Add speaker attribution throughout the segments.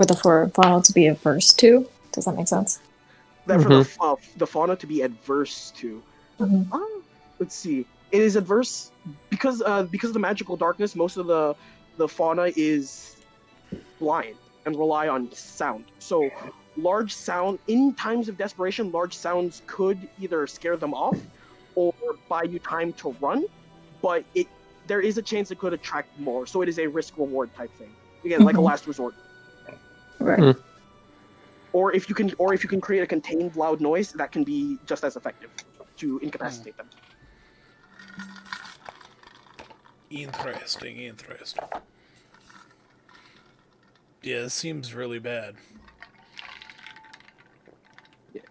Speaker 1: For the fauna to be averse to? Does that make sense?
Speaker 2: That for the fauna to be adverse to. Let's see. It is adverse because of the magical darkness. Most of the fauna is blind and rely on sound. So large sound in times of desperation, large sounds could either scare them off or buy you time to run. But there is a chance it could attract more. So it is a risk reward type thing. Again, like a last resort.
Speaker 1: Right.
Speaker 2: Or if you can create a contained loud noise, that can be just as effective to incapacitate them.
Speaker 3: Interesting. Yeah, this seems really bad.
Speaker 2: Yeah.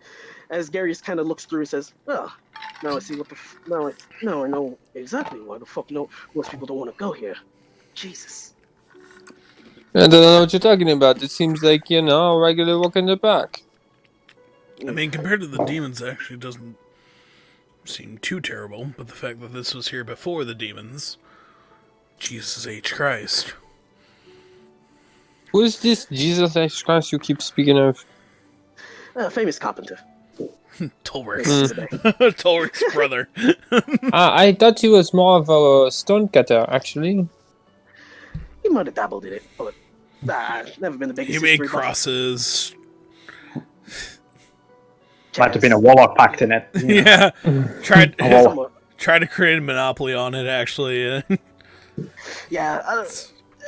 Speaker 2: As Garius kind of looks through and says, "Oh, now I see what now I know exactly why the fuck most people don't want to go here. Jesus."
Speaker 4: I don't know what you're talking about. It seems like, a regular walk in the park.
Speaker 3: I mean, compared to the demons, it actually doesn't seem too terrible, but the fact that this was here before the demons, Jesus H. Christ.
Speaker 4: Who is this Jesus H. Christ you keep speaking of?
Speaker 2: Famous carpenter.
Speaker 3: Tolrick's. Tolrick's brother.
Speaker 4: I thought he was more of a stonecutter, actually.
Speaker 2: He might have dabbled in it, but never been the biggest.
Speaker 3: He made crosses.
Speaker 5: Might have been a warlock pact in it.
Speaker 3: Yeah. Tried to create a monopoly on it, actually.
Speaker 2: Yeah,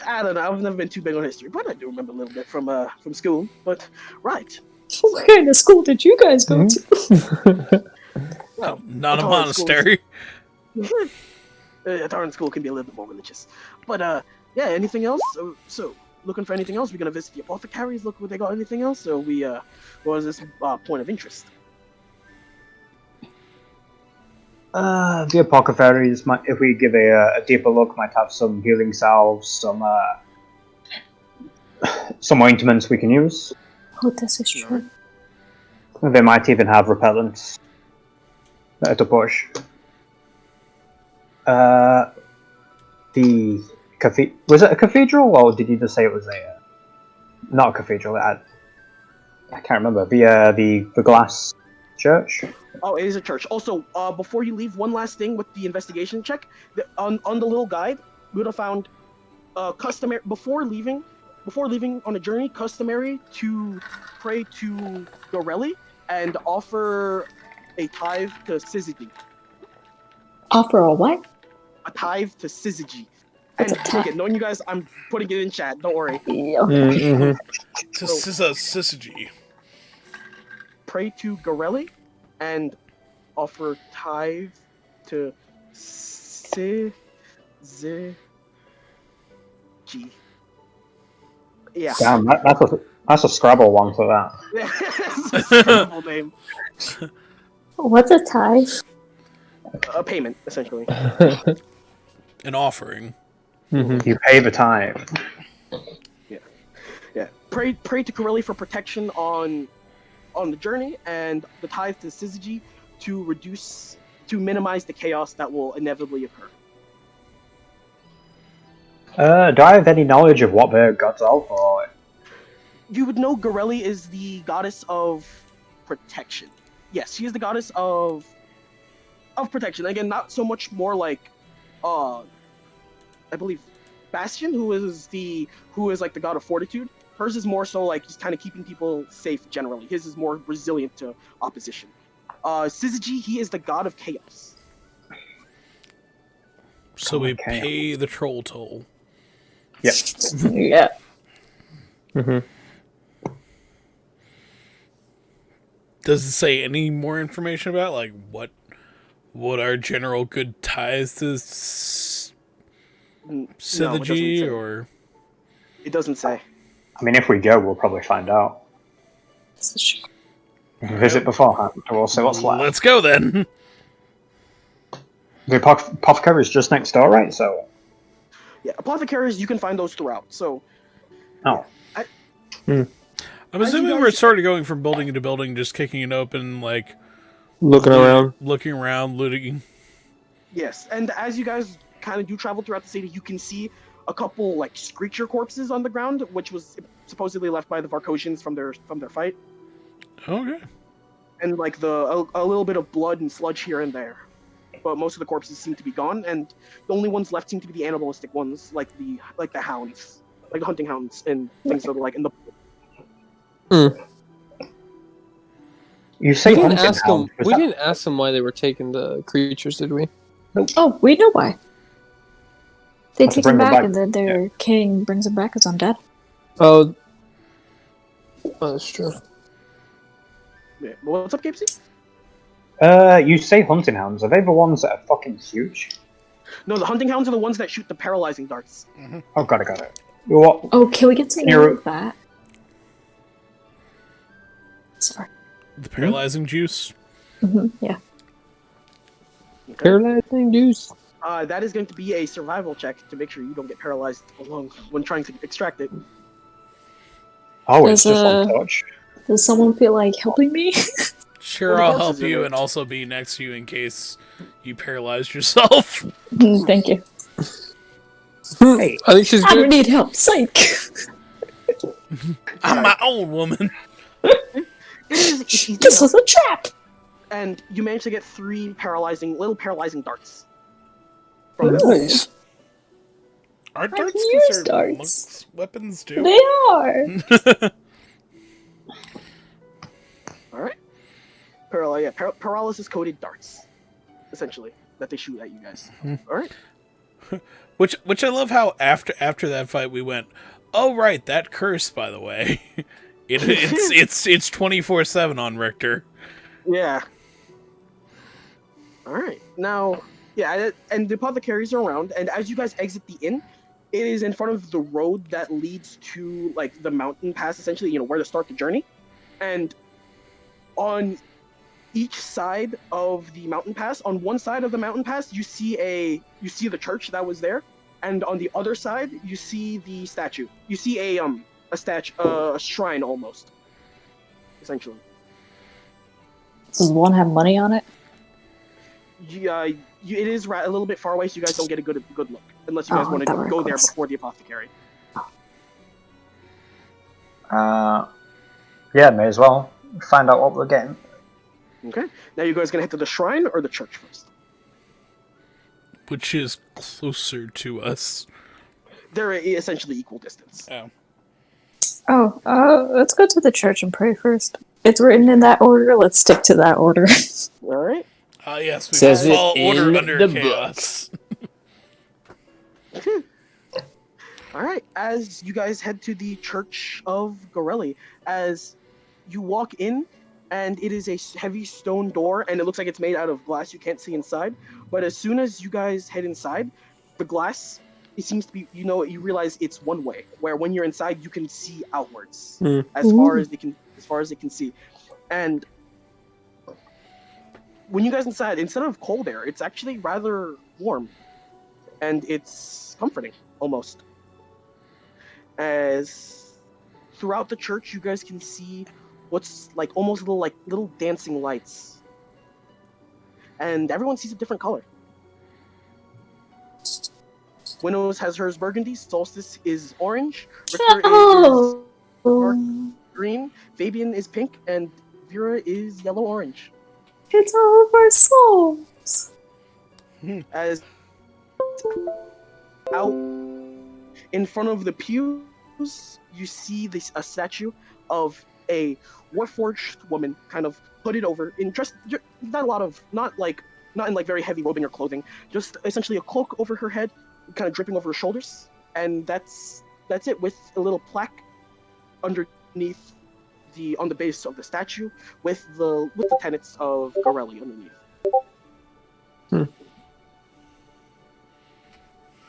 Speaker 2: I don't know. I've never been too big on history, but I do remember a little bit from school. But right.
Speaker 1: What kind of school did you guys go to?
Speaker 2: Well,
Speaker 3: not a monastery.
Speaker 2: Ataran school can be a little bit more religious. But yeah, anything else? So looking for anything else? We're gonna visit the apothecaries. Look, they got anything else? So what is this point of interest?
Speaker 5: The apothecaries, if we give a deeper look, might have some healing salves, some ointments we can use.
Speaker 1: Oh, this is true.
Speaker 5: They might even have repellents to push. Was it a cathedral, or did you just say it was not a cathedral? I can't remember. The glass church.
Speaker 2: Oh, it is a church. Also, before you leave, one last thing with the investigation check. On the little guide, we would have found customary before leaving on a journey, customary to pray to Dorelli and offer a tithe to Syzygy.
Speaker 1: Offer a what?
Speaker 2: A tithe to Syzygy. And again, knowing you guys, I'm putting it in chat. Don't worry.
Speaker 1: Okay.
Speaker 3: Syzygy.
Speaker 2: Pray to Gorelli and offer tithe to Syzygy. Yeah.
Speaker 5: Damn, that's a Scrabble one for that.
Speaker 2: It's a Scrabble name.
Speaker 1: What's a tithe?
Speaker 2: A payment, essentially.
Speaker 3: An offering.
Speaker 5: You pay the tithe.
Speaker 2: Yeah. Pray to Corelli for protection on the journey, and the tithe to Syzygy to minimize the chaos that will inevitably occur.
Speaker 5: Do I have any knowledge of what the gods are? Or...
Speaker 2: You would know Gorelli is the goddess of protection. Yes, she is the goddess of protection. Again, not so much more like I believe Bastion, who is like the god of fortitude. Hers is more so like just kind of keeping people safe generally. His is more resilient to opposition. Syzygy, he is the god of chaos.
Speaker 3: So we pay the troll toll.
Speaker 5: Yep.
Speaker 1: Yeah.
Speaker 3: Does it say any more information about like what our general good ties to Syzygy or?
Speaker 2: It doesn't say.
Speaker 5: I mean, if we go, we'll probably find out.
Speaker 1: This is true.
Speaker 5: Visit beforehand, and we'll see what's left.
Speaker 3: Let's go then.
Speaker 5: The apothecary is just next door, right? So.
Speaker 2: Yeah, apothecaries, you can find those throughout. So.
Speaker 5: Oh.
Speaker 2: Yeah.
Speaker 3: I'm assuming we're sort of going from building to building, just kicking it open, like
Speaker 4: looking
Speaker 3: around, looting.
Speaker 2: Yes, and as you guys kind of do travel throughout the city, you can see a couple like screecher corpses on the ground, which was supposedly left by the Varkosians from their fight,
Speaker 3: Okay.
Speaker 2: and like a little bit of blood and sludge here and there. But most of the corpses seem to be gone, and the only ones left seem to be the animalistic ones, like the hounds, like the hunting hounds and things that are like in the.
Speaker 5: You say
Speaker 4: We didn't
Speaker 5: hunting
Speaker 4: ask
Speaker 5: hound.
Speaker 4: them. We didn't ask them why they were taking the creatures, did we?
Speaker 1: Oh, we know why. They
Speaker 5: To
Speaker 1: take
Speaker 5: bring
Speaker 1: him
Speaker 5: them
Speaker 1: back,
Speaker 5: back.
Speaker 1: and then their king brings him back as undead.
Speaker 4: Oh, that's true.
Speaker 2: Yeah. What's up, Capesy?
Speaker 5: You say hunting hounds. Are they the ones that are fucking huge?
Speaker 2: No, the hunting hounds are the ones that shoot the paralyzing darts.
Speaker 5: Oh, got it. What?
Speaker 1: Oh, can we get some
Speaker 5: You're-
Speaker 1: more of that? Sorry.
Speaker 3: The paralyzing juice.
Speaker 1: Yeah.
Speaker 2: Okay.
Speaker 4: Paralyzing juice.
Speaker 2: That is going to be a survival check to make sure you don't get paralyzed along when trying to extract it.
Speaker 5: Oh, it's
Speaker 1: There's
Speaker 5: just
Speaker 1: a-
Speaker 5: one touch.
Speaker 1: Does someone feel like helping me?
Speaker 3: Sure,
Speaker 2: Well, the
Speaker 3: I'll
Speaker 2: corpses
Speaker 3: help
Speaker 2: are
Speaker 3: you
Speaker 2: there.
Speaker 3: and also be next to you in case you paralyzed yourself.
Speaker 1: Thank you.
Speaker 5: Hey.
Speaker 4: I think she's
Speaker 1: I don't
Speaker 4: good.
Speaker 1: need help. Psych.
Speaker 3: I'm my own woman.
Speaker 2: It is easy
Speaker 1: This
Speaker 2: enough,
Speaker 1: was a trap.
Speaker 2: and you manage to get 3 little paralyzing darts. From
Speaker 1: Ooh.
Speaker 2: them.
Speaker 4: Nice.
Speaker 3: Are
Speaker 1: can
Speaker 3: darts
Speaker 1: use
Speaker 3: considered
Speaker 1: darts.
Speaker 3: monks' weapons too?
Speaker 1: They are.
Speaker 2: All right. Paralysis coated darts, essentially, that they shoot at you guys. All right.
Speaker 3: Which I love how after that fight we went, oh right, that curse, by the way. It's 24/7 on Richter.
Speaker 2: Yeah. All right. Now, yeah, and the apothecaries are around, and as you guys exit the inn, it is in front of the road that leads to like the mountain pass, essentially, where to start the journey. And on each side of the mountain pass, on one side of the mountain pass, you see the church that was there, and on the other side, you see the statue. You see a shrine almost, essentially.
Speaker 1: Does one have money on it?
Speaker 2: It is a little bit far away, so you guys don't get a good look unless you guys
Speaker 1: Oh,
Speaker 2: want to
Speaker 1: that were
Speaker 2: go there
Speaker 1: close.
Speaker 2: before the apothecary.
Speaker 5: Yeah, may as well find out what we're getting.
Speaker 2: Okay. Now you guys gonna head to the shrine or the church first?
Speaker 3: Which is closer to us.
Speaker 2: They're essentially equal distance.
Speaker 1: Let's go to the church and pray first. It's written in that order. Let's stick to that order.
Speaker 2: All right.
Speaker 3: Yes, we
Speaker 4: Says
Speaker 3: can
Speaker 4: it
Speaker 3: follow order
Speaker 4: in
Speaker 3: under
Speaker 4: the book.
Speaker 3: chaos.
Speaker 2: All right. As you guys head to the Church of Gorelli, as you walk in, and it is a heavy stone door, and it looks like it's made out of glass. You can't see inside, but as soon as you guys head inside, the glass, it seems to be, you realize it's one way, where when you're inside, you can see outwards
Speaker 4: Hmm.
Speaker 2: as far as they can see, and when you guys inside, instead of cold air, it's actually rather warm, and it's comforting almost. As throughout the church, you guys can see what's like almost little dancing lights, and everyone sees a different color. Winnows has hers burgundy, Solstice is orange, Richter is
Speaker 1: Oh.
Speaker 2: green, Fabian is pink, and Vera is yellow-orange.
Speaker 1: It's all of our souls.
Speaker 2: As out in front of the pews, you see a statue of a warforged woman, kind of hooded over, in dressed, not in like very heavy robing or clothing, just essentially a cloak over her head, kind of dripping over her shoulders, and that's it, with a little plaque underneath on the base of the statue with the tenets of Gorelli underneath.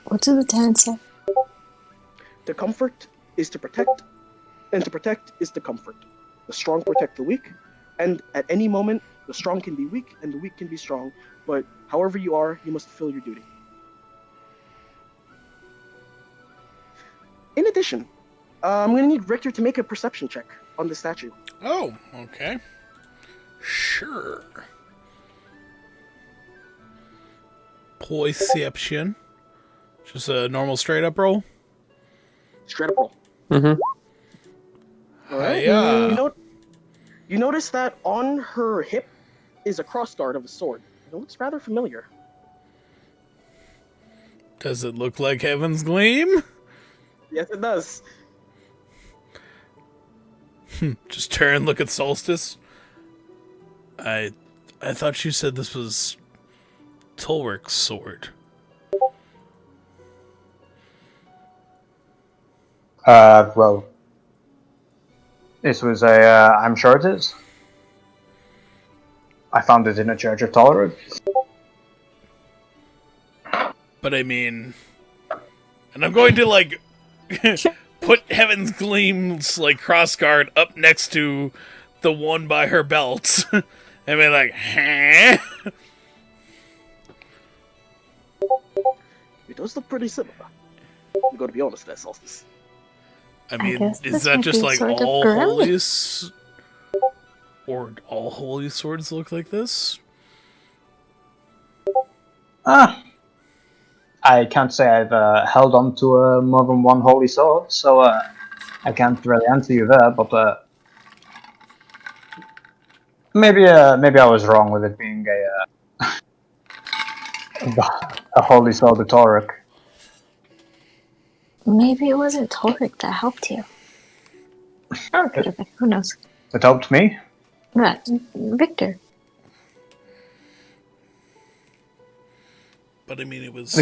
Speaker 1: What do the tenants say?
Speaker 2: To comfort is to protect, and to protect is to comfort. The strong protect the weak, and at any moment, the strong can be weak and the weak can be strong, but however you are, you must fulfill your duty. In addition, I'm going to need Richter to make a perception check on the statue.
Speaker 3: Oh, okay. Sure. Perception. Just a normal straight up roll.
Speaker 2: Straight up roll.
Speaker 4: Mm-hmm.
Speaker 2: All right.
Speaker 3: Hiya.
Speaker 2: You notice that on her hip is a crossguard of a sword. It looks rather familiar.
Speaker 3: Does it look like Heaven's Gleam?
Speaker 2: Yes, it does.
Speaker 3: Just turn, look at Solstice. I thought you said this was Tulrich's sword.
Speaker 5: Well, this was a. I'm sure it is. I found it in a church of Tolerant.
Speaker 3: But I mean, and I'm going to like put Heaven's Gleam's like crossguard up next to the one by her belt, and be like, huh?
Speaker 2: It does look pretty similar. I'm going to be honest there, Solstice.
Speaker 3: I mean,
Speaker 1: guess
Speaker 3: is
Speaker 1: this
Speaker 3: that
Speaker 1: might
Speaker 3: just
Speaker 1: be
Speaker 3: like
Speaker 1: sort of
Speaker 3: all
Speaker 1: girly.
Speaker 3: holies? Or all holy swords look like this?
Speaker 5: I can't say I've held on to more than one holy sword, so I can't really answer you there. But maybe I was wrong with it being a holy sword of Torek.
Speaker 1: Maybe it wasn't Torek that helped you. Or it could have been. Who knows?
Speaker 5: It helped me.
Speaker 1: Right. Victor.
Speaker 3: But I mean, it was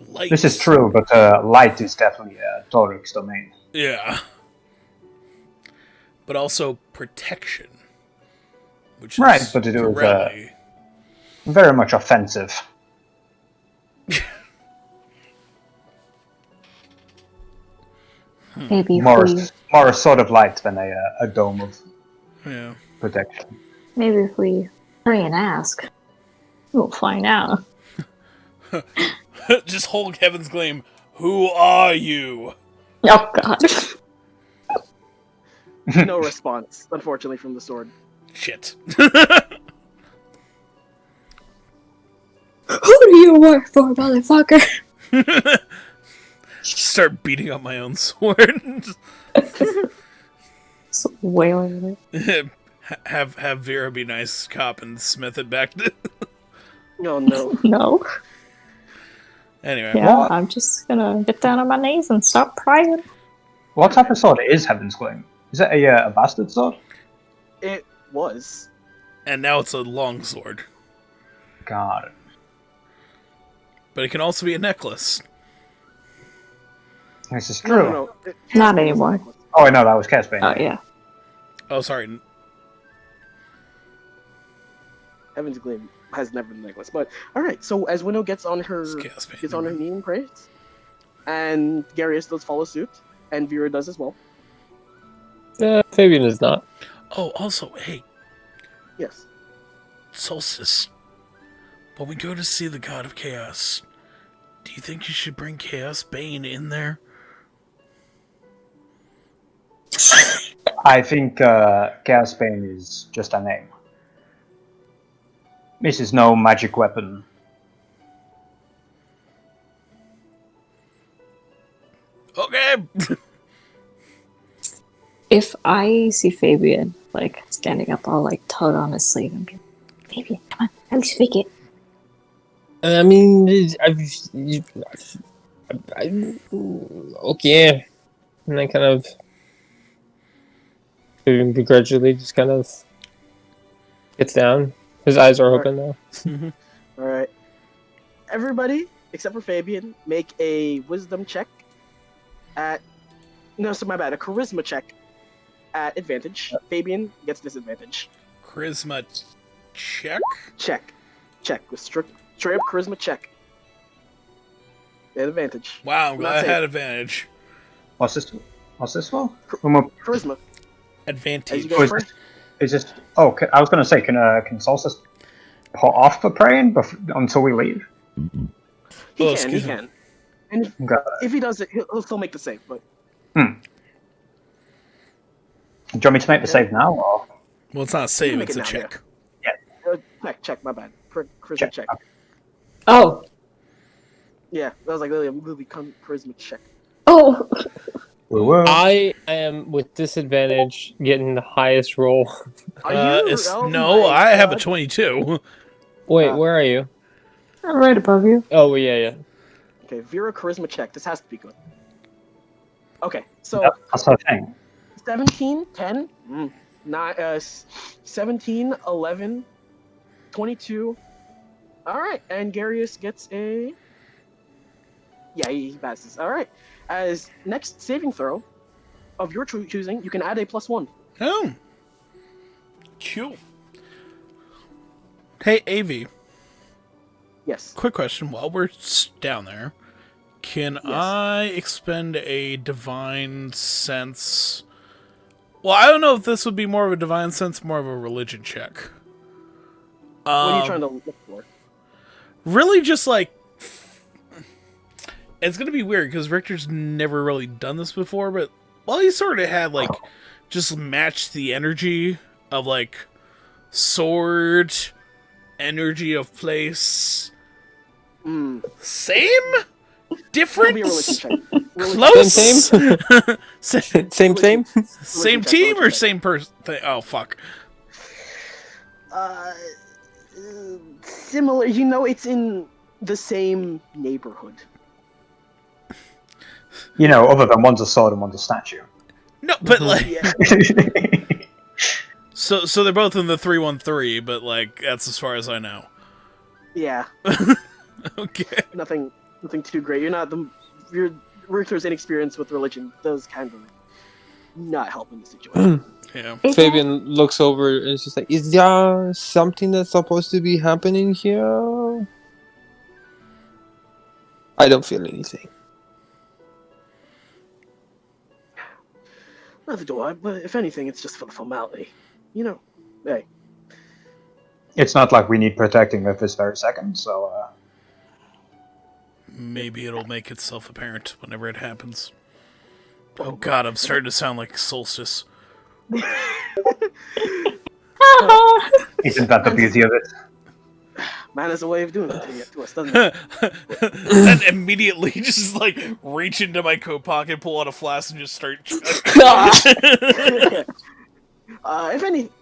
Speaker 3: light.
Speaker 5: This is true, but light is definitely Torek's domain.
Speaker 3: Yeah. But also protection. Which is
Speaker 5: Right, but it was
Speaker 3: Pirelli.
Speaker 5: very much offensive.
Speaker 1: Maybe if
Speaker 5: More
Speaker 1: we
Speaker 5: a sort of light than a dome of
Speaker 3: Yeah.
Speaker 5: protection.
Speaker 1: pray and ask, we'll find out.
Speaker 3: Just hold Heaven's Gleam. Who are you?
Speaker 1: Oh God.
Speaker 2: No response, unfortunately, from the sword.
Speaker 3: Shit.
Speaker 1: Who do you work for, motherfucker?
Speaker 3: Start beating up my own sword.
Speaker 1: Just wailing it.
Speaker 3: have Vera be nice cop and smith it back to...
Speaker 2: Oh no.
Speaker 1: No.
Speaker 3: Anyway.
Speaker 1: Yeah,
Speaker 5: What?
Speaker 1: I'm just gonna get down on my knees and stop praying.
Speaker 5: What type of sword is Heaven's Gleam? Is it a bastard sword?
Speaker 2: It was.
Speaker 3: And now it's a long sword.
Speaker 5: Got it.
Speaker 3: But it can also be a necklace.
Speaker 5: This is
Speaker 2: No,
Speaker 5: true.
Speaker 2: no, no.
Speaker 1: Not anymore.
Speaker 5: Oh, I know that was Casbane.
Speaker 1: Oh yeah.
Speaker 3: Oh, sorry.
Speaker 2: Heaven's Gleam has never been necklace. But alright, so as Winnow gets on her knee and prays, and Garius does follow suit, and Vera does as well.
Speaker 4: Fabian is not.
Speaker 3: Oh, also, hey,
Speaker 2: Yes.
Speaker 3: Solstice. When we go to see the God of Chaos, do you think you should bring Chaos Bane in there?
Speaker 5: I think Casbane is just a name. This is no magic weapon.
Speaker 3: Okay.
Speaker 1: If I see Fabian like standing up, I'll like tug on his sleeve and be like, Fabian, come on, at least fake it.
Speaker 4: I mean, okay. And I kind of begrudgingly just kind of gets down. His eyes are open now.
Speaker 2: Alright. Everybody, except for Fabian, make a wisdom check at... No, so my bad. A charisma check at advantage. Fabian gets disadvantage.
Speaker 3: Charisma check?
Speaker 2: Check. With straight up charisma check. At advantage.
Speaker 3: Wow, I'm
Speaker 2: Not
Speaker 3: glad I
Speaker 2: safe.
Speaker 3: had advantage.
Speaker 5: What's this for?
Speaker 2: Charisma. As
Speaker 3: Advantage.
Speaker 2: you
Speaker 5: Oh,
Speaker 2: guys pray.
Speaker 5: is this? Oh, I was going to say, can Solstice put off for praying until we leave?
Speaker 2: He
Speaker 3: Oh,
Speaker 2: can.
Speaker 3: excuse me.
Speaker 2: And
Speaker 5: Got
Speaker 2: if he does it, he'll still make the save, but...
Speaker 5: Do you want me to make the save now, or
Speaker 3: Well, it's not a save,
Speaker 2: make
Speaker 3: it's a
Speaker 2: it now,
Speaker 3: check.
Speaker 2: Check, my bad. Charisma
Speaker 5: check?
Speaker 2: check.
Speaker 1: Oh,
Speaker 2: Yeah, that was like literally a movie charisma check.
Speaker 1: oh.
Speaker 5: Woo-woo.
Speaker 4: I am with disadvantage getting the highest roll.
Speaker 2: Are you?
Speaker 3: No,
Speaker 2: my
Speaker 3: I have a
Speaker 2: God.
Speaker 3: 22.
Speaker 4: Wait,
Speaker 2: Uh,
Speaker 4: where are you?
Speaker 1: I'm right above you.
Speaker 4: Oh, yeah.
Speaker 2: Okay, Vera charisma check. This has to be good. Okay, so
Speaker 5: That's her thing.
Speaker 2: 17, 10, 17, 11, 22. All right, and Garius gets a. Yeah, he passes. All right. As next saving throw of your choosing, you can add a +1.
Speaker 3: Oh. Cool. Hey, AV.
Speaker 2: Yes.
Speaker 3: Quick question. While we're down there, can I expend a divine sense? Well, I don't know if this would be more of a divine sense, more of a religion check.
Speaker 2: What are you trying to look for?
Speaker 3: Really just like... It's going to be weird because Richter's never really done this before, but well, he sort of had like just matched the energy of like sword, energy of place. Same? Different?
Speaker 2: It'll be a religion check.
Speaker 3: Close?
Speaker 4: Same?
Speaker 3: Same team or same person? Oh, fuck.
Speaker 2: Similar. You know, it's in the same neighborhood.
Speaker 5: You know, other than one's a sword and one's a statue.
Speaker 3: No, but like...
Speaker 2: Yeah.
Speaker 3: So they're both in the 313, but like, that's as far as I know.
Speaker 2: Yeah.
Speaker 3: Okay.
Speaker 2: Nothing too great. You're not your Richter's inexperience with religion does kind of not help in the situation.
Speaker 3: Yeah.
Speaker 4: Fabian looks over and is just like, is there something that's supposed to be happening here? I don't feel anything.
Speaker 2: Neither do I, but if anything, it's just for the formality. You know, hey.
Speaker 5: It's not like we need protecting at this very second, so
Speaker 3: Maybe it'll make itself apparent whenever it happens. Oh god, I'm starting to sound like Solstice.
Speaker 5: isn't that the beauty of it?
Speaker 2: Man has a way of doing it to us, doesn't it?
Speaker 3: Then immediately just like reach into my coat pocket, pull out a flask, and just start.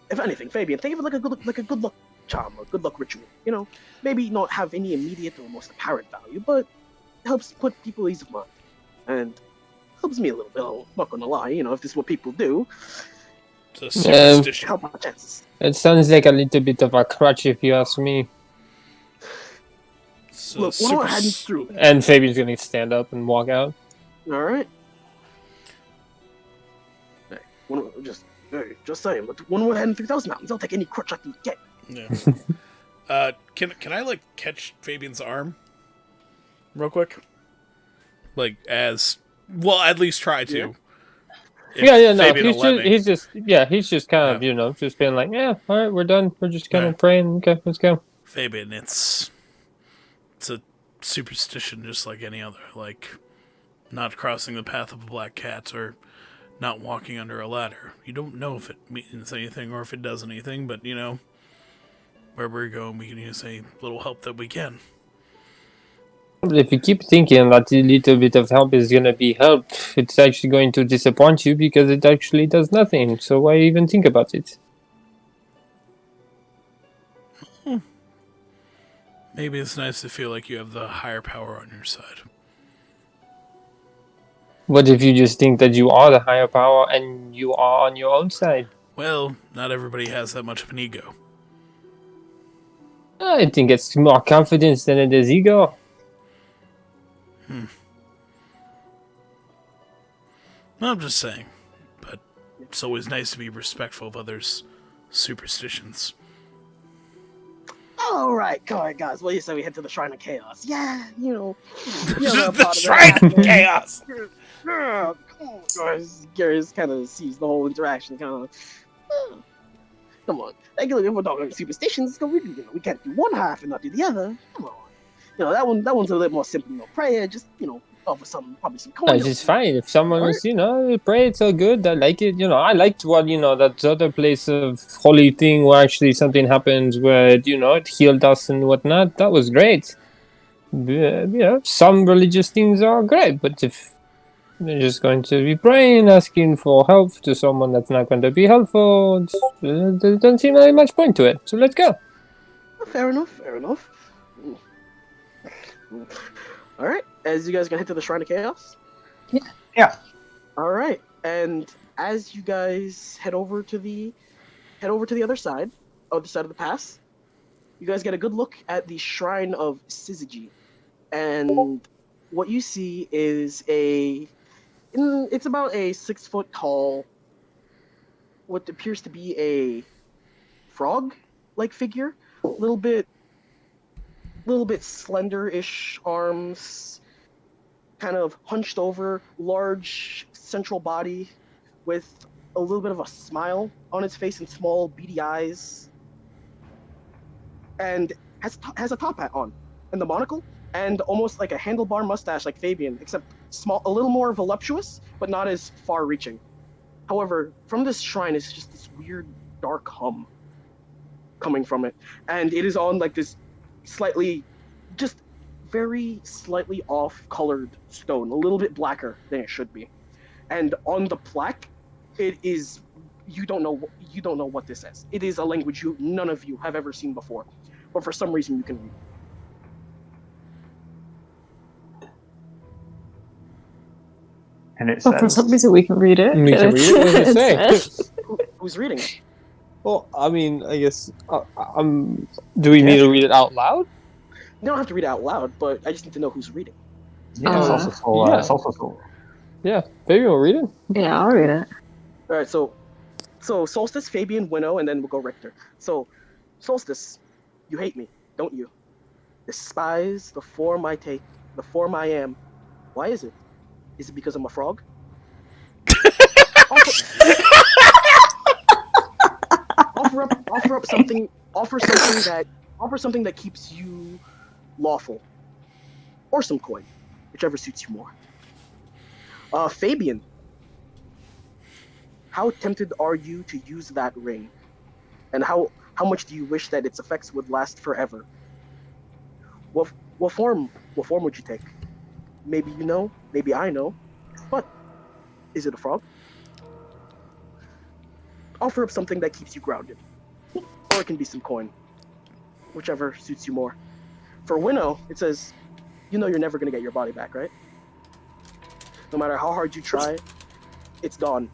Speaker 2: If anything, Fabian, think of it like a good luck charm or good luck ritual. You know, maybe not have any immediate or most apparent value, but helps put people ease of mind, and helps me a little bit. I'm not gonna lie. You know, if this is what people do,
Speaker 3: It's a superstition.
Speaker 2: help my chances.
Speaker 4: It sounds like a little bit of a crutch if you ask me.
Speaker 2: Look, we're not heading through.
Speaker 4: And Fabian's gonna stand up and walk out.
Speaker 2: All right. Hey, just saying. But when we're heading through those mountains, I'll take any crutch I can get.
Speaker 3: Yeah. Can I like catch Fabian's arm, real quick? Like well, at least try to.
Speaker 4: Yeah. No,
Speaker 3: Fabian will let me.
Speaker 4: he's just kind of, just being like, yeah, all right, we're done. We're just kind of praying. Okay, let's go.
Speaker 3: Fabian, it's a superstition just like any other, like not crossing the path of a black cat or not walking under a ladder. You don't know if it means anything or if it does anything, but you know, where we're going, we can use a little help that we can.
Speaker 4: But if you keep thinking that a little bit of help is gonna be help, it's actually going to disappoint you because it actually does nothing. So why even think about it?
Speaker 3: Maybe it's nice to feel like you have the higher power on your side.
Speaker 4: What if you just think that you are the higher power and you are on your own side?
Speaker 3: Well, not everybody has that much of an ego.
Speaker 4: I think it's more confidence than it is ego.
Speaker 3: No, I'm just saying. But it's always nice to be respectful of others' superstitions.
Speaker 2: All right, guys. What do you say we head to the Shrine of Chaos? Yeah, you know.
Speaker 3: The Shrine of Chaos!
Speaker 2: Yeah, come on, guys. Garius kind of sees the whole interaction, kind of. Come on. Like, look, if we're talking superstitions, we can't do one half and not do the other. Come on. You know, that one's a little more simple, prayer, just, offer probably some coin.
Speaker 4: It's fine. If someone is, pray, it's all good. I like it. I liked what, that other place of holy thing where actually something happens where, it healed us and whatnot. That was great. Some religious things are great, but if They're just going to be praying, asking for help to someone that's not going to be helpful. There doesn't seem like much point to it. So let's go.
Speaker 2: Fair enough. Fair enough. All right. As you guys gonna head to the Shrine of Chaos.
Speaker 5: Yeah.
Speaker 2: All right. And as you guys head over to the other side of the pass, you guys get a good look at the Shrine of Syzygy, and what you see is it's about a 6 foot tall, what appears to be a frog-like figure, little bit slender-ish arms, kind of hunched over, large central body, with a little bit of a smile on its face and small beady eyes, and has a top hat on, and the monocle, and almost like a handlebar mustache like Fabian, except small, a little more voluptuous, but not as far-reaching. However, from this shrine is just this weird dark hum coming from it, and it is on like this slightly, just very slightly off-colored stone, a little bit blacker than it should be, and on the plaque, it is you don't know what this is. It is a language none of you have ever seen before, but for some reason you can read.
Speaker 5: And it
Speaker 1: But for
Speaker 5: says,
Speaker 1: some reason we can read it.
Speaker 4: We can read it. What does it say?
Speaker 2: Who's reading?
Speaker 4: Well, I mean, I guess. Do we need to read it out loud?
Speaker 2: You don't have to read it out loud, but I just need to know who's reading.
Speaker 5: yeah, it's also so,
Speaker 4: yeah.
Speaker 5: it's also so.
Speaker 4: Yeah, Fabian will read it.
Speaker 1: Yeah, I'll read it.
Speaker 2: All right, so Solstice, Fabian, Winnow, and then we'll go Richter. So, Solstice, you hate me, don't you? Despise the form I take, the form I am. Why is it? Is it because I'm a frog? Offer something that keeps you lawful, or some coin, whichever suits you more. Fabian, how tempted are you to use that ring, and how much do you wish that its effects would last forever? What form would you take? Maybe you know, maybe I know, but is it a frog? Offer up something that keeps you grounded, or it can be some coin, whichever suits you more. For Winnow, it says, you know you're never gonna get your body back, right? No matter how hard you try, it's gone.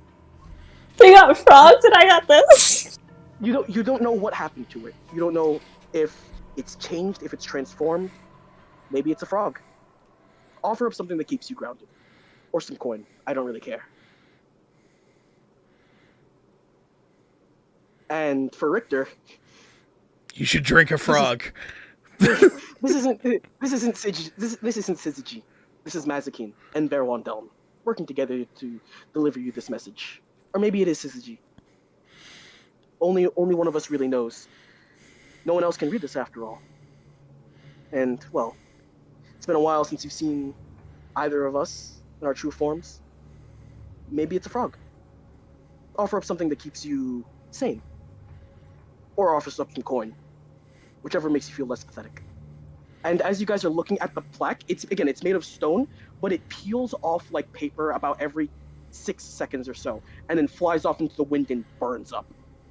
Speaker 1: They got frogs and I got this.
Speaker 2: You don't know what happened to it. You don't know if it's changed, if it's transformed. Maybe it's a frog. Offer up something that keeps you grounded, or some coin. I don't really care. And for Richter,
Speaker 3: You should drink a frog.
Speaker 2: this isn't Syzygy. This is Mazikeen and Verwandelm working together to deliver you this message. Or maybe it is Syzygy. Only one of us really knows. No one else can read this after all. And, well, it's been a while since you've seen either of us in our true forms. Maybe it's a frog. Offer up something that keeps you sane. Or offer up some coin. Whichever makes you feel less pathetic. And as you guys are looking at the plaque, it's made of stone, but it peels off like paper about every 6 seconds or so, and then flies off into the wind and burns up.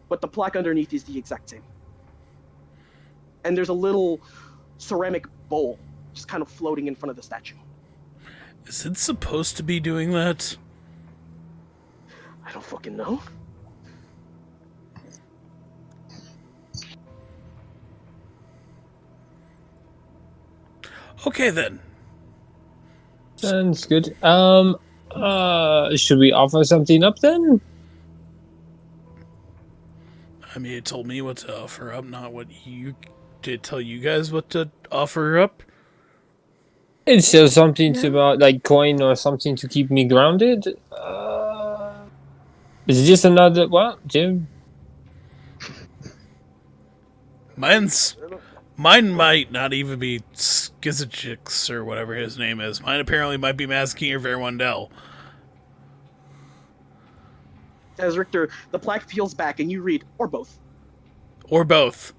Speaker 2: But the plaque underneath is the exact same. And there's a little ceramic bowl just kind of floating in front of the statue.
Speaker 3: Is it supposed to be doing that?
Speaker 2: I don't fucking know.
Speaker 3: Okay then.
Speaker 4: Sounds good. Should we offer something up then?
Speaker 3: I mean, it told me what to offer up, not what you did tell you guys what to offer up.
Speaker 4: It's just something about like coin or something to keep me grounded. Is it just another what, Jim?
Speaker 3: Mine might not even be Skizachix or whatever his name is. Mine apparently might be Mazkeen or Verwandel.
Speaker 2: As Richter, the plaque peels back and you read, or both.
Speaker 3: Or both.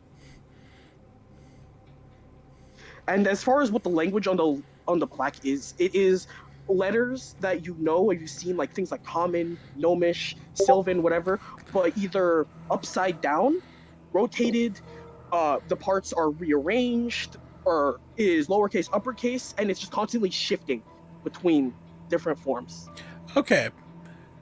Speaker 2: And as far as what the language on the plaque is, it is letters that you know or you've seen, like things like common, gnomish, sylvan, whatever, but either upside down, rotated, the parts are rearranged, or is lowercase, uppercase, and it's just constantly shifting between different forms.
Speaker 3: Okay.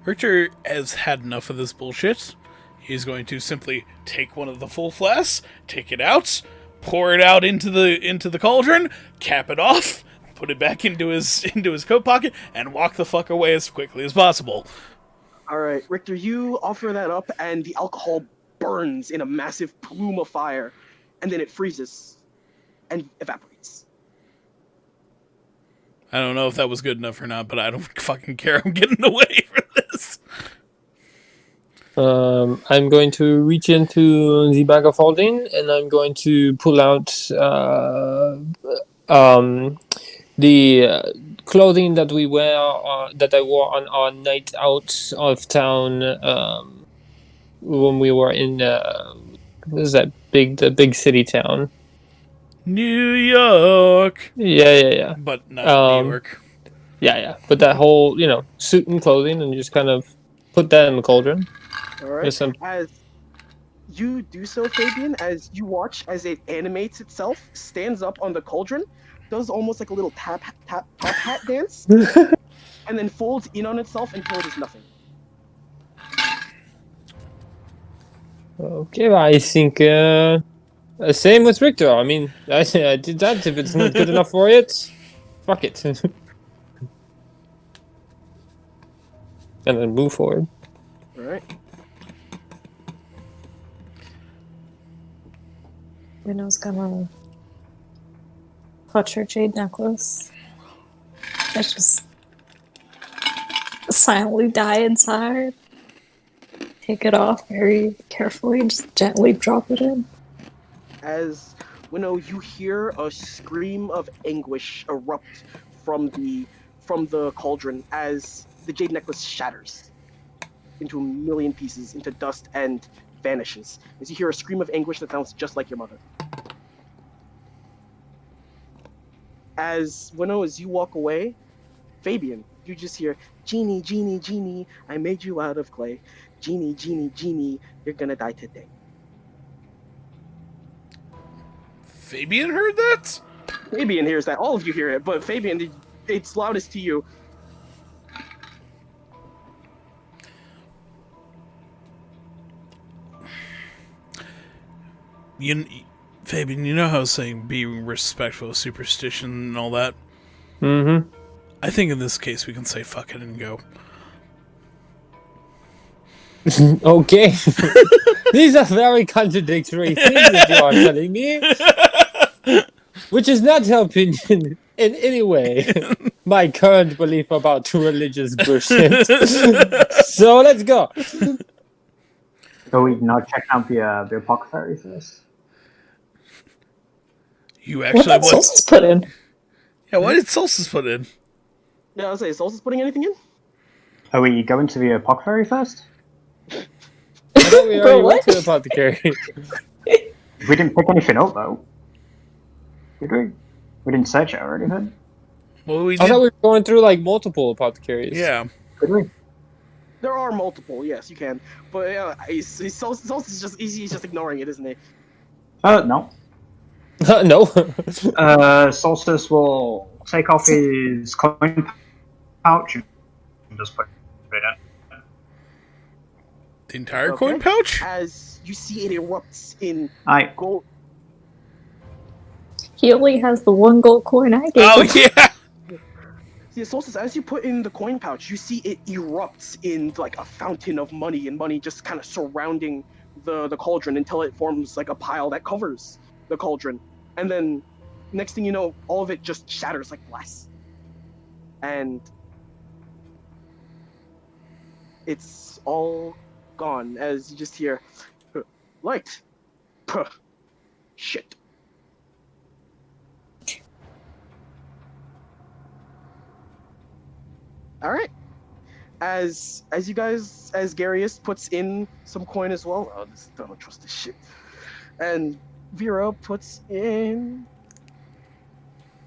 Speaker 3: Richter has had enough of this bullshit. He's going to simply take one of the full flasks, take it out, pour it out into the cauldron, cap it off, put it back into his coat pocket, and walk the fuck away as quickly as possible.
Speaker 2: All right, Richter, you offer that up, and the alcohol burns in a massive plume of fire, and then it freezes and evaporates.
Speaker 3: I don't know if that was good enough or not, but I don't fucking care. I'm getting away from this.
Speaker 4: I'm going to reach into the bag of holding, and I'm going to pull out the clothing that we wear, that I wore on our night out of town when we were in what is that the big city town?
Speaker 3: New York.
Speaker 4: Yeah.
Speaker 3: But not New
Speaker 4: Um,
Speaker 3: York.
Speaker 4: Yeah. But that whole suit and clothing, and just kind of put that in the cauldron.
Speaker 2: All right.
Speaker 4: Just some.
Speaker 2: As you do so, Fabian, as you watch as it animates itself, stands up on the cauldron, does almost like a little top hat dance, and then folds in on itself until it is nothing.
Speaker 4: Okay, I think same with Richter. I mean, I did that. If it's not good enough for it, fuck it. And then move forward.
Speaker 2: All right.
Speaker 1: Winow's gonna clutch her jade necklace. I just silently die inside. Take it off very carefully, just gently drop it in.
Speaker 2: As Winnow, you hear a scream of anguish erupt from the cauldron as the jade necklace shatters into a million pieces, into dust, and vanishes. As you hear a scream of anguish that sounds just like your mother. As Winnow, as you walk away, Fabian, you just hear, "Genie, genie, genie, I made you out of clay. Genie, genie, genie, you're gonna die today."
Speaker 3: Fabian heard that?
Speaker 2: Fabian hears that. All of you hear it, but Fabian, it's loudest to you.
Speaker 3: Fabian, you know how I was saying be respectful of superstition and all that?
Speaker 4: Mm-hmm.
Speaker 3: I think in this case we can say fuck it and go.
Speaker 4: Okay. These are very contradictory things that you are telling me, which is not helping in any way my current belief about religious bullshit. So let's go.
Speaker 5: So we now check out the apothecary first.
Speaker 3: You
Speaker 1: What
Speaker 3: actually
Speaker 1: did Solstice put in?
Speaker 3: Yeah, what did Solstice put in?
Speaker 2: Yeah, I was saying, Solstice putting anything in?
Speaker 5: Are we going to the apothecary first?
Speaker 4: I thought we
Speaker 1: Bro,
Speaker 4: already went
Speaker 1: what?
Speaker 4: to the apothecary.
Speaker 5: We didn't pick anything up though. Did we? We didn't search it or anything.
Speaker 3: Well, we
Speaker 4: I
Speaker 3: did.
Speaker 4: thought we were going through like multiple apothecaries.
Speaker 3: Yeah.
Speaker 5: Did we?
Speaker 2: There are multiple, yes, you can. But Solstice is just he's just ignoring it, isn't he?
Speaker 5: No.
Speaker 4: No.
Speaker 5: Solstice will take off his coin pouch and just put it in.
Speaker 3: The entire
Speaker 2: Okay.
Speaker 3: coin pouch?
Speaker 2: As you see it erupts in
Speaker 5: Aye.
Speaker 2: gold.
Speaker 1: He only has the one gold coin I gave
Speaker 3: Oh,
Speaker 1: him.
Speaker 3: yeah!
Speaker 2: See, Solstice, as you put in the coin pouch, you see it erupts in like a fountain of money, and money just kind of surrounding the cauldron until it forms like a pile that covers the cauldron. And then, next thing you know, all of it just shatters like glass. And it's all gone as you just hear, light. Puh. Shit. All right. As you guys, as Garius puts in some coin as well. Oh, this, I don't trust this shit. And Vera puts in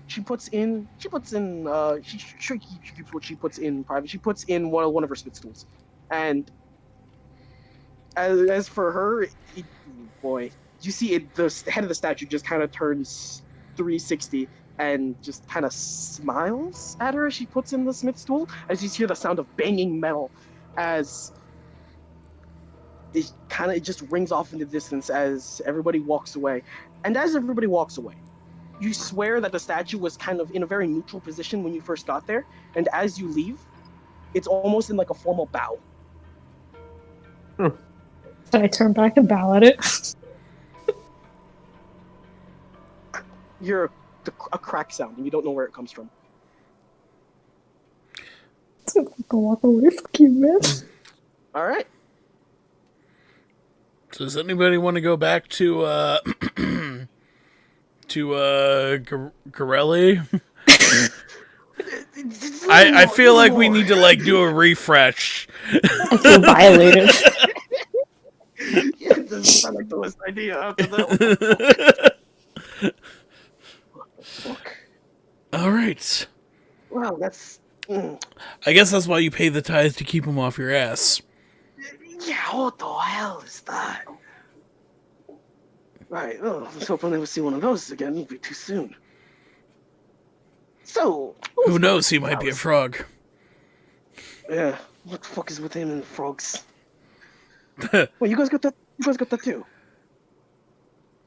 Speaker 2: she puts in she keeps what she puts in private. She puts in one of her smith stools, and as for her, boy, you see it. The head of the statue just kind of turns 360 and just kind of smiles at her as she puts in the smith stool. As you hear the sound of banging metal, as it just rings off in the distance as everybody walks away. And as everybody walks away, you swear that the statue was kind of in a very neutral position when you first got there, and as you leave, it's almost in like a formal bow.
Speaker 1: Can I turn back and bow at it?
Speaker 2: You're a crack sound, and you don't know where it comes from.
Speaker 1: So fucking walk away from you, man.
Speaker 2: All right.
Speaker 3: Does anybody want to go back to Gorelli? I feel like we need to like do a refresh.
Speaker 1: I feel violated.
Speaker 2: Yeah, it doesn't sound like the worst idea after that one. Fuck.
Speaker 3: All right.
Speaker 2: Well, that's.
Speaker 3: I guess that's why you pay the tithes to keep them off your ass.
Speaker 2: Yeah, what the hell is that? Right, oh, I was hoping I'll never see one of those again. It'd be too soon. So,
Speaker 3: Who knows? He might be a frog.
Speaker 2: Yeah, what the fuck is with him and the frogs? Well, you guys got that? You guys got that too?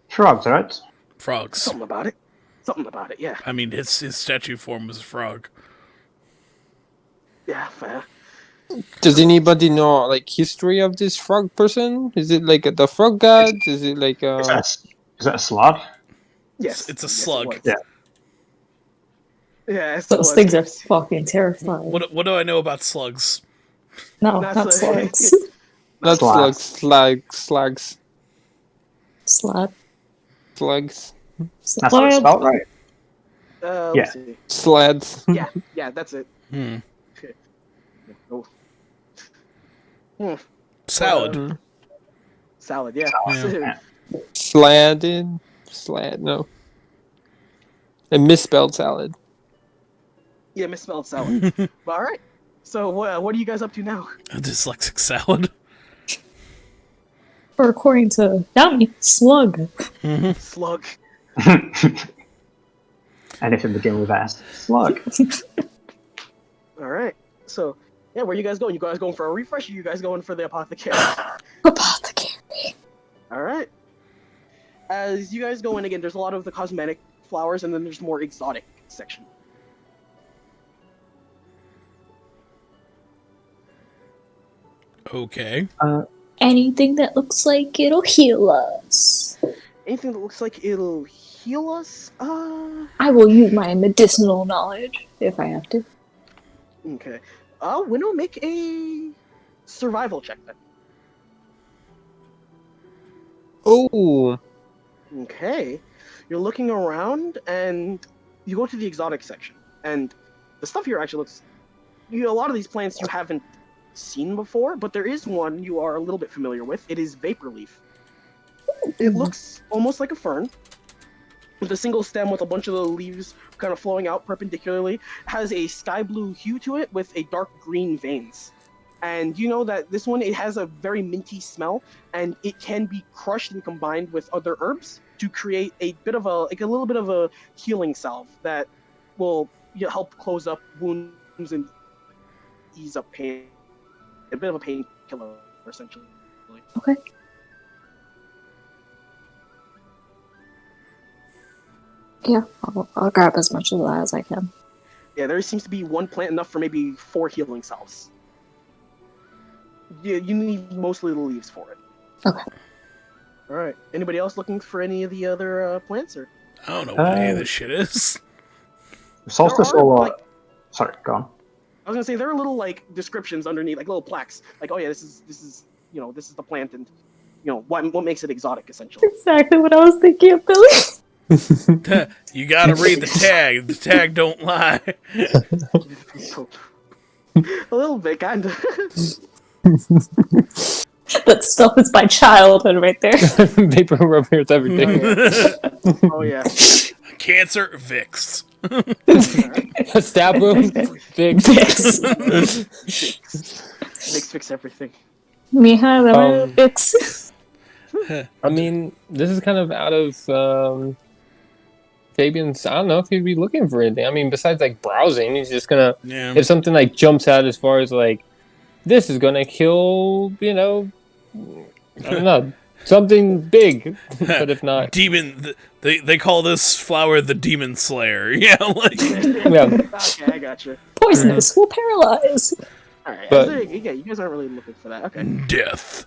Speaker 5: Frogs, right?
Speaker 3: Frogs.
Speaker 2: Something about it. Something about it, yeah.
Speaker 3: I mean, his statue form was a frog.
Speaker 2: Yeah, fair.
Speaker 4: Does anybody know like history of this frog person? Is it like the frog god? Is it like
Speaker 5: Is that a slug?
Speaker 2: Yes.
Speaker 3: It's a
Speaker 2: yes,
Speaker 3: slug.
Speaker 2: it was. Yeah, yes, it
Speaker 1: Those
Speaker 2: was.
Speaker 1: things are fucking terrifying.
Speaker 3: What do I know about slugs?
Speaker 1: No,
Speaker 2: Not
Speaker 1: not
Speaker 2: slugs.
Speaker 1: slugs.
Speaker 4: not
Speaker 5: Slugs.
Speaker 4: slugs?
Speaker 1: Slab.
Speaker 4: Slugs.
Speaker 5: That's what it's spelled, right?
Speaker 2: Let's
Speaker 5: Yeah.
Speaker 2: see.
Speaker 4: Slads.
Speaker 2: Yeah, that's it.
Speaker 3: Hmm.
Speaker 2: Okay. Oh. Hmm.
Speaker 3: Salad.
Speaker 2: Salad, yeah.
Speaker 3: Yeah.
Speaker 4: Sladden. Slad, no. And misspelled salad.
Speaker 2: Yeah, misspelled salad. But, all right. So, what are you guys up to now?
Speaker 3: A dyslexic salad.
Speaker 1: Or according to Yummy, slug.
Speaker 2: Slug.
Speaker 5: Anything begin with S. Slug.
Speaker 2: All right. So, yeah, where are you guys going? You guys going for a refresh, or you guys going for the apothecary?
Speaker 1: Apothecary.
Speaker 2: All right. As you guys go in again, there's a lot of the cosmetic flowers, and then there's more exotic section.
Speaker 3: Okay.
Speaker 1: Anything that looks like it'll heal us.
Speaker 2: Anything that looks like it'll heal us?
Speaker 1: I will use my medicinal knowledge if I have to.
Speaker 2: Okay. Winnow, make a survival check then.
Speaker 4: Oh.
Speaker 2: Okay. You're looking around, and you go to the exotic section, and the stuff here actually looks. A lot of these plants you haven't seen before, but there is one you are a little bit familiar with. It is vapor leaf. It looks almost like a fern, with a single stem with a bunch of the leaves kind of flowing out perpendicularly. Has a sky blue hue to it with a dark green veins. And you know that this one, it has a very minty smell, and it can be crushed and combined with other herbs to create a bit of a little bit of a healing salve that will help close up wounds and ease up pain. A bit of a painkiller, essentially.
Speaker 1: Okay. Yeah, I'll grab as much of that as I can.
Speaker 2: Yeah, there seems to be one plant enough for maybe 4 healing salves. Yeah, you need mostly the leaves for it.
Speaker 1: Okay.
Speaker 2: All right. Anybody else looking for any of the other plants, or?
Speaker 3: I don't know what any of this shit is.
Speaker 5: Solstice
Speaker 2: There are,
Speaker 5: or...
Speaker 2: like-
Speaker 5: Sorry, go on.
Speaker 2: I was gonna say there are little like descriptions underneath, like little plaques, like, oh yeah, this is this is the plant, and what makes it exotic, essentially.
Speaker 1: Exactly what I was thinking of, Billy.
Speaker 3: You gotta read the tag. The tag don't lie.
Speaker 2: A little bit, kinda.
Speaker 1: That stuff is my childhood right there.
Speaker 4: Vapor repairs everything.
Speaker 2: Oh yeah.
Speaker 3: Cancer Vicks.
Speaker 4: Stab wound. Fix.
Speaker 1: Fix.
Speaker 2: Fix everything.
Speaker 1: Mija, dame fix.
Speaker 4: I mean, this is kind of out of Fabian's. I don't know if he'd be looking for anything. I mean, besides like browsing, he's just gonna.
Speaker 3: Yeah.
Speaker 4: If something like jumps out as far as like, this is gonna kill, I don't know, something big. But if not,
Speaker 3: Demon. They call this flower the Demon Slayer. Yeah, like.
Speaker 4: yeah.
Speaker 2: Okay, I gotcha.
Speaker 1: Poisonous will paralyze.
Speaker 2: Alright,
Speaker 4: But-
Speaker 2: yeah, you guys aren't really looking for that. Okay.
Speaker 3: Death.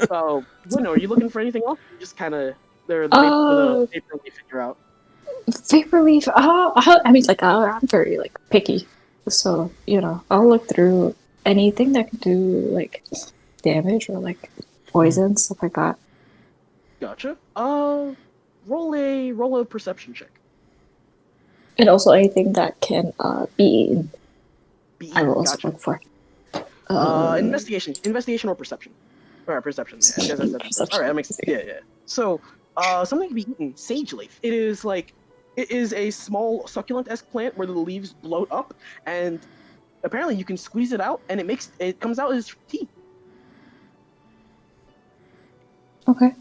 Speaker 2: So, Winnow, are you looking for anything else? Just kind of the paper leaf figure out.
Speaker 1: Vapor leaf. I mean, like, I'm very like picky, so I'll look through anything that can do like damage or like poison stuff like that.
Speaker 2: Gotcha. Roll a perception check.
Speaker 1: And also anything that can be eaten.
Speaker 2: Be
Speaker 1: I will also
Speaker 2: gotcha.
Speaker 1: look for.
Speaker 2: Investigation or perception. Alright, perception. Yeah, I guess that's
Speaker 1: Perception.
Speaker 2: Alright, that makes sense. Yeah. So, something to be eaten. Sage leaf. It is a small succulent-esque plant where the leaves bloat up, and apparently you can squeeze it out, and it comes out as tea.
Speaker 1: Okay.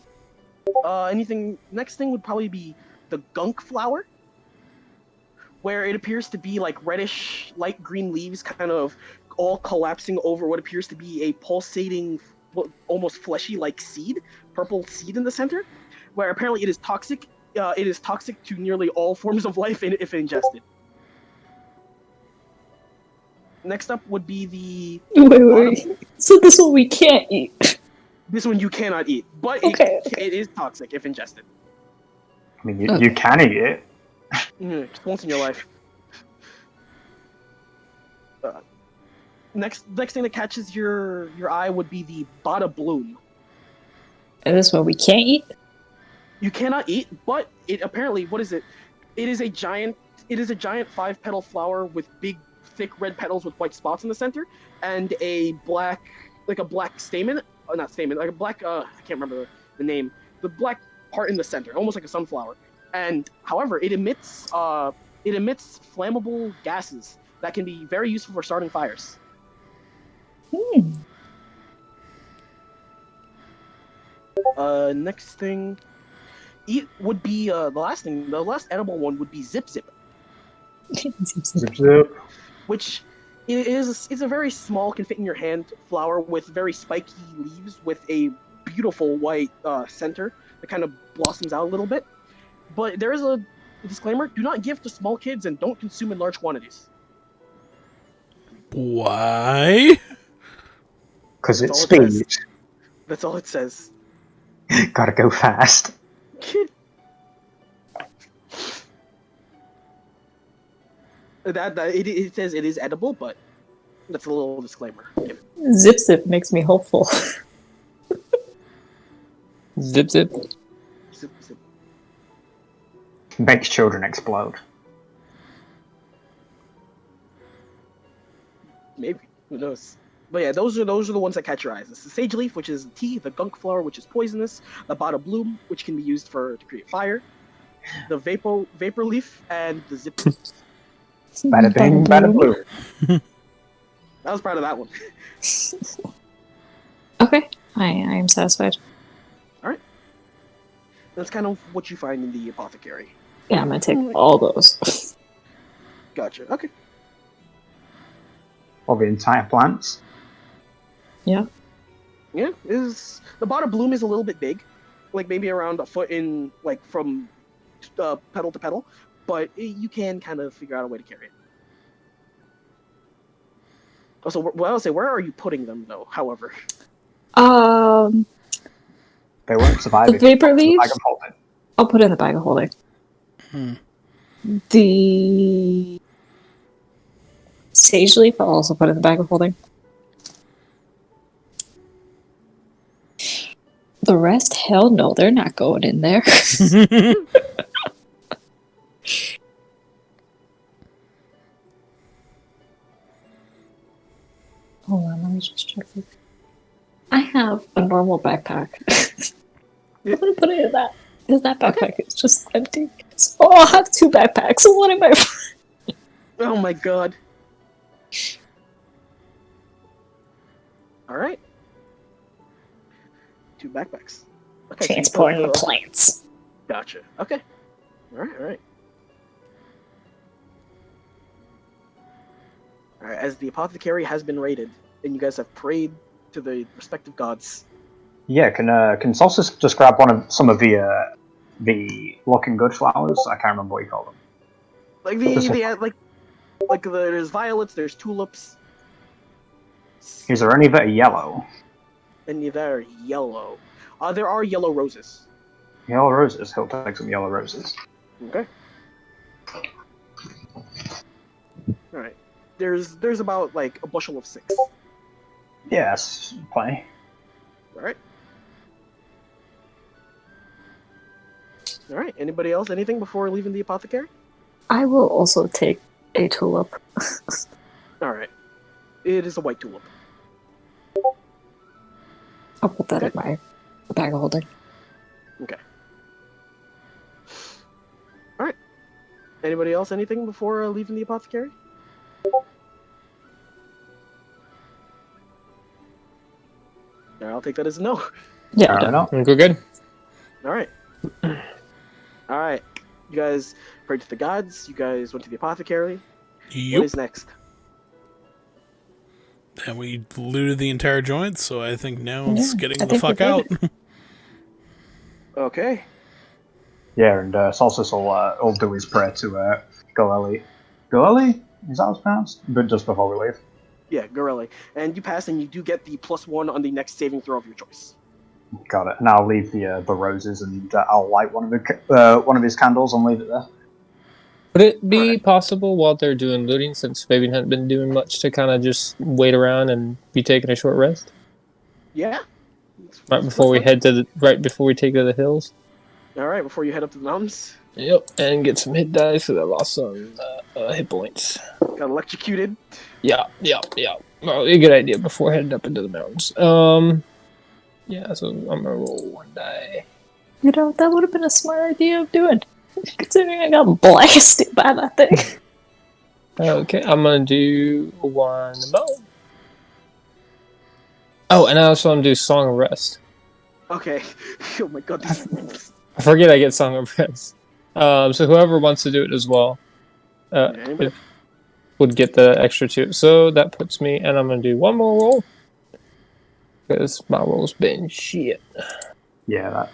Speaker 2: Next thing would probably be the gunk flower, where it appears to be like reddish, light green leaves kind of all collapsing over what appears to be a pulsating, almost fleshy-like seed, purple seed in the center, where apparently it is toxic. It is toxic to nearly all forms of life if ingested. Next up would be the...
Speaker 1: Wait. So this one we can't eat.
Speaker 2: This one you cannot eat, but
Speaker 1: Okay.
Speaker 2: it is toxic if ingested.
Speaker 5: I mean, you can eat it.
Speaker 2: Just once in your life. Next thing that catches your eye would be the Bada Bloom.
Speaker 1: And this one we can't eat.
Speaker 2: You cannot eat, but it apparently, what is it? It is a giant 5-petal flower with big, thick red petals with white spots in the center, and a black stamen. Not stamen, like a black. I can't remember the name. The black part in the center, almost like a sunflower. And however, it emits flammable gases that can be very useful for starting fires. Next thing, would be the last thing. The last edible one would be Zip Zip,
Speaker 5: Zip zip.
Speaker 2: which is a very small, can fit in your hand flower with very spiky leaves with a beautiful white center that kind of blossoms out a little bit. But there is a disclaimer: do not give to small kids and don't consume in large quantities.
Speaker 3: Why?
Speaker 5: Because
Speaker 2: That's
Speaker 5: it's
Speaker 2: all it says.
Speaker 5: speed.
Speaker 2: That's all it says.
Speaker 5: Gotta go fast.
Speaker 2: It says it is edible, but that's a little disclaimer.
Speaker 1: Zip zip makes me hopeful.
Speaker 4: Zip zip.
Speaker 2: Zip, zip.
Speaker 5: Makes children explode.
Speaker 2: Maybe, who knows? But yeah, those are the ones that catch your eyes. It's the sage leaf, which is tea; the gunk flower, which is poisonous; the bada bloom, which can be used to create fire; the vapor leaf, and the zip.
Speaker 5: Bada bing, bada blue.
Speaker 2: I was proud of that one.
Speaker 1: Okay, I am satisfied.
Speaker 2: That's kind of what you find in the apothecary.
Speaker 1: Yeah, I'm gonna take all those.
Speaker 2: Gotcha. Okay.
Speaker 5: Or the entire plants.
Speaker 2: Yeah, the bada bloom is a little bit big, like maybe around a foot in, like from petal to petal, but you can kind of figure out a way to carry it. Also, I'll say, where are you putting them though? However,
Speaker 5: They won't survive.
Speaker 1: The
Speaker 5: if you
Speaker 1: vapor
Speaker 5: put them in the
Speaker 1: leaf?
Speaker 5: bag of holding.
Speaker 1: I'll put it in the bag of holding. The sage leaf I'll also put in the bag of holding. The rest, hell no, they're not going in there. Hold on, let me just check this. I have a normal backpack. I'm gonna put it in that. Because that backpack is just empty. So, I'll have 2 backpacks. So what am I?
Speaker 2: Oh my god. All right. 2 backpacks. Okay, so you
Speaker 1: Transporting the
Speaker 2: put
Speaker 1: plants.
Speaker 2: Gotcha. Okay. All right. All right. All right. As the apothecary has been raided, and you guys have prayed to the respective gods.
Speaker 5: Yeah, can Solstice just grab some of the looking good flowers? I can't remember what you call them.
Speaker 2: Like there's violets, there's tulips.
Speaker 5: Is there any that are yellow?
Speaker 2: And they're yellow. There are yellow roses.
Speaker 5: Yellow roses. He'll take some yellow roses.
Speaker 2: Okay. All right. There's about like a bushel of 6.
Speaker 5: Yes, plenty.
Speaker 2: All right. All right. Anybody else? Anything before leaving the apothecary?
Speaker 1: I will also take a tulip.
Speaker 2: All right. It is a white tulip.
Speaker 1: I'll put that in my bag of holding.
Speaker 2: Okay. All right. Anybody else? Anything before leaving the apothecary? I'll take that as a no.
Speaker 1: Yeah,
Speaker 5: Fair enough.
Speaker 4: We're good.
Speaker 2: All right. All right. You guys prayed to the gods. You guys went to the apothecary. What
Speaker 3: Yup.
Speaker 2: is next?
Speaker 3: And we looted the entire joint, so I think now it's
Speaker 1: Yeah,
Speaker 3: getting
Speaker 1: I
Speaker 3: the
Speaker 1: think we
Speaker 3: fuck
Speaker 1: did
Speaker 3: out.
Speaker 2: Okay.
Speaker 5: Yeah, and Solstice will do his prayer to Goleli. Goleli? Is that how it's pronounced? But just before we leave.
Speaker 2: Yeah, Gorelli. And you pass, and you do get the +1 on the next saving throw of your choice.
Speaker 5: Got it. And I'll leave the roses, and I'll light one of his candles and leave it there.
Speaker 4: Would it be
Speaker 2: Alright.
Speaker 4: possible while they're doing looting, since Fabian hadn't been doing much, to kind of just wait around and be taking a short rest
Speaker 2: Yeah.
Speaker 4: right before we take to the hills?
Speaker 2: All right, before you head up to the mountains,
Speaker 4: Yep, and get some hit dice because I lost some hit points.
Speaker 2: got electrocuted.
Speaker 4: Yeah. Well, a good idea before heading up into the mountains. Yeah, so I'm gonna roll 1 die.
Speaker 1: You know, that would have been a smart idea of doing. Considering I got blasted by that thing.
Speaker 4: Okay, I'm gonna do 1 bow. Oh, and I also want to do Song of Rest.
Speaker 2: Okay. Oh my god.
Speaker 4: I forget I get Song of Rest. So whoever wants to do it as well,
Speaker 2: Anybody?
Speaker 4: would get the extra 2. So that puts me, and I'm gonna do 1 more roll because my roll's been shit.
Speaker 5: Yeah, that.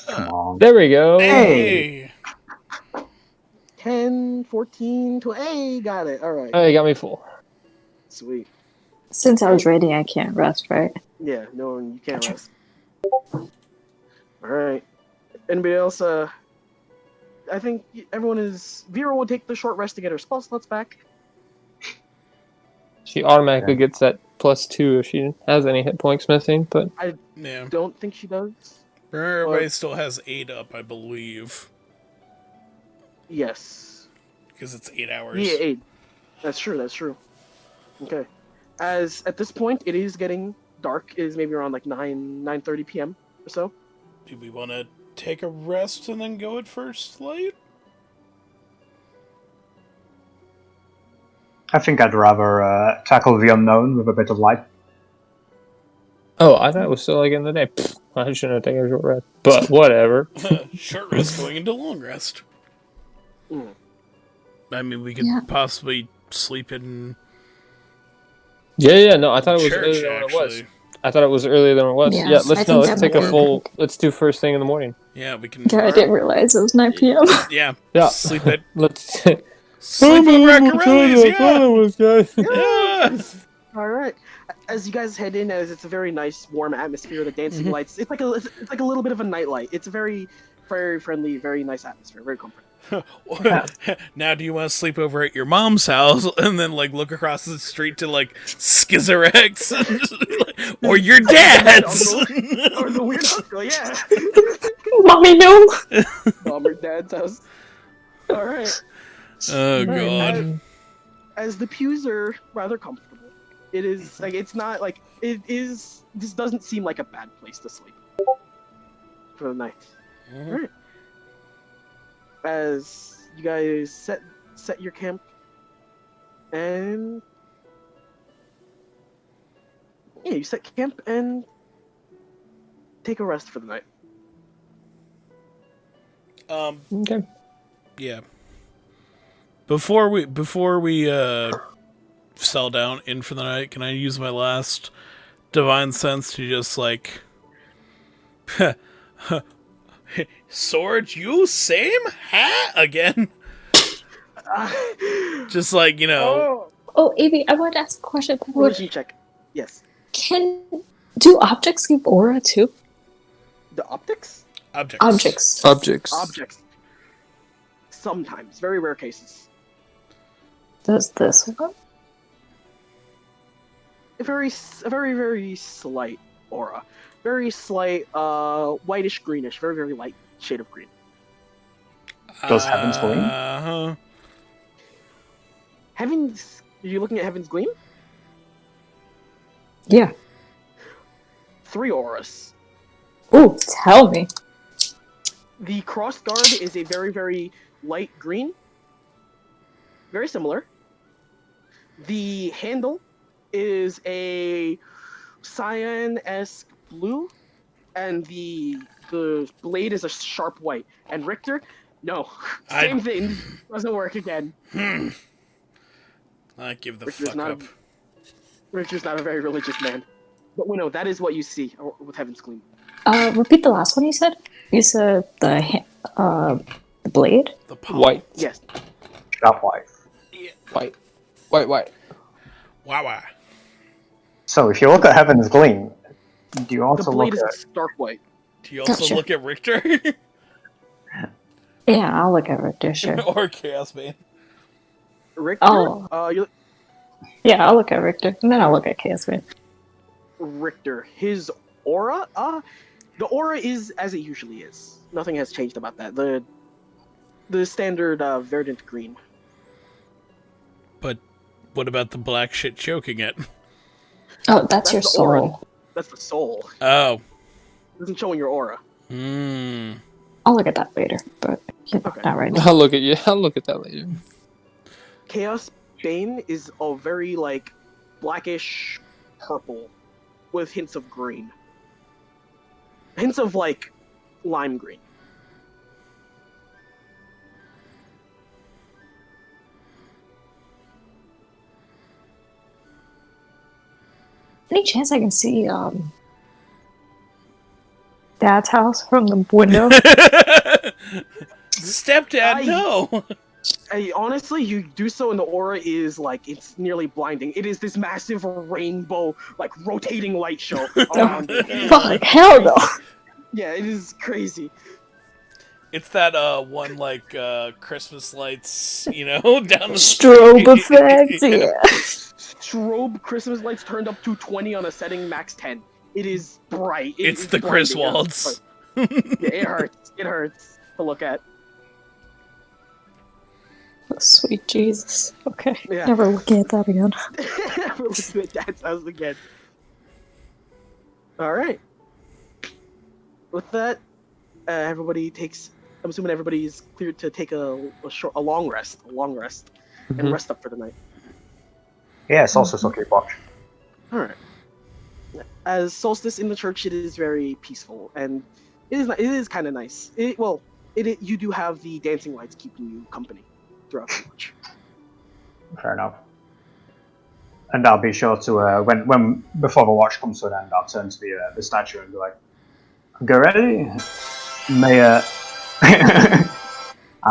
Speaker 5: Come on.
Speaker 4: There we go.
Speaker 3: Hey!
Speaker 2: 10, 14, 12. Hey, got it. All right.
Speaker 4: Oh, you got me full.
Speaker 2: Sweet.
Speaker 1: Since I was raiding, I can't rest, right?
Speaker 2: Yeah, no, you can't rest. All right. Anybody else? I think everyone is. Vera will take the short rest to get her spell slots back.
Speaker 4: She automatically gets that +2 if she has any hit points missing, but
Speaker 3: Yeah.
Speaker 2: Don't think she does.
Speaker 3: Everybody still has 8 up, I believe.
Speaker 2: Yes.
Speaker 3: Because it's 8 hours.
Speaker 2: Yeah, 8. That's true. That's true. Okay. As at this point, it is getting dark. It is maybe around like 9:30 p.m. or so.
Speaker 3: Do we want to take a rest and then go at first light?
Speaker 5: I think I'd rather tackle the unknown with a bit of light.
Speaker 4: oh, I thought it was still like in the day. Pfft, I shouldn't have taken a short rest, but whatever.
Speaker 3: Short rest going into long rest.
Speaker 2: Mm.
Speaker 3: I mean, we could
Speaker 1: Yeah.
Speaker 3: possibly sleep in
Speaker 4: Yeah, no, I thought it was
Speaker 3: church,
Speaker 4: earlier than it was.
Speaker 3: actually.
Speaker 4: I thought it was earlier than it was.
Speaker 1: Yes,
Speaker 4: Yeah,
Speaker 1: I
Speaker 4: let's
Speaker 1: think
Speaker 4: let's
Speaker 1: that
Speaker 4: take a
Speaker 1: might
Speaker 4: full.
Speaker 1: work.
Speaker 4: Let's do first thing in the morning.
Speaker 3: Yeah, we can.
Speaker 1: Yeah, I didn't realize it was 9 p.m.
Speaker 3: Yeah,
Speaker 4: Yeah.
Speaker 3: sleep at
Speaker 4: Let's.
Speaker 3: sleep over at Corelli's. Yeah, yeah.
Speaker 2: All right. As you guys head in, as it's a very nice, warm atmosphere, the dancing lights. It's like a little bit of a nightlight. It's a very, very friendly, very nice atmosphere, very comforting.
Speaker 3: Now, do you want to sleep over at your mom's house and then like look across the street to like Schizorex or your dad's?
Speaker 2: Or the weird uncle, yeah.
Speaker 1: Mommy, no!
Speaker 2: Mom or dad's house. All right.
Speaker 3: Oh
Speaker 2: Right,
Speaker 3: god.
Speaker 2: As the pews are rather comfortable, it is like it's not like it is. This doesn't seem like a bad place to sleep for the night.
Speaker 3: Mhm.
Speaker 2: All right. As you guys set your camp, and yeah, you set camp and take a rest for the night.
Speaker 4: Okay.
Speaker 3: Yeah. Before we sell down in for the night, can I use my last divine sense to just like sword you same hat again? Just like,
Speaker 2: Oh,
Speaker 1: Oh, Avi, I wanted to ask a question.
Speaker 2: religion check. Yes.
Speaker 1: Can do objects give aura too?
Speaker 2: The optics?
Speaker 3: objects.
Speaker 2: Objects. Sometimes. Very rare cases.
Speaker 1: Does this one?
Speaker 2: A very slight aura. Very slight, whitish greenish. Very, very light shade of green.
Speaker 5: Does Heaven's Gleam?
Speaker 3: Uh-huh.
Speaker 2: Are you looking at Heaven's Gleam?
Speaker 1: Yeah.
Speaker 2: 3 auras.
Speaker 1: Ooh, tell me.
Speaker 2: The cross guard is a very, very light green. Very similar. The handle is a cyan-esque blue, and the blade is a sharp white. And Richter, no, same thing. Doesn't work again.
Speaker 3: I give the
Speaker 2: Richter's
Speaker 3: fuck
Speaker 2: not
Speaker 3: up.
Speaker 2: Richard's not a very religious man. But no, that is what you see with Heaven's Gleam.
Speaker 1: Repeat the last one you said. You said the blade.
Speaker 3: The palm.
Speaker 4: White.
Speaker 2: Yes.
Speaker 5: Sharp white.
Speaker 4: White. White.
Speaker 3: Wow.
Speaker 5: So if you look at Heaven's Gleam, do you
Speaker 2: The
Speaker 5: also
Speaker 2: blade
Speaker 5: look
Speaker 2: is
Speaker 5: at...
Speaker 2: stark white.
Speaker 3: Do you also
Speaker 1: Gotcha.
Speaker 3: look at Richter?
Speaker 1: Yeah, I'll look at Richter, sure.
Speaker 3: Or Chaos Bane?
Speaker 2: Richter?
Speaker 1: Oh. Yeah, I'll look at Richter, and then I'll look at Chaos Man.
Speaker 2: Richter. His aura? The aura is as it usually is. Nothing has changed about that. The standard verdant green.
Speaker 3: But what about the black shit choking it?
Speaker 1: Oh, that's your
Speaker 2: the aura.
Speaker 1: soul.
Speaker 2: That's the soul.
Speaker 3: Oh.
Speaker 2: It isn't showing your aura.
Speaker 1: I'll look at that later, but
Speaker 2: Okay.
Speaker 1: not right now.
Speaker 4: I'll look at that later.
Speaker 2: Chaos Bane is a very like blackish purple with hints of green. Hints of like lime green.
Speaker 1: Any chance I can see Dad's house from the window?
Speaker 3: Stepdad, no!
Speaker 2: Honestly, you do so and the aura is like, it's nearly blinding. It is this massive rainbow, like rotating light show around it.
Speaker 1: Fuck, hell no.
Speaker 2: Yeah, it is crazy.
Speaker 3: It's that one like Christmas lights, down the
Speaker 1: Strobe
Speaker 3: street.
Speaker 1: effect, yeah.
Speaker 2: Strobe Christmas lights turned up to 20 on a setting max 10. It is bright.
Speaker 3: It's
Speaker 2: is
Speaker 3: the Chris
Speaker 2: blinding.
Speaker 3: Waltz.
Speaker 2: Yeah, it hurts. It hurts to look at.
Speaker 1: Oh, sweet Jesus. Okay,
Speaker 2: Yeah.
Speaker 1: never looking at that again.
Speaker 2: We're looking at Dad's house again. Alright. With that, everybody takes... I'm assuming everybody's cleared to take a long rest. And rest up for the night.
Speaker 5: Yeah, it's also so keep watch.
Speaker 2: Alright. As solstice in the church, it is very peaceful, and it is kind of nice. You do have the dancing lights keeping you company throughout the watch.
Speaker 5: Fair enough. And I'll be sure to when before the watch comes to an end, I'll turn to the statue and be like, "Get ready, may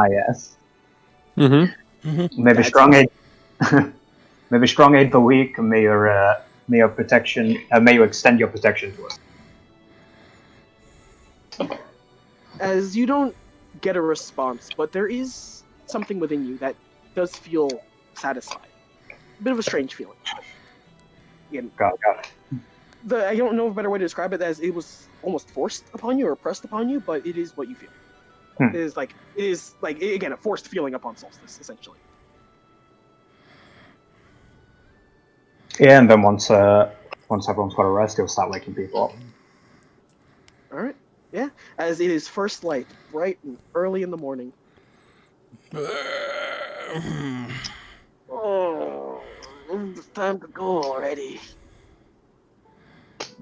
Speaker 5: yes. Maybe strong aid. Maybe strong aid the weak, and may your protection, may you extend your protection to us."
Speaker 2: As you don't get a response, but there is something within you that does feel satisfied. A bit of a strange feeling. Again,
Speaker 5: Got it.
Speaker 2: I don't know a better way to describe it, as it was almost forced upon you or pressed upon you, but it is what you feel. It is like again a forced feeling upon solstice, essentially.
Speaker 5: Yeah, and then once everyone's got a rest, he'll start waking people up.
Speaker 2: All right. Yeah, as it is first light, bright and early in the morning. Oh, it's time to go already.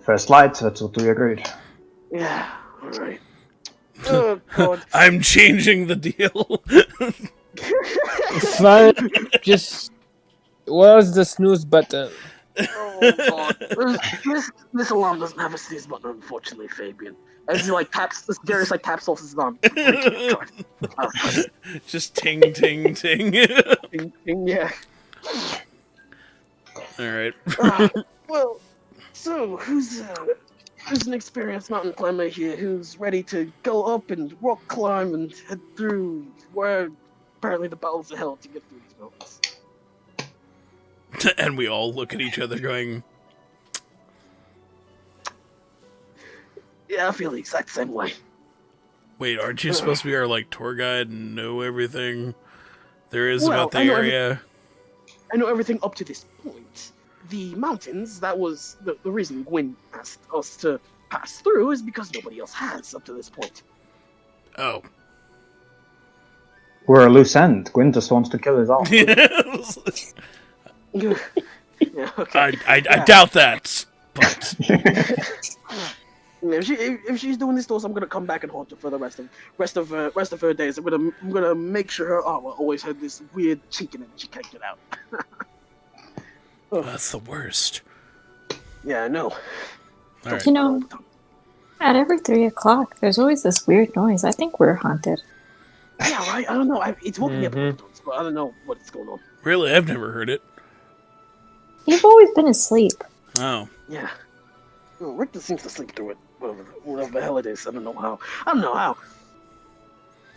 Speaker 5: First light, that's what we agreed.
Speaker 2: Yeah, alright. Oh, God.
Speaker 3: I'm changing the deal.
Speaker 4: Fine. Just where's the snooze button?
Speaker 2: Oh, God. This alarm doesn't have a snooze button, unfortunately, Fabian. As he, like, taps, Darius, like, taps off his alarm. Recharge.
Speaker 3: Just ting, ting, ting.
Speaker 2: Ding, ding, yeah.
Speaker 3: All right.
Speaker 2: Well, so, who's an experienced mountain climber here who's ready to go up and rock climb and head through where apparently the battles of hell to get through these mountains?
Speaker 3: And we all look at each other going,
Speaker 2: Yeah, I feel the exact same way.
Speaker 3: wait, aren't you supposed to be our, like, tour guide and know everything there is
Speaker 2: Well,
Speaker 3: about the
Speaker 2: I know
Speaker 3: area?
Speaker 2: I know everything up to this point. The mountains, that was the reason Gwyn asked us to pass through, is because nobody else has up to this point.
Speaker 3: Oh.
Speaker 5: We're a loose end. Gwyn just wants to kill his own.
Speaker 2: Yeah, okay.
Speaker 3: I
Speaker 2: Yeah.
Speaker 3: doubt that. But
Speaker 2: If she's doing this to us, I'm gonna come back and haunt her for the rest of her days. I'm gonna make sure her armor always had this weird chink in it she can't get out.
Speaker 3: that's the worst.
Speaker 2: Yeah, I know.
Speaker 3: All right.
Speaker 1: You know, at every 3 o'clock, there's always this weird noise. I think we're haunted.
Speaker 2: Yeah, right. I don't know. It's woken me up,
Speaker 4: Mhm.
Speaker 2: but I don't know what's going on.
Speaker 3: Really, I've never heard it.
Speaker 1: You've always been asleep.
Speaker 3: Oh.
Speaker 2: Yeah. Well, Rick just seems to sleep through it. Whatever the hell it is. I don't know how.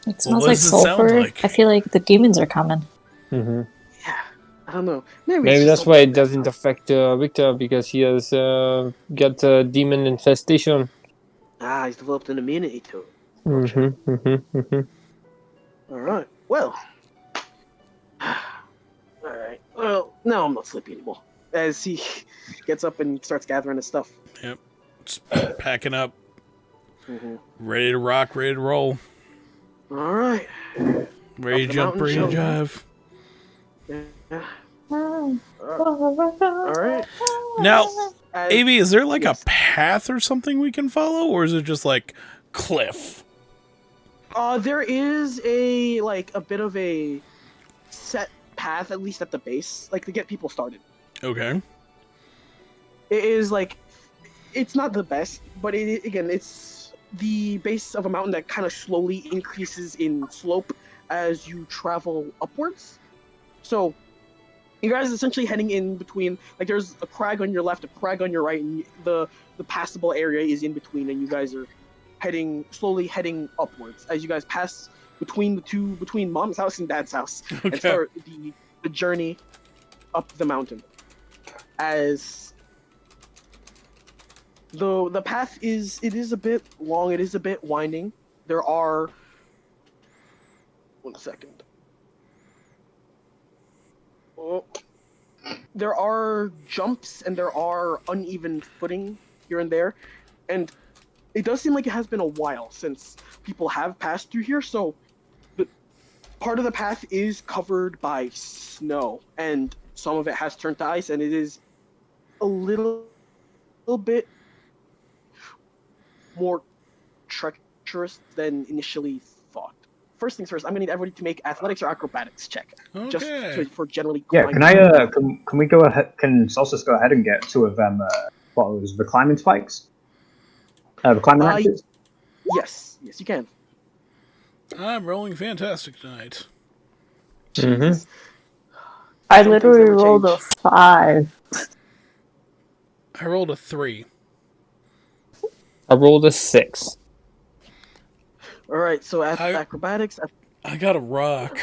Speaker 1: It smells
Speaker 3: what
Speaker 1: like
Speaker 3: does it sound
Speaker 1: sulfur.
Speaker 3: like?
Speaker 1: I feel like the demons are coming.
Speaker 4: Hmm.
Speaker 2: Yeah. I don't know. Maybe
Speaker 4: Maybe
Speaker 2: it's
Speaker 4: that's
Speaker 2: just
Speaker 4: why it
Speaker 2: something-
Speaker 4: doesn't affect Victor, because he has got a demon infestation.
Speaker 2: Ah, he's developed an immunity to it.
Speaker 4: Mm-hmm, mm-hmm, mm-hmm.
Speaker 2: All right. Well. All right. Well, now I'm not sleepy anymore. As he gets up and starts gathering his stuff.
Speaker 3: Yep. Just packing up,
Speaker 2: Mm-hmm.
Speaker 3: ready to rock, ready to roll,
Speaker 2: All right.
Speaker 3: ready
Speaker 2: Up
Speaker 3: to
Speaker 2: the
Speaker 3: jump,
Speaker 2: mountain,
Speaker 3: ready to
Speaker 2: children.
Speaker 3: jive.
Speaker 2: Yeah.
Speaker 1: All
Speaker 2: All right.
Speaker 3: Now,
Speaker 2: As-
Speaker 3: Avi, is there like
Speaker 2: yes.
Speaker 3: a path or something we can follow, or is it just like cliff?
Speaker 2: There is a bit of a set path, at least at the base, like to get people started.
Speaker 3: Okay.
Speaker 2: It is it's not the best, but it's the base of a mountain that kind of slowly increases in slope as you travel upwards. So you guys are essentially heading in between, like there's a crag on your left, a crag on your right, and the passable area is in between, and you guys are slowly heading upwards as you guys pass between mom's house and dad's house and
Speaker 3: Okay.
Speaker 2: start the journey up the mountain. As the path is a bit long, it is a bit winding. There are 1 second. Oh. There are jumps and there are uneven footing here and there, and it does seem like it has been a while since people have passed through here, so part of the path is covered by snow, and some of it has turned to ice, and it is a little bit more treacherous than initially thought. First things first, I'm gonna need everybody to make athletics or acrobatics check, just
Speaker 3: Okay.
Speaker 2: for generally.
Speaker 5: Yeah,
Speaker 2: climbing.
Speaker 5: can we go ahead? Can Solstice go ahead and get 2 of them? What was the climbing spikes? The climbing axes.
Speaker 2: Yes, you can.
Speaker 3: I'm rolling fantastic tonight.
Speaker 4: Mm-hmm.
Speaker 1: I
Speaker 2: Some things
Speaker 1: literally
Speaker 2: never
Speaker 1: rolled a
Speaker 2: change.
Speaker 1: 5.
Speaker 3: I rolled a 3.
Speaker 4: I rolled a 6.
Speaker 2: All right, so acrobatics.
Speaker 3: I got a rock.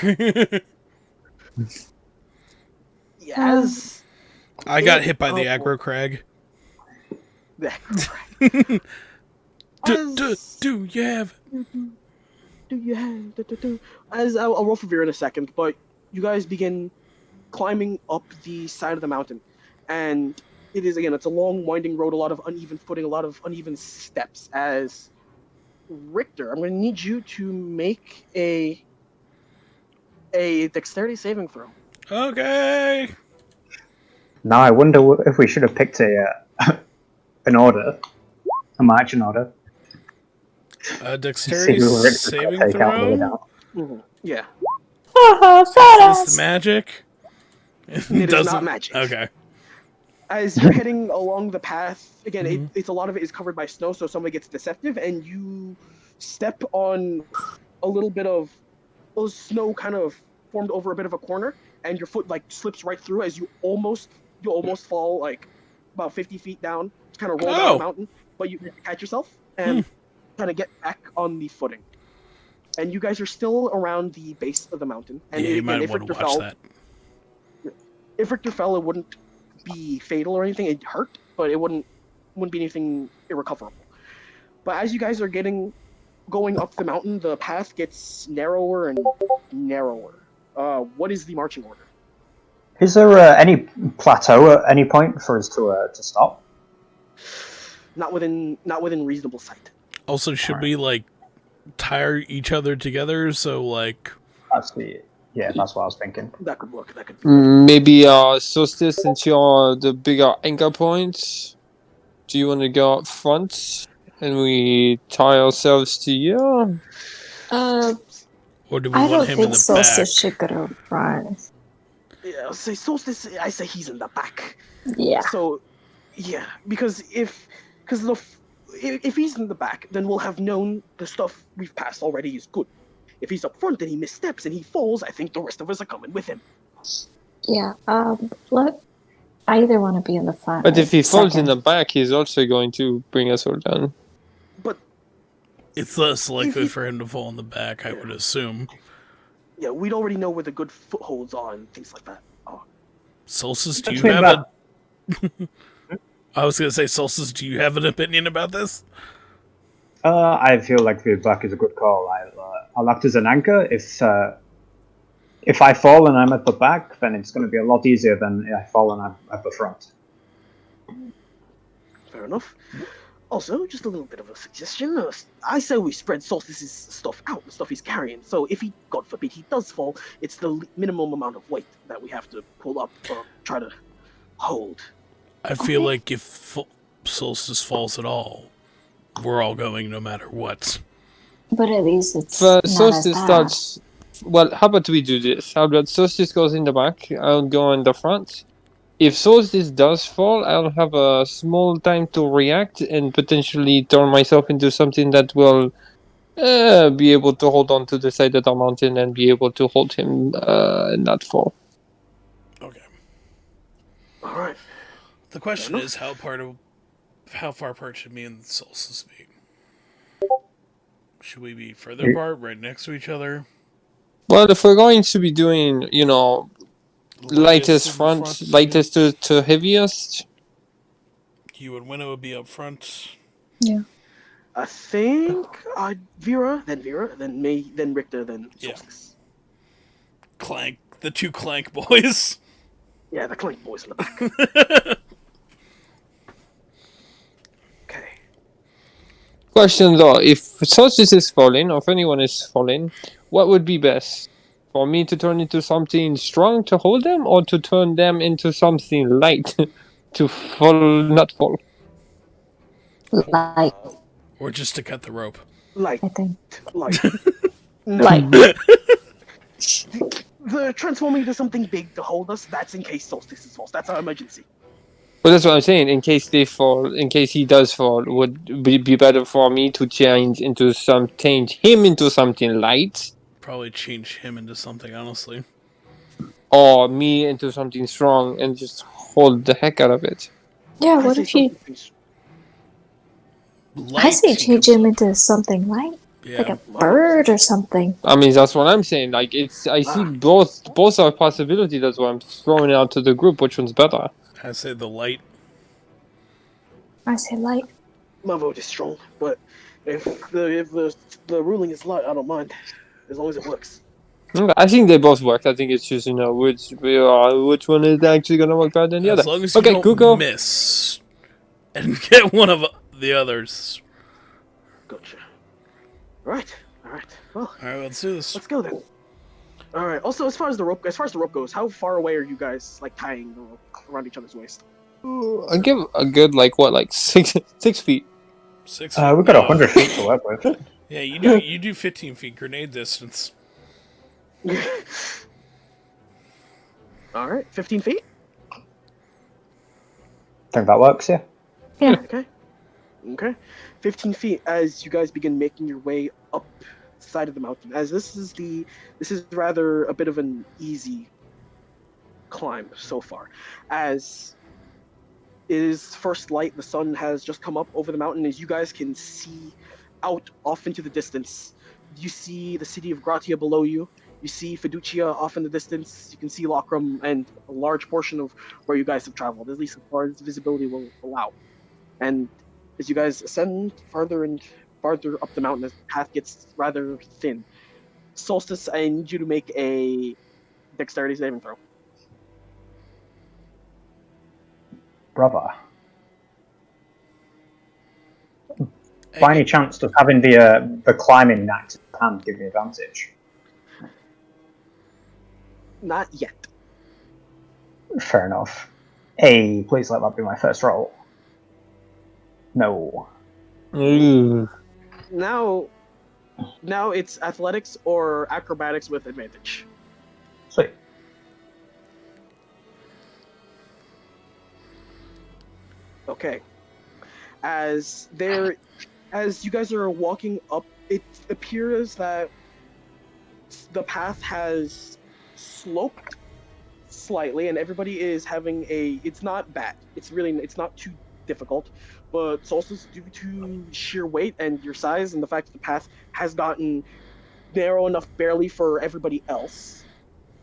Speaker 2: Yes.
Speaker 3: I got hit by the
Speaker 2: Oh,
Speaker 3: aggro crag.
Speaker 2: Do
Speaker 3: Do you have?
Speaker 2: you have? As I'll roll for Veer in a second, but you guys begin climbing up the side of the mountain, and it's a long, winding road, a lot of uneven footing, a lot of uneven steps. As Richter, I'm going to need you to make a dexterity saving throw.
Speaker 3: Okay.
Speaker 5: Now I wonder if we should have picked an order, a marching order.
Speaker 3: Dexterity
Speaker 5: See who Richter
Speaker 3: saving
Speaker 5: could take out the way
Speaker 3: throw.
Speaker 5: down.
Speaker 2: Yeah.
Speaker 3: Is this magic?
Speaker 2: It is not magic.
Speaker 3: Okay.
Speaker 2: As you're heading along the path, again, it's a lot of it is covered by snow, so somebody gets deceptive, and you step on a little bit of snow, kind of formed over a bit of a corner, and your foot like slips right through as you almost fall like about 50 feet down, kind of roll down the mountain, but you catch yourself and kind of get back on the footing. And you guys are still around the base of the mountain. And
Speaker 3: Yeah, you
Speaker 2: again,
Speaker 3: might
Speaker 2: if
Speaker 3: want to
Speaker 2: Richter
Speaker 3: watch
Speaker 2: fell,
Speaker 3: that.
Speaker 2: if Richter fell, it wouldn't be fatal or anything. It'd hurt, but it wouldn't be anything irrecoverable. But as you guys are going up the mountain, the path gets narrower and narrower. What is the marching order?
Speaker 5: Is there any plateau at any point for us to stop?
Speaker 2: Not within reasonable sight.
Speaker 3: Also, should we like tie each other together so like?
Speaker 5: That's what I was thinking.
Speaker 2: That could work. That could be.
Speaker 4: Maybe Solstice, since you're the bigger anchor point, do you want to go up front and we tie ourselves to you?
Speaker 3: Or do we
Speaker 1: I
Speaker 3: want
Speaker 1: don't
Speaker 3: him in
Speaker 1: think
Speaker 3: the
Speaker 1: Solstice
Speaker 3: back?
Speaker 1: should go to front.
Speaker 2: Yeah, say Solstice. I say he's in the back.
Speaker 1: Yeah.
Speaker 2: So, yeah, because if he's in the back, then we'll have known the stuff we've passed already is good. If he's up front and he missteps and he falls, I think the rest of us are coming with him.
Speaker 1: Yeah. I either want to be in the front.
Speaker 4: But
Speaker 1: or
Speaker 4: if he falls in
Speaker 1: second.
Speaker 4: the back, he's also going to bring us all down.
Speaker 2: But
Speaker 3: It's less likely for him to fall in the back, I would assume.
Speaker 2: yeah, we'd already know where the good footholds are and things like that.
Speaker 3: Solstice, do you
Speaker 5: Between
Speaker 3: have I was going to say, Solstice, do you have an opinion about this?
Speaker 5: I feel like the back is a good call. I'll act as an anchor. If I fall and I'm at the back, then it's going to be a lot easier than if I fall and I'm at the front.
Speaker 2: Fair enough. Also, just a little bit of a suggestion. I say we spread Solstice's stuff out, the stuff he's carrying. So if he, God forbid, he does fall, it's the minimum amount of weight that we have to pull up or try to hold.
Speaker 3: I feel like if Solstice falls at all, we're all going no matter what.
Speaker 1: But at least it's
Speaker 4: But
Speaker 1: not
Speaker 4: Solstice
Speaker 1: as bad.
Speaker 4: starts. Well, how about we do this? How about Solstice goes in the back, I'll go in the front. If Solstice does fall, I'll have a small time to react and potentially turn myself into something that will be able to hold on to the side of the mountain and be able to hold him not fall.
Speaker 3: Okay.
Speaker 2: All right.
Speaker 3: The question is, how far apart should me and Solstice be? Should we be further apart, right next to each other?
Speaker 4: Well, if we're going to be doing, lightest
Speaker 3: in the
Speaker 4: front, lightest to heaviest.
Speaker 3: You and Winnow would be up front.
Speaker 1: Yeah.
Speaker 2: I think Vera, then me, then Richter, then Solstice.
Speaker 3: Clank, the two Clank boys.
Speaker 2: Yeah, the Clank boys in the back. Okay.
Speaker 4: Question though, if Solstice is falling, or if anyone is falling, what would be best? For me to turn into something strong to hold them, or to turn them into something light to not fall?
Speaker 1: Light,
Speaker 3: Or just to cut the rope.
Speaker 2: Light.
Speaker 1: I think.
Speaker 2: Light.
Speaker 1: Light.
Speaker 2: The transforming into something big to hold us, that's in case Solstice is false. That's our emergency.
Speaker 4: Well, that's what I'm saying. In case they fall, in case he does fall, would it be better for me to change him into something light,
Speaker 3: Probably change him into something, honestly.
Speaker 4: or me into something strong and just hold the heck out of it?
Speaker 1: Yeah,
Speaker 2: I
Speaker 1: what
Speaker 2: say
Speaker 1: if you...
Speaker 2: something
Speaker 1: I say change him into something light.
Speaker 3: Yeah.
Speaker 1: Like a bird or something.
Speaker 4: I mean, that's what I'm saying. Like, I see both are possibilities. That's why I'm throwing it out to the group. Which one's better?
Speaker 3: I say the light.
Speaker 1: I say light.
Speaker 2: My vote is strong, but if the ruling is light, I don't mind, as long as it works.
Speaker 4: I think they both work. I think it's just which one is actually gonna work better than the other.
Speaker 3: As long as you
Speaker 4: Okay,
Speaker 3: don't
Speaker 4: Google.
Speaker 3: miss and get one of the others.
Speaker 2: Gotcha. Right. All right. Well,
Speaker 3: All right, let's do this.
Speaker 2: let's go then. All right. Also, as far as the rope goes, how far away are you guys like tying the rope around each other's waist?
Speaker 4: I give a good like 6 feet.
Speaker 3: 6 feet.
Speaker 5: We've got 100 feet to work with.
Speaker 3: Yeah, you do 15 feet grenade distance.
Speaker 2: All right. 15 feet.
Speaker 5: Think that works, yeah?
Speaker 1: Yeah.
Speaker 2: Okay. Okay. 15 feet as you guys begin making your way up the side of the mountain. As this is rather a bit of an easy climb so far. As it is first light, the sun has just come up over the mountain as you guys can see out off into the distance. You see the city of Gratia below you. You see Fiducia off in the distance. You can see Lockram and a large portion of where you guys have traveled, at least as far as visibility will allow. And as you guys ascend farther and farther up the mountain, as the path gets rather thin, Solstice, I need you to make a dexterity saving throw.
Speaker 5: Brother. By any chance, does having the climbing knight in hand give me advantage?
Speaker 2: Not yet.
Speaker 5: Fair enough. Hey, please let that be my first roll. No.
Speaker 4: Ooh.
Speaker 2: Now it's athletics or acrobatics with advantage.
Speaker 5: Sweet.
Speaker 2: Okay. As you guys are walking up, it appears that the path has sloped slightly, and everybody is having it's not bad. It's not too difficult, but Solstice, due to sheer weight and your size and the fact that the path has gotten narrow enough barely for everybody else,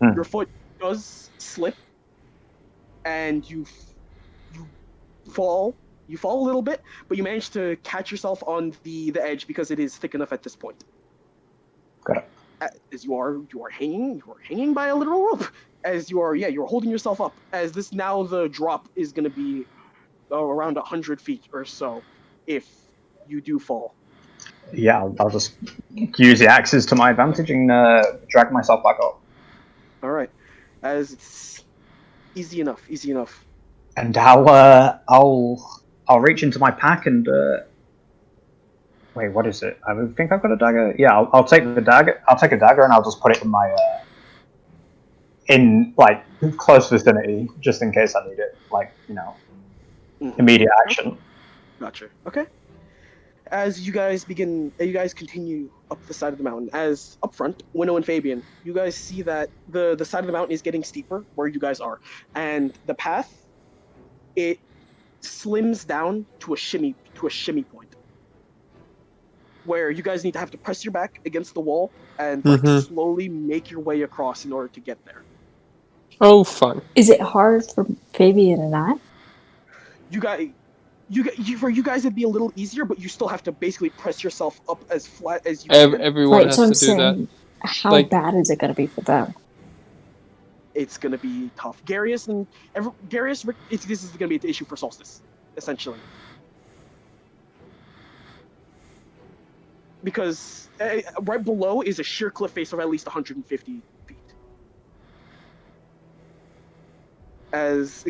Speaker 2: your foot does slip, and you fall. You fall a little bit, but you manage to catch yourself on the edge because it is thick enough at this point.
Speaker 5: Got it.
Speaker 2: As you are hanging by a literal rope. As you're holding yourself up. As this now the drop is going to be around 100 feet or so, if you do fall.
Speaker 5: Yeah, I'll just use the axes to my advantage and drag myself back up.
Speaker 2: All right, as it's easy enough.
Speaker 5: And I'll reach into my pack and wait, what is it? I think I've got a dagger. Yeah, I'll take the dagger. I'll take a dagger and I'll just put it in my in like close vicinity, just in case I need it. Like immediate action.
Speaker 2: Gotcha. Okay. As you guys continue up the side of the mountain, as up front, Winnow and Fabian, you guys see that the side of the mountain is getting steeper where you guys are, and the path, it slims down to a shimmy point, where you guys need to have to press your back against the wall and slowly make your way across in order to get there.
Speaker 4: Oh, fun.
Speaker 1: Is it hard for Fabian and I?
Speaker 2: For you guys it'd be a little easier, but you still have to basically press yourself up as flat as you can.
Speaker 4: Everyone
Speaker 1: Right,
Speaker 4: has
Speaker 1: so I'm
Speaker 4: to do that.
Speaker 1: saying, how bad is it going to be for them?
Speaker 2: It's gonna be tough. This is gonna be the issue for Solstice, essentially. Because right below is a sheer cliff face of at least 150 feet. As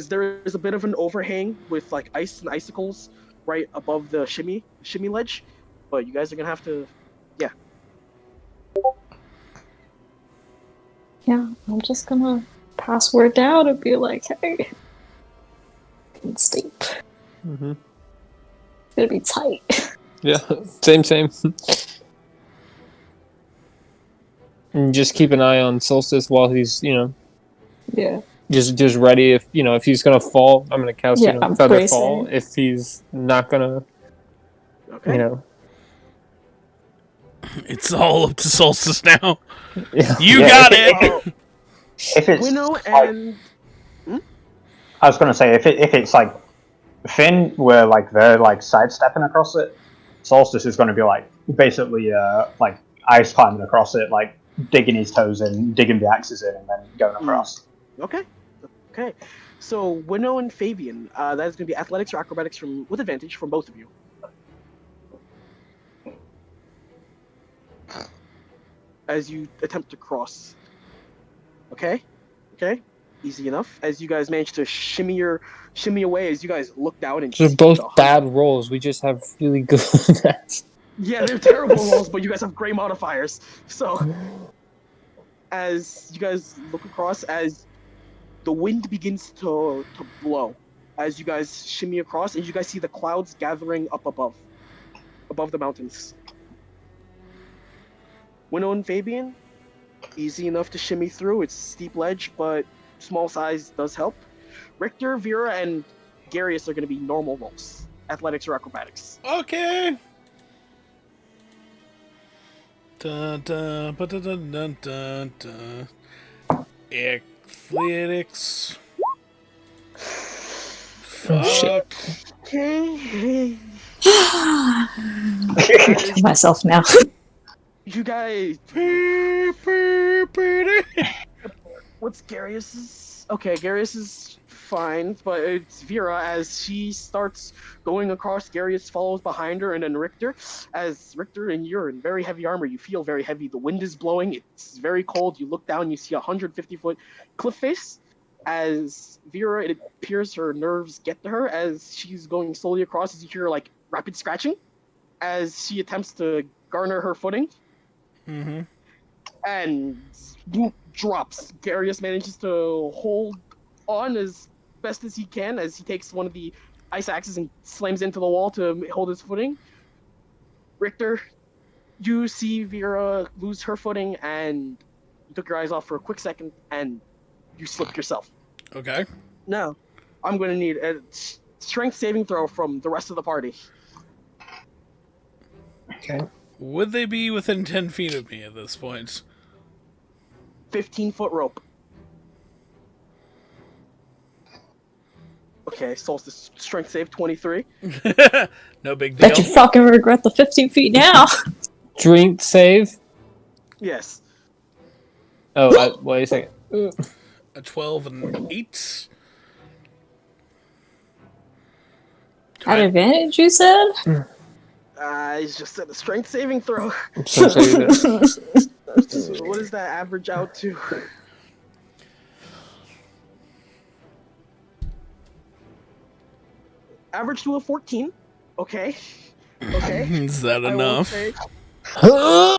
Speaker 2: there is a bit of an overhang with like ice and icicles right above the shimmy ledge, but you guys are gonna have to, yeah.
Speaker 1: Yeah, I'm just gonna pass word down and be like, hey, it's steep. It's gonna be tight.
Speaker 4: Yeah, same. And just keep an eye on Solstice while he's,
Speaker 1: Yeah.
Speaker 4: just ready. If he's gonna fall, I'm gonna cast
Speaker 1: I'm
Speaker 4: Feather
Speaker 1: bracing.
Speaker 4: Fall. If he's not gonna,
Speaker 2: Okay.
Speaker 3: It's all up to Solstice now.
Speaker 4: Yeah.
Speaker 3: You got it.
Speaker 5: If it's
Speaker 2: Winnow and
Speaker 5: I was gonna say if it's like Finn, where like they're like sidestepping across it, Solstice is gonna be like basically like ice climbing across it, like digging his toes in, digging the axes in, and then going across.
Speaker 2: Okay. So Winnow and Fabian, that is going to be athletics or acrobatics with advantage from both of you. as you attempt to cross. Okay, easy enough. As you guys manage to shimmy away, as you guys look down and
Speaker 4: They're
Speaker 2: see
Speaker 4: both
Speaker 2: the
Speaker 4: bad rolls. We just have really good.
Speaker 2: Yeah, they're terrible rolls, but you guys have great modifiers. So as you guys look across, as the wind begins to blow, as you guys shimmy across, and you guys see the clouds gathering up above the mountains. Winnow and Fabian, easy enough to shimmy through. It's a steep ledge, but small size does help. Richter, Vera, and Garius are going to be normal rolls, athletics or acrobatics.
Speaker 3: Okay. Dun, dun, dun, dun, dun, dun, dun. Athletics.
Speaker 4: Oh, shit.
Speaker 3: Fuck.
Speaker 2: Okay.
Speaker 1: Kill myself now.
Speaker 2: You guys, what's Garius's? Okay, Garius is fine, but it's Vera as she starts going across. Garius follows behind her, and then Richter. As Richter and you're in very heavy armor, you feel very heavy. The wind is blowing. It's very cold. You look down, you see a 150-foot cliff face. As Vera, it appears her nerves get to her as she's going slowly across. As you hear like rapid scratching, as she attempts to garner her footing.
Speaker 3: Mm-hmm.
Speaker 2: And boop, drops. Garius manages to hold on as best as he can as he takes one of the ice axes and slams into the wall to hold his footing. Richter, you see Vera lose her footing and you took your eyes off for a quick second and you slipped yourself.
Speaker 3: Okay.
Speaker 2: Now, I'm going to need a strength saving throw from the rest of the party.
Speaker 4: Okay.
Speaker 3: Would they be within 10 feet of me at this point?
Speaker 2: 15-foot rope. Okay, Solstice strength save 23.
Speaker 3: No big deal.
Speaker 1: Bet you fucking regret the 15 feet now.
Speaker 4: Drink save.
Speaker 2: Yes.
Speaker 4: Oh, wait a second.
Speaker 3: A 12 and 8.
Speaker 1: At advantage, you said?
Speaker 2: He's just at a strength saving throw.
Speaker 4: So save it.
Speaker 2: So what does that average out to? Average to a 14. Okay. Okay.
Speaker 3: Is that
Speaker 2: I will
Speaker 3: enough?
Speaker 2: say,
Speaker 3: Can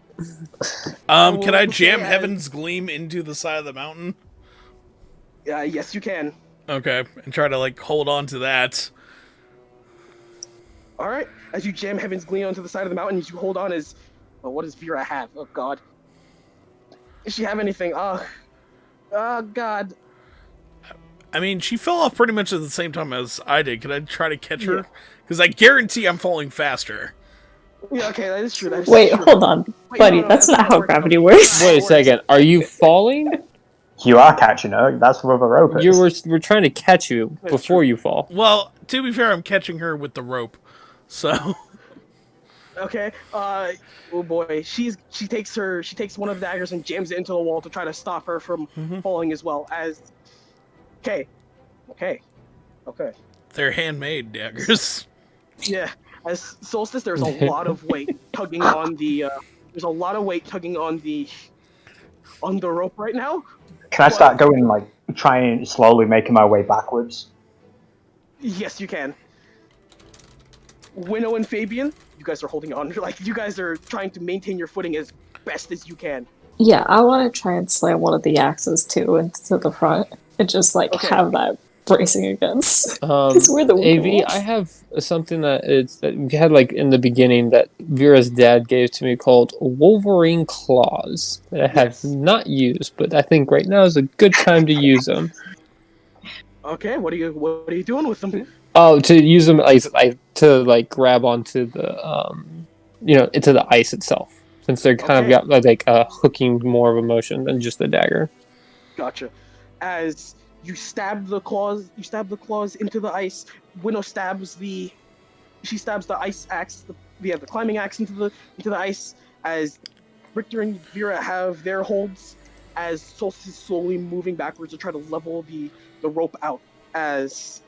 Speaker 3: I
Speaker 2: will
Speaker 3: jam
Speaker 2: say
Speaker 3: Heaven's Gleam into the side of the mountain?
Speaker 2: yes, you can.
Speaker 3: Okay, and try to, like, hold on to that.
Speaker 2: All right. As you jam Heaven's Gleam onto the side of the mountain, as you hold on as... Oh, what does Vera have? Oh, God. Does she have anything? Oh, God.
Speaker 3: I mean, she fell off pretty much at the same time as I did. Could I try to catch her? Because I guarantee I'm falling faster.
Speaker 2: Yeah, okay, that is true. That is
Speaker 1: Wait,
Speaker 2: true.
Speaker 1: hold on.
Speaker 2: Wait,
Speaker 1: Buddy,
Speaker 2: no,
Speaker 1: that's not how
Speaker 2: works.
Speaker 1: gravity
Speaker 2: No,
Speaker 1: works.
Speaker 4: Wait a second. Are you falling?
Speaker 5: You are catching her. That's where the rope is.
Speaker 4: We're trying to catch you
Speaker 2: That's
Speaker 4: before
Speaker 2: true.
Speaker 4: you fall.
Speaker 3: Well, to be fair, I'm catching her with the rope. So,
Speaker 2: Okay. Oh boy. She takes one of the daggers and jams it into the wall to try to stop her from falling as well. As okay.
Speaker 3: they're handmade daggers.
Speaker 2: Yeah. As Solstice, there's a lot of weight tugging on the. There's a lot of weight tugging on the rope right now.
Speaker 5: Can I start going, like, trying slowly making my way backwards?
Speaker 2: Yes, you can. Winnow and Fabian, you guys are holding on. Like you guys are trying to maintain your footing as best as you can.
Speaker 1: Yeah, I want to try and slam one of the axes too into the front and just like
Speaker 2: Okay.
Speaker 1: have that bracing against. Because we're the weaker
Speaker 4: AV,
Speaker 1: ones.
Speaker 4: I have something that we had like in the beginning that Vera's dad gave to me called Wolverine Claws that I have
Speaker 2: Yes.
Speaker 4: not used, but I think right now is a good time to use them.
Speaker 2: Okay, what are you doing with them?
Speaker 4: Oh, to use them to grab onto the into the ice itself, since they're kind of got like hooking more of a motion than just the dagger.
Speaker 2: Gotcha. As you stab the claws into the ice. Winnow stabs the ice axe, the climbing axe into the ice. As Richter and Vera have their holds, as Solstice is slowly moving backwards to try to level the rope out. As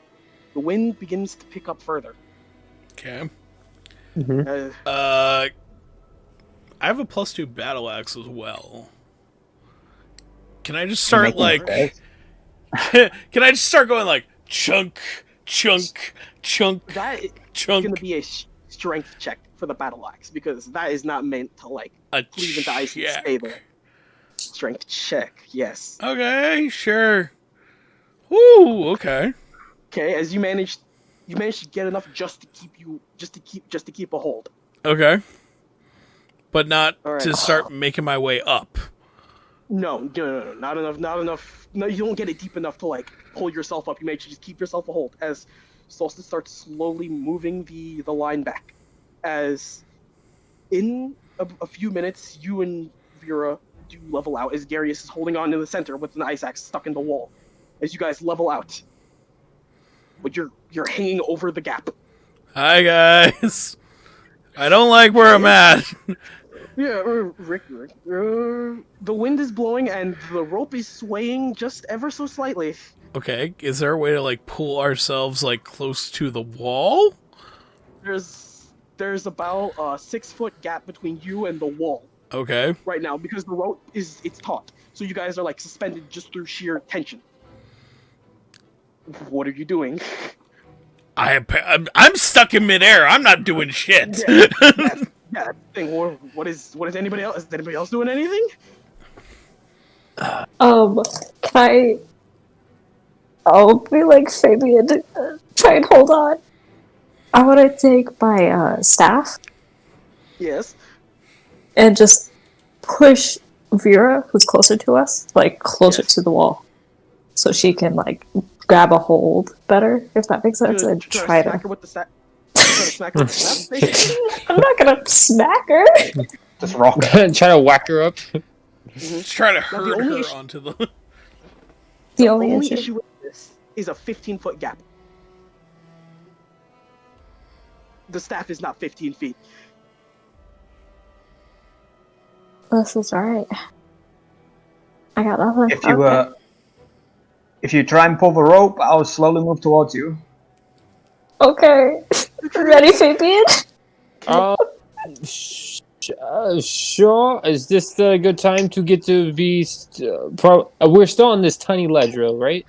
Speaker 2: the wind begins to pick up further.
Speaker 3: Okay.
Speaker 4: Mm-hmm.
Speaker 3: I have a +2 battle axe as well. Can I just start like? Can I just start going like chunk, chunk, chunk,
Speaker 2: That is
Speaker 3: chunk?
Speaker 2: going to be a strength check for the battle axe because that is not meant to like
Speaker 3: A
Speaker 2: cleave into ice and stay there. Strength check, yes.
Speaker 3: Okay, sure. Woo. Okay.
Speaker 2: Okay, as you managed to get enough just to keep a hold.
Speaker 3: Okay. But not
Speaker 2: All right.
Speaker 3: to start making my way up.
Speaker 2: No, not enough. No, you don't get it deep enough to like pull yourself up. You manage to just keep yourself a hold as Solstice starts slowly moving the line back. As in a few minutes, you and Vera do level out as Darius is holding on in the center with an ice axe stuck in the wall. As you guys level out, but you're hanging over the gap.
Speaker 3: Hi guys. I don't like where I'm at.
Speaker 2: Yeah, Rick. The wind is blowing and the rope is swaying just ever so slightly.
Speaker 3: Okay, is there a way to like pull ourselves like close to the wall?
Speaker 2: There's about a 6-foot gap between you and the wall
Speaker 3: Okay.
Speaker 2: right now because the rope it's taut, so you guys are like suspended just through sheer tension. What are you doing?
Speaker 3: I'm stuck in midair. I'm not doing shit.
Speaker 2: Yeah, that's the thing. What is anybody else? Is anybody else doing anything?
Speaker 1: Can I? I'll be like Fabian. Try and hold on. I want to take my staff
Speaker 2: Yes.
Speaker 1: and just push Vera, who's closer to us, like closer
Speaker 2: Yes.
Speaker 1: to the wall, so she can like grab a hold better, if that makes sense, and try
Speaker 2: smack
Speaker 1: to.
Speaker 2: her with the staff. Smack her with the staff, basically.
Speaker 1: I'm not gonna smack her.
Speaker 5: Just rock.
Speaker 4: Try to whack her up.
Speaker 3: Just try to
Speaker 2: Now,
Speaker 3: herd her onto the.
Speaker 1: The
Speaker 2: Only
Speaker 1: only
Speaker 2: issue with this is a 15-foot gap. The staff is not 15 feet.
Speaker 1: This is alright. I got nothing.
Speaker 5: If you try and pull the rope, I'll slowly move towards you.
Speaker 1: Okay. Ready, Fabian?
Speaker 4: Sure. Is this a good time to get to be? We're still on this tiny ledge, right?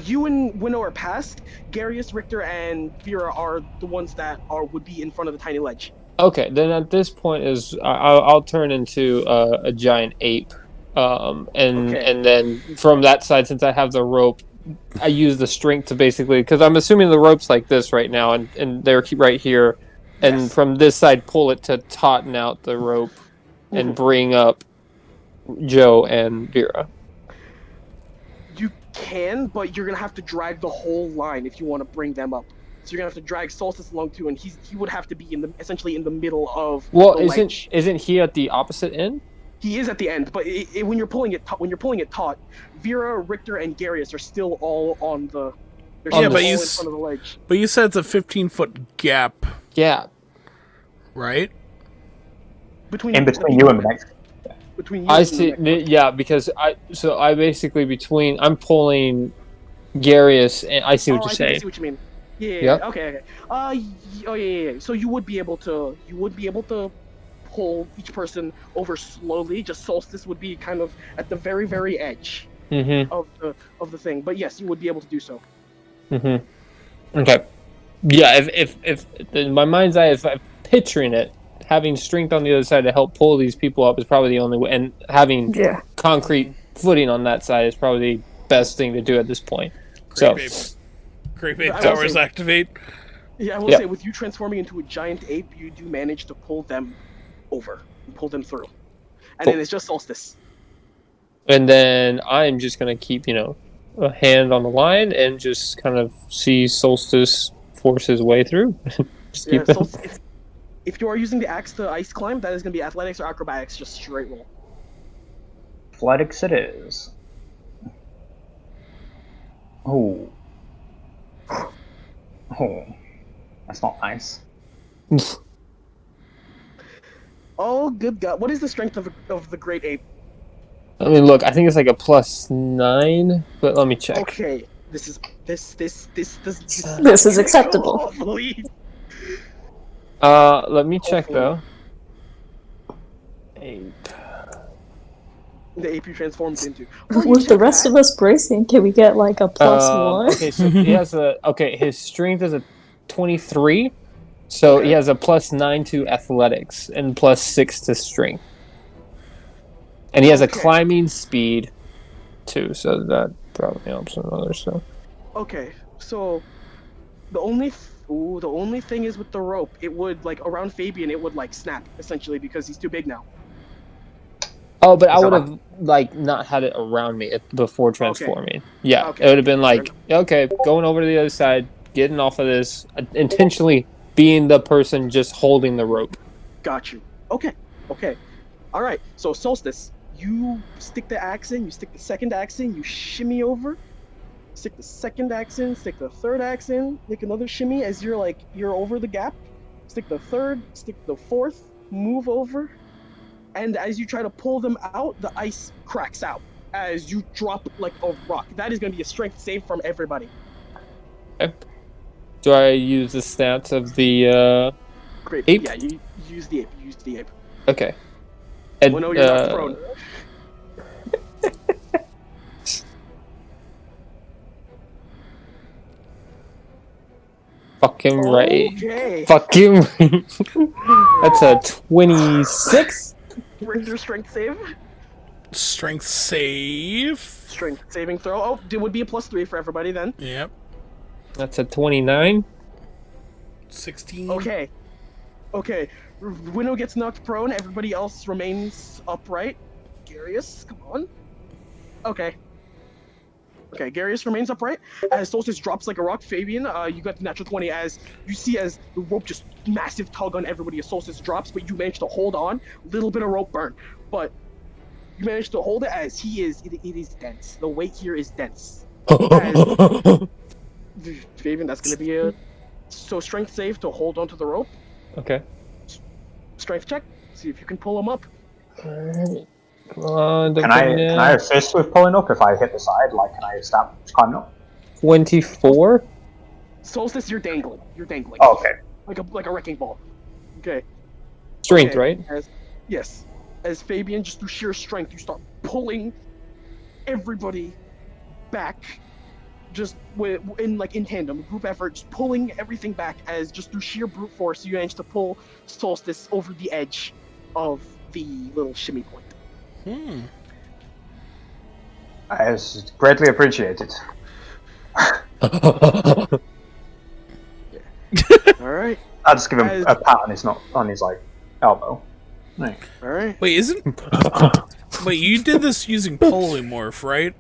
Speaker 2: You and Winnow are past. Garius, Richter, and Vera are the ones that would be in front of the tiny ledge.
Speaker 4: Okay, then at this point I'll turn into a giant ape, and then from that side, since I have the rope, I use the strength to basically, because I'm assuming the rope's like this right now, and they're right here, and
Speaker 2: Yes.
Speaker 4: from this side pull it to tauten out the rope, and bring up Joe and Vera.
Speaker 2: You can, but you're gonna have to drag the whole line if you want to bring them up. So you're gonna have to drag Solstice along too, and he would have to be essentially in the middle of the ledge.
Speaker 4: Isn't he at the opposite end?
Speaker 2: He is at the end, but when you're pulling it taut, Vera, Richter, and Garius are still all on the. They're still all in front of the ledge.
Speaker 3: But you said it's a 15-foot gap.
Speaker 4: Yeah.
Speaker 3: Right.
Speaker 2: Between
Speaker 5: you and the next.
Speaker 2: Between you
Speaker 4: I
Speaker 2: and
Speaker 4: see.
Speaker 2: the next
Speaker 4: Yeah, because I basically I'm pulling Garius, and I see what you're saying.
Speaker 2: I see what you mean. Yeah.
Speaker 4: Yep.
Speaker 2: Okay. Yeah. So you would be able to pull each person over slowly. Just Solstice would be kind of at the very, very edge of the thing. But yes, you would be able to do so.
Speaker 4: Okay. Yeah. If in my mind's eye, if I'm picturing it, having strength on the other side to help pull these people up is probably the only way, and having concrete footing on that side is probably the best thing to do at this point.
Speaker 3: Great ape powers activate.
Speaker 2: Yeah, I will say, with you transforming into a giant ape, you do manage to pull them over and pull them through. And then it's just Solstice.
Speaker 4: And then I'm just going to keep, a hand on the line and just kind of see Solstice force his way through.
Speaker 2: If you are using the axe to ice climb, that is going to be athletics or acrobatics, just straight roll.
Speaker 5: Athletics it is. Oh, that's not nice.
Speaker 2: Oh, good God. What is the strength of the great ape?
Speaker 4: I mean, look, I think it's like a +9, but let me check.
Speaker 2: Okay, this is
Speaker 1: acceptable.
Speaker 4: Let me check though. Ape.
Speaker 2: The ape you transformed into. Or you
Speaker 1: With the
Speaker 2: take
Speaker 1: rest
Speaker 2: that-
Speaker 1: of us bracing, can we get like a +1?
Speaker 4: Okay, so he has his strength is a 23, so
Speaker 2: Okay.
Speaker 4: he has a +9 to athletics and +6 to strength, and he has a
Speaker 2: Okay.
Speaker 4: climbing speed too, so that probably helps him other stuff.
Speaker 2: Okay, so the only the only thing is with the rope, it would like around Fabian, it would like snap essentially because he's too big now.
Speaker 4: Oh, but I
Speaker 5: Is that
Speaker 4: would have like not had it around me before transforming. Yeah,
Speaker 2: Okay.
Speaker 4: it would have been
Speaker 2: Fair
Speaker 4: like, okay, going over to the other side, getting off of this, intentionally being the person just holding the rope.
Speaker 2: Got you. Okay. Okay. All right. So Solstice, you stick the axe in, you stick the second axe in, you shimmy over, stick the second axe in, stick the third axe in, make another shimmy as you're over the gap. Stick the third, stick the fourth, move over, and as you try to pull them out, the ice cracks out as you drop like a rock. That is going to be a strength save from everybody.
Speaker 4: Okay. Do I use the stats of the
Speaker 2: Great.
Speaker 4: ape?
Speaker 2: Yeah, you use the ape. You use the ape.
Speaker 4: Okay. And,
Speaker 2: Well, no, you're knocked prone.
Speaker 4: Fucking right.
Speaker 2: Okay.
Speaker 4: Fucking right. That's a 26.
Speaker 2: Where's your strength save?
Speaker 3: Strength save.
Speaker 2: Strength saving throw. Oh, it would be a +3 for everybody then.
Speaker 3: Yep.
Speaker 4: That's a 29.
Speaker 3: 16.
Speaker 2: Okay. Okay. Winnow gets knocked prone. Everybody else remains upright. Garius, come on. Okay. Okay, Garius remains upright. As Solstice drops like a rock, Fabian, you got the natural 20 as you see as the rope just massive tug on everybody as Solstice drops, but you manage to hold on. Little bit of rope burn, but you manage to hold it as it is dense. The weight here is dense. Fabian, that's gonna be a strength save to hold onto the rope.
Speaker 4: Okay.
Speaker 2: Strength check. See if you can pull him up.
Speaker 4: Alright. Come on,
Speaker 5: Can I assist with pulling up if I hit the side? Like, can I start climbing up?
Speaker 4: 24?
Speaker 2: Solstice, you're dangling. You're dangling.
Speaker 5: Oh, okay.
Speaker 2: Like a wrecking ball. Okay.
Speaker 4: Strength,
Speaker 2: Okay,
Speaker 4: right?
Speaker 2: Yes. As Fabian, just through sheer strength, you start pulling everybody back, just in tandem, group effort, just pulling everything back as just through sheer brute force, you manage to pull Solstice over the edge of the little shimmy point.
Speaker 5: It's greatly appreciated.
Speaker 2: All right.
Speaker 5: I'll just give him a pat on his like elbow. Right.
Speaker 2: All right.
Speaker 3: Wait, Wait, you did this using polymorph, right?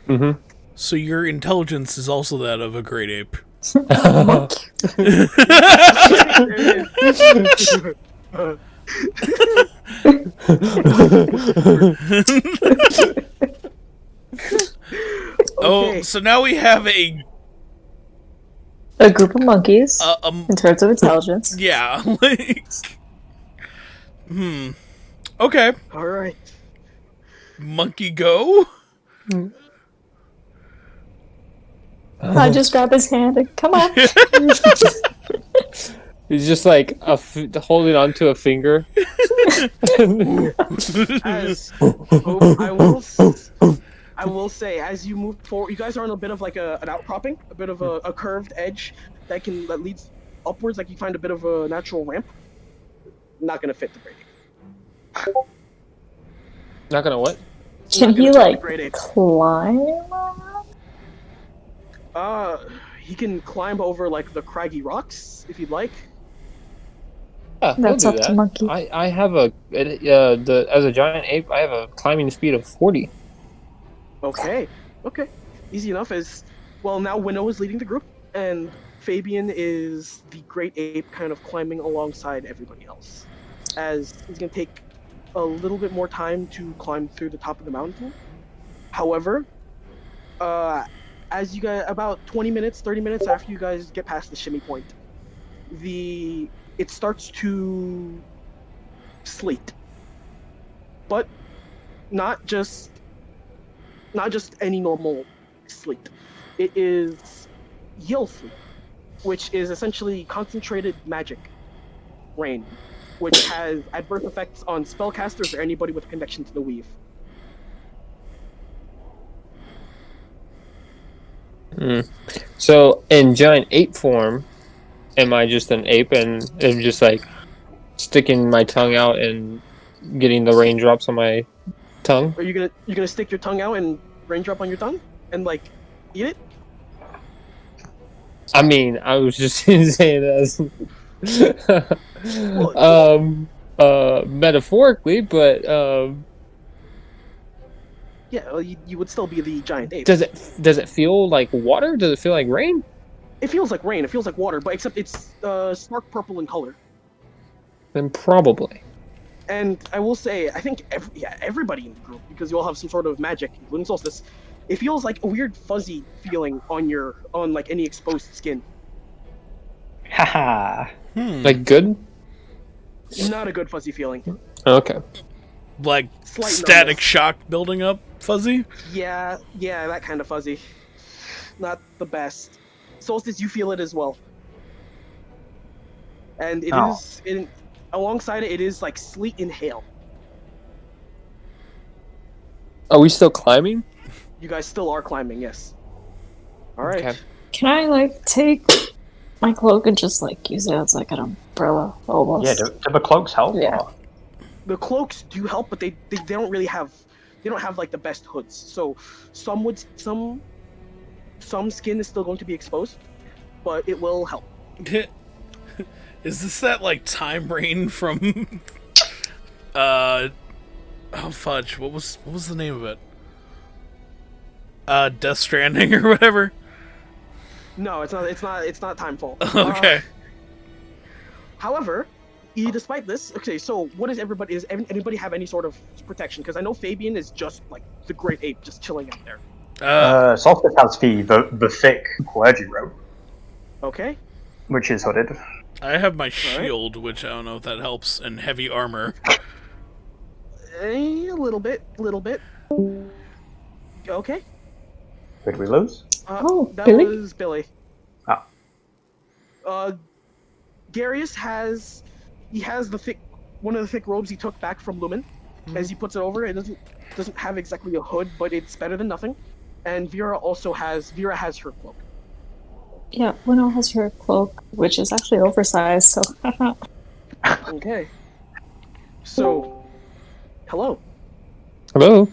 Speaker 4: Mm-hmm.
Speaker 3: So your intelligence is also that of a great ape. Oh, so now we have
Speaker 1: A group of monkeys in terms of intelligence.
Speaker 3: yeah, like okay.
Speaker 2: All right.
Speaker 3: Monkey go?
Speaker 1: I just grab his hand and come on.
Speaker 4: He's just like holding onto a finger.
Speaker 2: I will say, as you move forward, you guys are on a bit of like an outcropping, a bit of a curved edge that leads upwards. Like you find a bit of a natural ramp. Not gonna fit the great ape.
Speaker 4: Not gonna what?
Speaker 1: Can
Speaker 2: Not
Speaker 1: he
Speaker 2: gonna fit
Speaker 1: like
Speaker 2: the great ape.
Speaker 1: climb?
Speaker 2: He can climb over like the craggy rocks if you'd like.
Speaker 4: Yeah,
Speaker 1: That's
Speaker 4: he'll do
Speaker 1: up to
Speaker 4: that.
Speaker 1: monkey.
Speaker 4: I have as a giant ape, I have a climbing speed of 40.
Speaker 2: Okay. Easy enough. Now Winnow is leading the group, and Fabian is the great ape kind of climbing alongside everybody else. As he's going to take a little bit more time to climb through the top of the mountain. However, as you guys, about 20 minutes, 30 minutes after you guys get past the shimmy point, it starts to sleet. But not just any normal sleet. It is Yell sleet, which is essentially concentrated magic rain which has adverse effects on spellcasters or anybody with a connection to the weave.
Speaker 4: So in giant ape form, am I just an ape and I'm just like sticking my tongue out and getting the raindrops on my tongue?
Speaker 2: Are you gonna stick your tongue out and raindrop on your tongue and like eat it?
Speaker 4: I mean, I was just saying as
Speaker 2: Well,
Speaker 4: metaphorically, but
Speaker 2: yeah, well, you would still be the giant ape.
Speaker 4: does it feel like water? Does it feel like rain?
Speaker 2: It feels like rain. It feels like water, but except it's stark purple in color.
Speaker 4: Then probably.
Speaker 2: And I will say, I think everybody in the group, because you all have some sort of magic, including Solstice, it feels like a weird fuzzy feeling on like any exposed skin.
Speaker 5: Haha.
Speaker 4: Like good?
Speaker 2: Not a good fuzzy feeling.
Speaker 4: Okay.
Speaker 3: Like
Speaker 2: Slight
Speaker 3: static
Speaker 2: numbness.
Speaker 3: shock building up, fuzzy.
Speaker 2: Yeah, that kind of fuzzy. Not the best. Solstice, you feel it as well. And it
Speaker 5: Oh.
Speaker 2: is alongside it is like sleet and hail.
Speaker 4: Are we still climbing?
Speaker 2: You guys still are climbing, yes. All right.
Speaker 4: Okay.
Speaker 1: Can I like take my cloak and just like use it as like an umbrella almost?
Speaker 5: Yeah, do the cloaks help?
Speaker 1: Yeah.
Speaker 5: Or?
Speaker 2: The cloaks do help, but they don't really have like the best hoods. So some skin is still going to be exposed, but it will help.
Speaker 3: Is this that like time brain from oh fudge, what was the name of it? Death Stranding or whatever?
Speaker 2: No, it's not Timefall.
Speaker 3: Okay.
Speaker 2: However, despite this, okay, so what is everybody? Does anybody have any sort of protection? Because I know Fabian is just like the great ape, just chilling out there.
Speaker 5: Solstice has the thick clergy robe,
Speaker 2: Okay.
Speaker 5: which is hooded.
Speaker 3: I have my shield, which I don't know if that helps, and heavy armor.
Speaker 2: A little bit. Okay.
Speaker 5: Did we lose?
Speaker 2: That
Speaker 1: Billy?
Speaker 2: was Billy.
Speaker 5: Oh.
Speaker 2: Darius has one of the thick robes he took back from Lumen. As he puts it over, it doesn't have exactly a hood, but it's better than nothing. And Vera has her cloak.
Speaker 1: Yeah, Winnow has her cloak, which is actually oversized, so
Speaker 2: Okay. So, hello.
Speaker 4: Hello?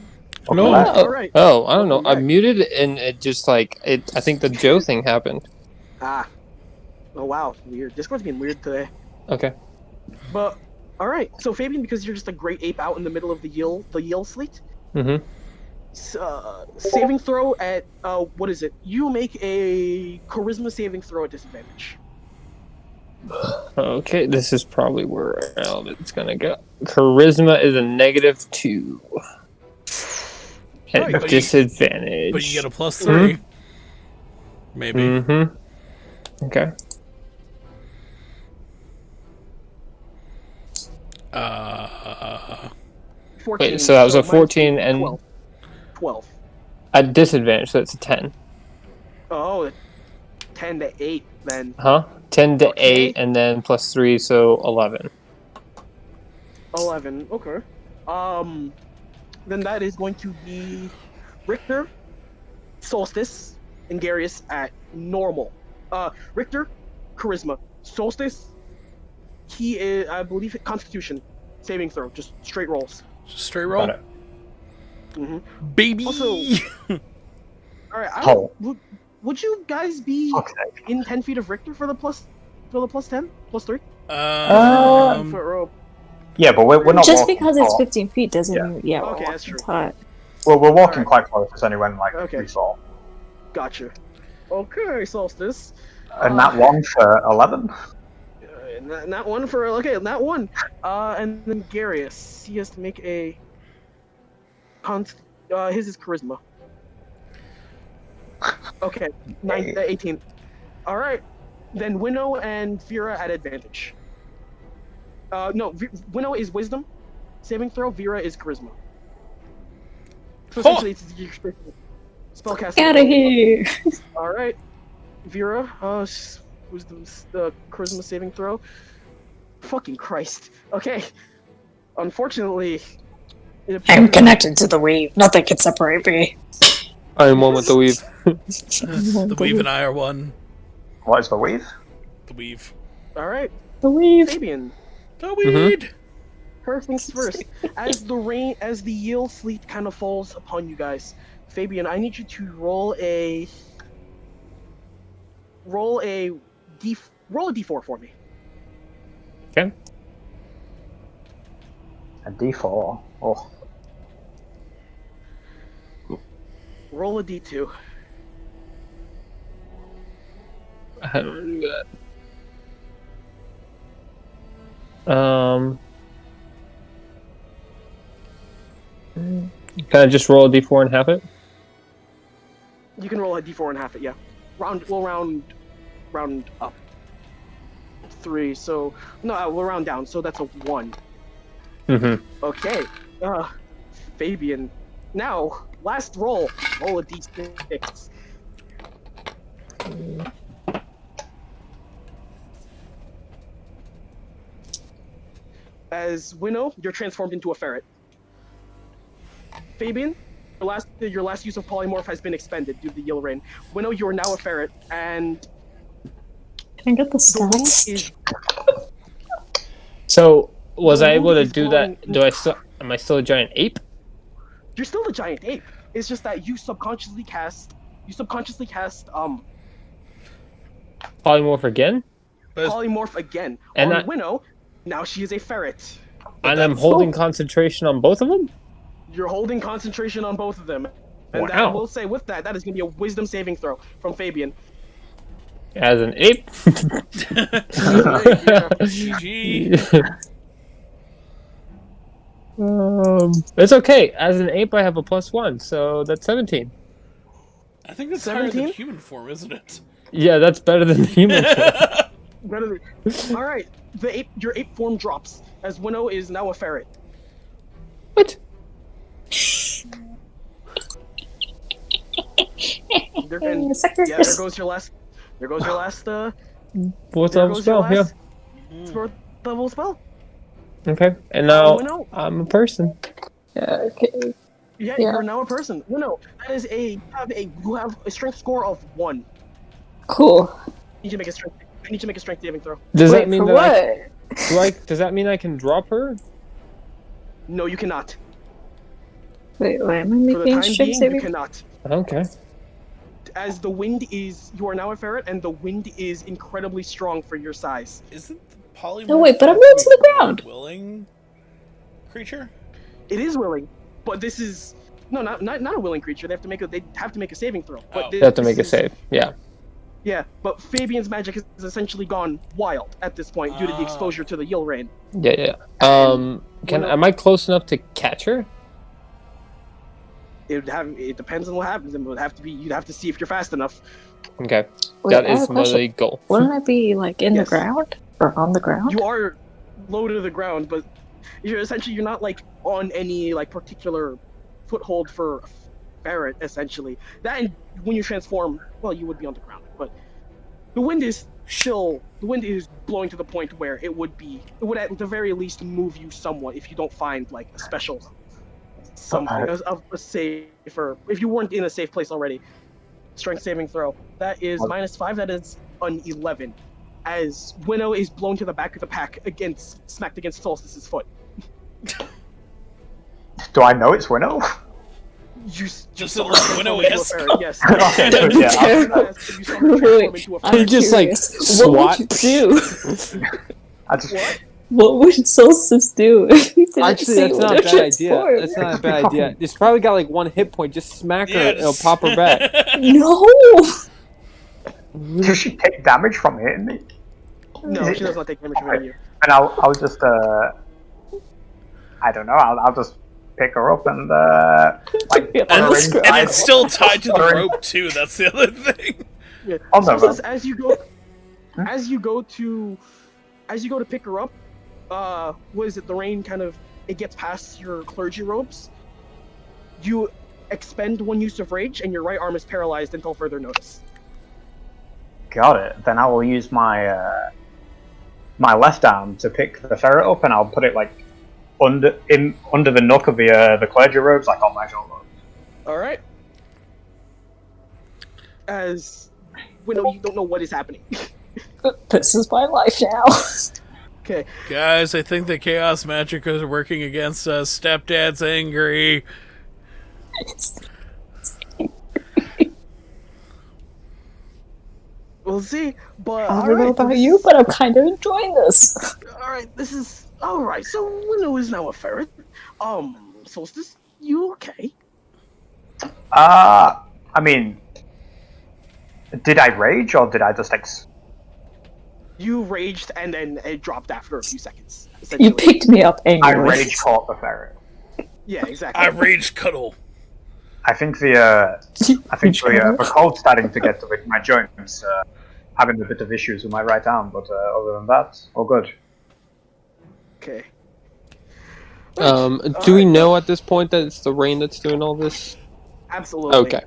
Speaker 3: No.
Speaker 2: All right.
Speaker 4: Oh, I don't know.
Speaker 2: Welcome
Speaker 4: I
Speaker 2: back.
Speaker 4: muted and it just like it. I think the Joe thing happened.
Speaker 2: Ah. Oh wow, weird. Discord's being weird today.
Speaker 4: Okay.
Speaker 2: But all right. So Fabian, because you're just a great ape out in the middle of the Yale sleet.
Speaker 4: Mm-hmm.
Speaker 2: Saving throw at what is it? You make a charisma saving throw at disadvantage.
Speaker 4: Okay, this is probably where it's gonna go. Charisma is a -2. At
Speaker 2: Right, but
Speaker 4: disadvantage.
Speaker 3: But you get a +3. Maybe.
Speaker 4: Mm-hmm. Okay.
Speaker 2: 14.
Speaker 4: Wait, so that was a
Speaker 2: minus
Speaker 4: 14 and
Speaker 2: 12. 12.
Speaker 4: at disadvantage, so it's a 10.
Speaker 2: Oh, 10 to 8 then.
Speaker 4: Huh? 10 to
Speaker 2: Okay.
Speaker 4: 8 and then +3, so 11.
Speaker 2: 11. Okay. Then that is going to be Richter, Solstice, and Garius at normal. Richter, charisma. Solstice, he is, I believe, Constitution saving throw, just straight rolls.
Speaker 3: Just straight roll.
Speaker 5: Got it.
Speaker 2: Mm-hmm.
Speaker 3: Baby.
Speaker 2: Also, all right.
Speaker 5: Oh.
Speaker 2: Would you guys be
Speaker 5: Okay.
Speaker 2: in 10 feet of Richter for the plus 10, +3? For rope.
Speaker 5: Yeah, but we're not
Speaker 1: just
Speaker 5: walking
Speaker 1: because it's
Speaker 5: far.
Speaker 1: 15 feet doesn't
Speaker 5: Yeah.
Speaker 1: mean we're
Speaker 2: Okay, that's
Speaker 1: walking
Speaker 2: true.
Speaker 1: taut.
Speaker 5: Well, we're walking
Speaker 2: Alright.
Speaker 5: quite close. It's only when
Speaker 2: Okay.
Speaker 5: we saw.
Speaker 2: Gotcha. Okay, Solstice.
Speaker 5: And that one for 11.
Speaker 2: Not one for not one. And then Garius, he has to make a his is charisma. Okay, 18. All right, then Winnow and Vera at advantage. No, Winnow is wisdom saving throw. Vera is charisma. So essentially, it's your spellcasting.
Speaker 1: Get out of here!
Speaker 2: All right, Vera, wisdom, the charisma saving throw. fucking Christ. Okay. Unfortunately,
Speaker 1: I'm connected to the weave. Nothing can separate me.
Speaker 4: I am one with the weave.
Speaker 3: The weave and I are one.
Speaker 5: What is the weave?
Speaker 3: The weave.
Speaker 2: All right,
Speaker 1: The weave.
Speaker 2: Fabian.
Speaker 3: The weed.
Speaker 2: First things first. As the Yale sleet kind of falls upon you guys, Fabian, I need you to roll a d4 for me.
Speaker 4: Okay.
Speaker 5: A D4. Oh,
Speaker 2: Roll a d2.
Speaker 4: How do I do that? Can I just roll a d4 and half it?
Speaker 2: You can roll a d4 and half it. Yeah. We'll round up. 3. So no, we'll round down. So that's a 1.
Speaker 4: Mm-hmm.
Speaker 2: Okay. Fabian. Now, last roll. Roll a d6. As Winnow, you're transformed into a ferret. Fabian, your last use of polymorph has been expended due to the Yale Rain. Winnow, you are now a ferret, and
Speaker 1: Can I get the
Speaker 2: the wind
Speaker 1: stats?
Speaker 2: is
Speaker 4: So, was
Speaker 2: The
Speaker 4: I able
Speaker 2: wind
Speaker 4: to
Speaker 2: is
Speaker 4: do
Speaker 2: blowing-
Speaker 4: that? Am I still a giant ape?
Speaker 2: you're still a giant ape. It's just that you subconsciously cast
Speaker 4: Polymorph again?
Speaker 3: But
Speaker 2: polymorph again
Speaker 4: And
Speaker 2: on Winnow. Now she is a ferret.
Speaker 4: And I'm holding concentration on both of them?
Speaker 2: You're holding concentration on both of them. And I
Speaker 4: Wow.
Speaker 2: will say with that is going to be a wisdom saving throw from Fabian.
Speaker 4: As an ape?
Speaker 3: GG.
Speaker 4: It's okay. As an ape, I have a +1, so that's 17.
Speaker 3: I think that's higher than
Speaker 2: 17?
Speaker 3: human form, isn't it?
Speaker 4: Yeah, that's better than the human form.
Speaker 2: All right, your ape form drops as Winnow is now a ferret.
Speaker 4: What?
Speaker 1: Suckers.
Speaker 2: Yeah, there goes your last.
Speaker 4: Fourth
Speaker 2: There
Speaker 4: level
Speaker 2: goes your
Speaker 4: spell, yeah.
Speaker 2: last fourth level spell.
Speaker 4: Okay, and now
Speaker 2: Winnow.
Speaker 4: I'm a person.
Speaker 1: Yeah, okay.
Speaker 2: Yeah,
Speaker 1: Yeah.
Speaker 2: you're now a person. No, that is you have a strength score of 1.
Speaker 1: Cool.
Speaker 2: I need to make a strength saving throw.
Speaker 4: Does
Speaker 1: Wait,
Speaker 4: that mean
Speaker 1: for
Speaker 4: that
Speaker 1: what?
Speaker 4: does that mean I can drop her?
Speaker 2: No, you cannot.
Speaker 1: Wait, am I
Speaker 2: For the
Speaker 1: making
Speaker 2: time
Speaker 1: strength
Speaker 2: being, you
Speaker 1: saving?
Speaker 2: cannot.
Speaker 4: Okay.
Speaker 2: As you are now a ferret, and the wind is incredibly strong for your size.
Speaker 3: Isn't the polymorph
Speaker 1: No, wait, but I'm moved to the ground.
Speaker 3: willing creature?
Speaker 2: It is willing, but this is not a willing creature. They have to make a saving throw. But
Speaker 3: Oh.
Speaker 4: They have to make a save. Yeah.
Speaker 2: Yeah, but Fabian's magic has essentially gone wild at this point due to the exposure to the Yale Rain.
Speaker 4: Yeah. Am I close enough to catch her?
Speaker 2: It depends on what happens. You'd have to see if you're fast enough.
Speaker 4: Okay.
Speaker 1: Wait,
Speaker 4: That
Speaker 1: I have
Speaker 4: is
Speaker 1: a
Speaker 4: my
Speaker 1: question.
Speaker 4: goal.
Speaker 1: Wouldn't I be like in
Speaker 2: Yes.
Speaker 1: the ground or on the ground?
Speaker 2: You are low to the ground, but you're not like on any like particular foothold for a ferret. Essentially, that and when you transform, well, you would be on the ground, but the wind is blowing to the point where it would at the very least move you somewhat if you don't find like a special something a safer, if you weren't in a safe place already. Strength saving throw. That is -5. That is an 11. As Winnow is blown to the back of the pack smacked against Solstice's foot.
Speaker 5: Do I know it's Winnow?
Speaker 3: Just
Speaker 2: saw
Speaker 3: a
Speaker 2: her
Speaker 3: little
Speaker 2: transform
Speaker 3: Winnow,
Speaker 2: into a
Speaker 3: yes.
Speaker 2: ferret, yes.
Speaker 5: Okay, good, yeah.
Speaker 2: You saw her transform into a
Speaker 1: I'm
Speaker 4: He just, like,
Speaker 1: curious. What would you do?
Speaker 5: I just
Speaker 2: What?
Speaker 1: What would Solstice do if he didn't
Speaker 4: Actually,
Speaker 1: see
Speaker 4: that's not a
Speaker 1: Winnow
Speaker 4: bad idea.
Speaker 1: transform?
Speaker 4: That's not a bad idea. It's probably got like one hit point. Just smack her,
Speaker 3: Yeah,
Speaker 4: and it'll
Speaker 3: just-
Speaker 4: pop her back.
Speaker 1: No.
Speaker 5: does she take damage from hitting me?
Speaker 2: No, she does not take damage from hitting you.
Speaker 5: And I'll just I don't know. I'll just pick her up and like
Speaker 1: Yeah,
Speaker 5: put her
Speaker 1: that's
Speaker 5: inside.
Speaker 3: And it's still tied to the
Speaker 5: Sorry.
Speaker 3: rope too. That's the other thing.
Speaker 2: Yeah.
Speaker 5: Oh, no,
Speaker 2: Solstice,
Speaker 5: no.
Speaker 2: as you go to pick her up, what is it? The rain it gets past your clergy robes. You expend 1 use of rage, and your right arm is paralyzed until further notice.
Speaker 5: Got it. Then I will use my my left arm to pick the ferret up, and I'll put it like under the nook of the clergy robes, like on my shoulder.
Speaker 2: All right. As Winnow, you don't know what is happening.
Speaker 1: This is my life now.
Speaker 2: Okay.
Speaker 3: Guys, I think the chaos magic is working against us. Stepdad's angry.
Speaker 2: We'll see. But
Speaker 1: I don't know about you, but I'm kind of enjoying this.
Speaker 2: all right, this is all right. So Winnow is now a ferret. Solstice, you okay?
Speaker 5: I mean, did I rage or did I just
Speaker 2: You raged and then it dropped after a few seconds. Essentially.
Speaker 1: You picked me up
Speaker 5: I
Speaker 1: angrily.
Speaker 5: rage caught the ferret?
Speaker 2: Yeah, exactly.
Speaker 3: I rage cuddle.
Speaker 5: I think the cold's starting to get to my joints. Having a bit of issues with my right arm, but other than that, all good.
Speaker 2: Okay.
Speaker 6: Do we know at this point that it's the rain that's doing all this?
Speaker 2: Absolutely.
Speaker 6: Okay.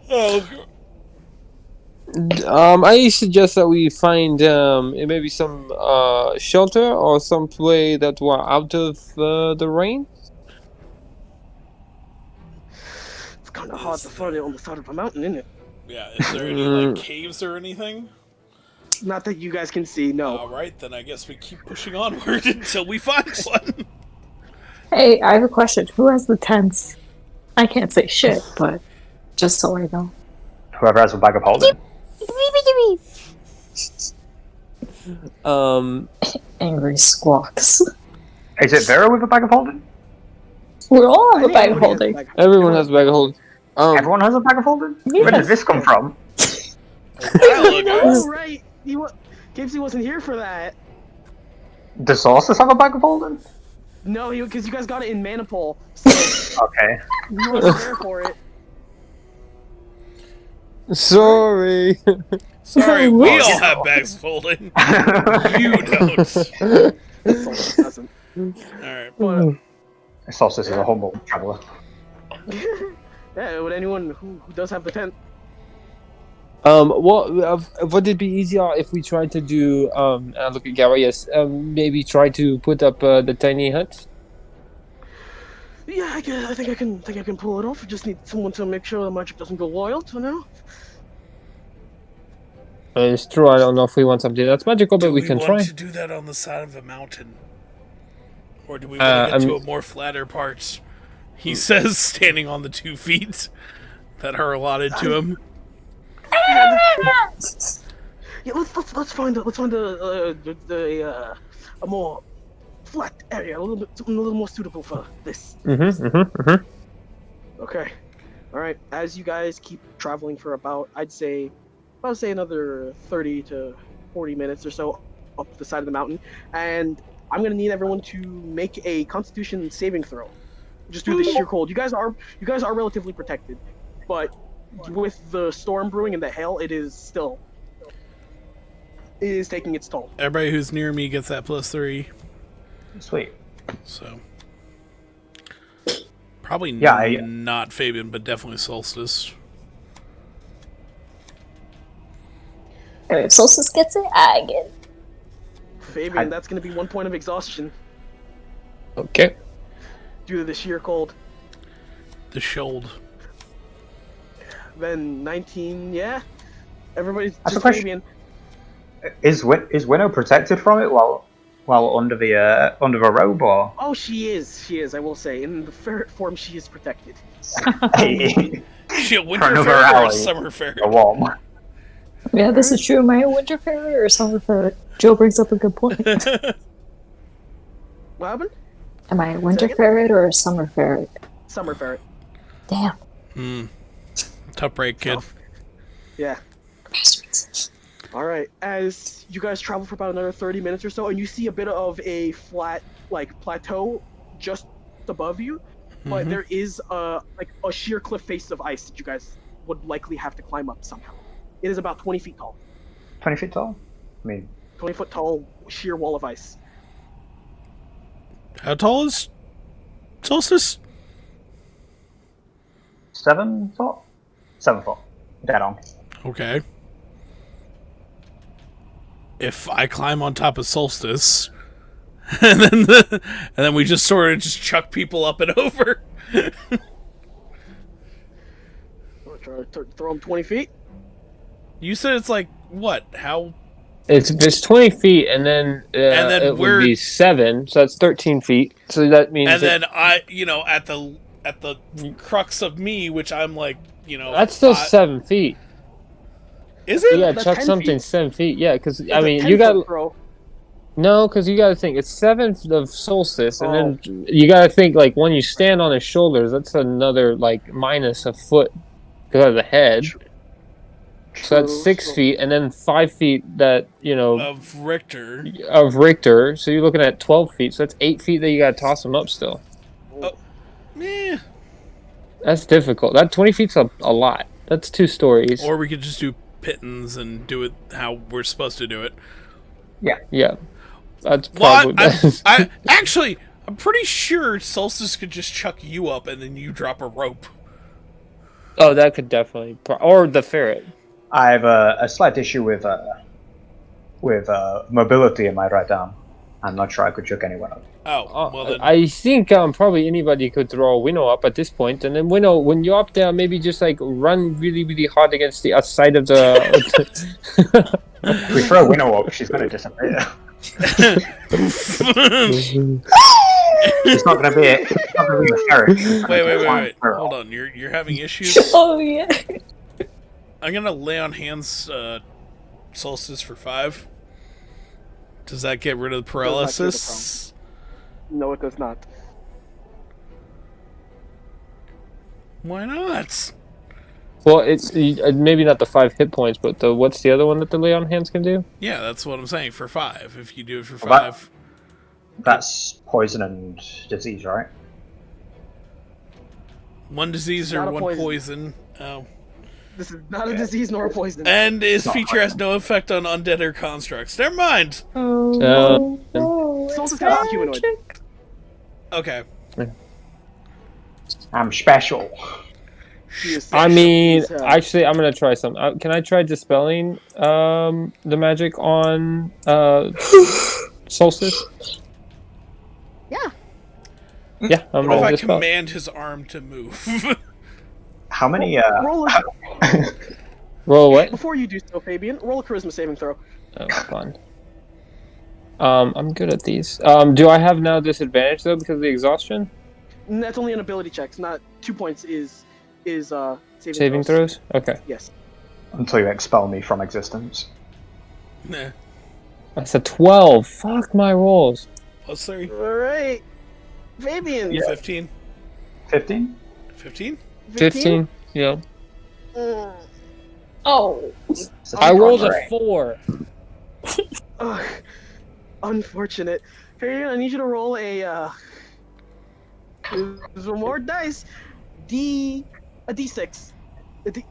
Speaker 3: Oh,
Speaker 6: I suggest that we find maybe some shelter or some way that we're out of the rain.
Speaker 2: It's kind of hard to find it on the side of a mountain, isn't it?
Speaker 3: yeah. Is there any like caves or anything?
Speaker 2: Not that you guys can see. No.
Speaker 3: All right, then I guess we keep pushing onward until we find one.
Speaker 1: Hey, I have a question. Who has the tents? I can't say shit, but just so I know.
Speaker 5: Whoever has a bag of holding.
Speaker 1: Angry squawks.
Speaker 5: Is it Vera with a bag of holding?
Speaker 1: We all have
Speaker 2: I
Speaker 1: a
Speaker 2: think
Speaker 1: bag of
Speaker 2: everybody has a
Speaker 1: holding.
Speaker 2: bag of-
Speaker 6: Everyone has a bag of hold.
Speaker 5: Everyone has a bag of holding?
Speaker 1: Yeah.
Speaker 5: Where did this come from?
Speaker 2: Oh, right. Gipsy wasn't here for that.
Speaker 5: Does Solstice have a bag of holding?
Speaker 2: No, because you guys got it in Manipul, so
Speaker 5: Okay.
Speaker 2: you wasn't there for it.
Speaker 6: Sorry.
Speaker 3: Sorry, we all have bags folding. You don't.
Speaker 2: Solstice doesn't.
Speaker 3: All right.
Speaker 2: But,
Speaker 5: Solstice is a humble traveler.
Speaker 2: yeah, would anyone who does have the tent?
Speaker 6: Would it be easier if we tried to do? Look at Gary. Yes. Maybe try to put up the tiny hut.
Speaker 2: Yeah, I think I can pull it off. I just need someone to make sure the magic doesn't go wild. So now.
Speaker 6: It's true. I don't know if we want something that's magical, but
Speaker 3: Do
Speaker 6: we can
Speaker 3: want
Speaker 6: try.
Speaker 3: to do that on the side of a mountain, or do we want to get to a more flatter part? He says, standing on the 2 feet that are allotted to him.
Speaker 2: Yeah, let's find a more flat area, something a little more suitable for this. Okay, all right. As you guys keep traveling for about, I'd say another 30 to 40 minutes or so up the side of the mountain, and I'm gonna need everyone to make a Constitution saving throw. Just due to the sheer cold. You guys are relatively protected, but with the storm brewing and the hail, it is taking its toll.
Speaker 3: Everybody who's near me gets that +3.
Speaker 5: Sweet.
Speaker 3: So probably
Speaker 5: Yeah,
Speaker 3: not Fabian, but definitely Solstice.
Speaker 1: If Solstice gets it, I get it.
Speaker 2: Fabian, that's gonna be 1 point of exhaustion
Speaker 6: Okay.
Speaker 2: due to the sheer cold.
Speaker 3: The shield.
Speaker 2: Then 19, yeah. Everybody's
Speaker 5: That's
Speaker 2: just
Speaker 5: a question.
Speaker 2: Fabian.
Speaker 5: Is Winnow protected from it while under the robe, or?
Speaker 2: Oh, she is. I will say, in the ferret form, she is protected.
Speaker 3: Shit,
Speaker 5: For
Speaker 3: winter
Speaker 5: another
Speaker 3: ferret or
Speaker 5: hour,
Speaker 3: a summer ferret?
Speaker 5: A warm.
Speaker 1: Yeah, this is true. Am I a winter ferret or a summer ferret? Joe brings up a good point.
Speaker 2: What happened?
Speaker 1: Am I a winter
Speaker 2: again?
Speaker 1: ferret or a summer ferret?
Speaker 2: Summer ferret.
Speaker 1: Damn.
Speaker 3: Tough break, kid.
Speaker 2: Yeah.
Speaker 1: Bastards.
Speaker 2: All right. As you guys travel for about another 30 minutes or so, and you see a bit of a flat, plateau just above you, but there is a sheer cliff face of ice that you guys would likely have to climb up somehow. It is about 20 feet tall.
Speaker 5: 20 feet tall? I mean,
Speaker 2: 20-foot tall sheer wall of ice.
Speaker 3: How tall is Solstice?
Speaker 5: 7 foot? 7 foot. Dead on.
Speaker 3: Okay. If I climb on top of Solstice, and then we just sort of just chuck people up and over.
Speaker 2: I'll try to throw him 20 feet.
Speaker 3: You said it's like what? How?
Speaker 4: It's 20 feet, and then
Speaker 3: then
Speaker 4: it
Speaker 3: we're-
Speaker 4: would be 7, so that's 13 feet. So that means
Speaker 3: And then at the crux of me, which I'm like,
Speaker 4: that's still
Speaker 3: 5
Speaker 4: 7 feet.
Speaker 3: Is it?
Speaker 4: Yeah,
Speaker 2: That's
Speaker 4: chuck
Speaker 2: 10
Speaker 4: something
Speaker 2: feet.
Speaker 4: 7 feet. Yeah, because I
Speaker 2: That's a
Speaker 4: mean,
Speaker 2: 10
Speaker 4: you got
Speaker 2: foot throw.
Speaker 4: no, because you got to think it's 7 of solstice, and
Speaker 2: Oh.
Speaker 4: then you got to think like when you stand on his shoulders, that's another like minus a foot because of the head. So that's
Speaker 2: True,
Speaker 4: 6
Speaker 2: so-
Speaker 4: feet, and then 5 feet that
Speaker 3: Of Richter.
Speaker 4: of Richter. So you're looking at 12 feet. So that's 8 feet that you got to toss him up still.
Speaker 3: Meh.
Speaker 4: That's difficult. That 20 feet's a lot. That's 2 stories.
Speaker 3: Or we could just do pittance and do it how we're supposed to do it.
Speaker 4: Yeah, that's
Speaker 3: Well,
Speaker 4: probably best.
Speaker 3: I'm pretty sure Solstice could just chuck you up and then you drop a rope.
Speaker 4: Oh, that could definitely, or the ferret.
Speaker 5: I have a slight issue with mobility in my right arm. I'm not sure I could chuck anyone up.
Speaker 3: Oh, well then.
Speaker 4: I think probably anybody could throw a winnow up at this point, and then winnow when you're up there, maybe just like run really, really hard against the outside of the.
Speaker 5: If we throw a winnow up, she's going to disappear. It's not going to be a ferret.
Speaker 3: Wait. Hold on. You're having issues?
Speaker 1: Oh yeah.
Speaker 3: I'm gonna lay on hands Solstice for 5. Does that get rid of the paralysis?
Speaker 2: No, it does not.
Speaker 3: Why not?
Speaker 4: Well, it's maybe not the 5 hit points, but what's the other one that the lay on hands can do?
Speaker 3: Yeah, that's what I'm saying. For 5. If you do it for
Speaker 5: Well,
Speaker 3: 5.
Speaker 5: That's poison and disease, right?
Speaker 3: 1 disease
Speaker 2: Not
Speaker 3: or
Speaker 2: a
Speaker 3: 1
Speaker 2: poison.
Speaker 3: poison. Oh.
Speaker 2: This is not a disease nor a poison.
Speaker 3: And its
Speaker 5: Not
Speaker 3: feature has no effect on undead or constructs. Never mind.
Speaker 1: Oh, no,
Speaker 2: Soul's
Speaker 1: it's
Speaker 2: a humanoid.
Speaker 1: magic.
Speaker 3: Okay.
Speaker 5: I'm special.
Speaker 2: He is
Speaker 4: I mean,
Speaker 2: he's,
Speaker 4: actually, I'm gonna try some. Can I try dispelling the magic on Solstice?
Speaker 2: Yeah.
Speaker 4: Yeah, I'm
Speaker 3: What if
Speaker 4: gonna
Speaker 3: I
Speaker 4: dispel.
Speaker 3: command his arm to move?
Speaker 5: How many?
Speaker 2: Roll
Speaker 4: Roll what?
Speaker 2: before you do so, Fabian. Roll a charisma saving throw.
Speaker 4: Oh, fun. I'm good at these. Do I have now disadvantage though because of the exhaustion?
Speaker 2: And that's only an ability check. It's not 2 points. Is
Speaker 4: Saving throws? Okay.
Speaker 2: Yes.
Speaker 5: Until you expel me from existence.
Speaker 3: Nah.
Speaker 4: That's a 12. Fuck my rolls.
Speaker 3: Plus 3.
Speaker 2: All right, Fabian.
Speaker 5: Yeah.
Speaker 3: 15.
Speaker 5: 15?
Speaker 3: 15?
Speaker 4: 15. Yeah.
Speaker 1: Oh,
Speaker 4: I rolled a
Speaker 5: Right.
Speaker 4: 4.
Speaker 2: Ugh, unfortunate. Fabian, I need you to roll a there's one more dice. A D6. And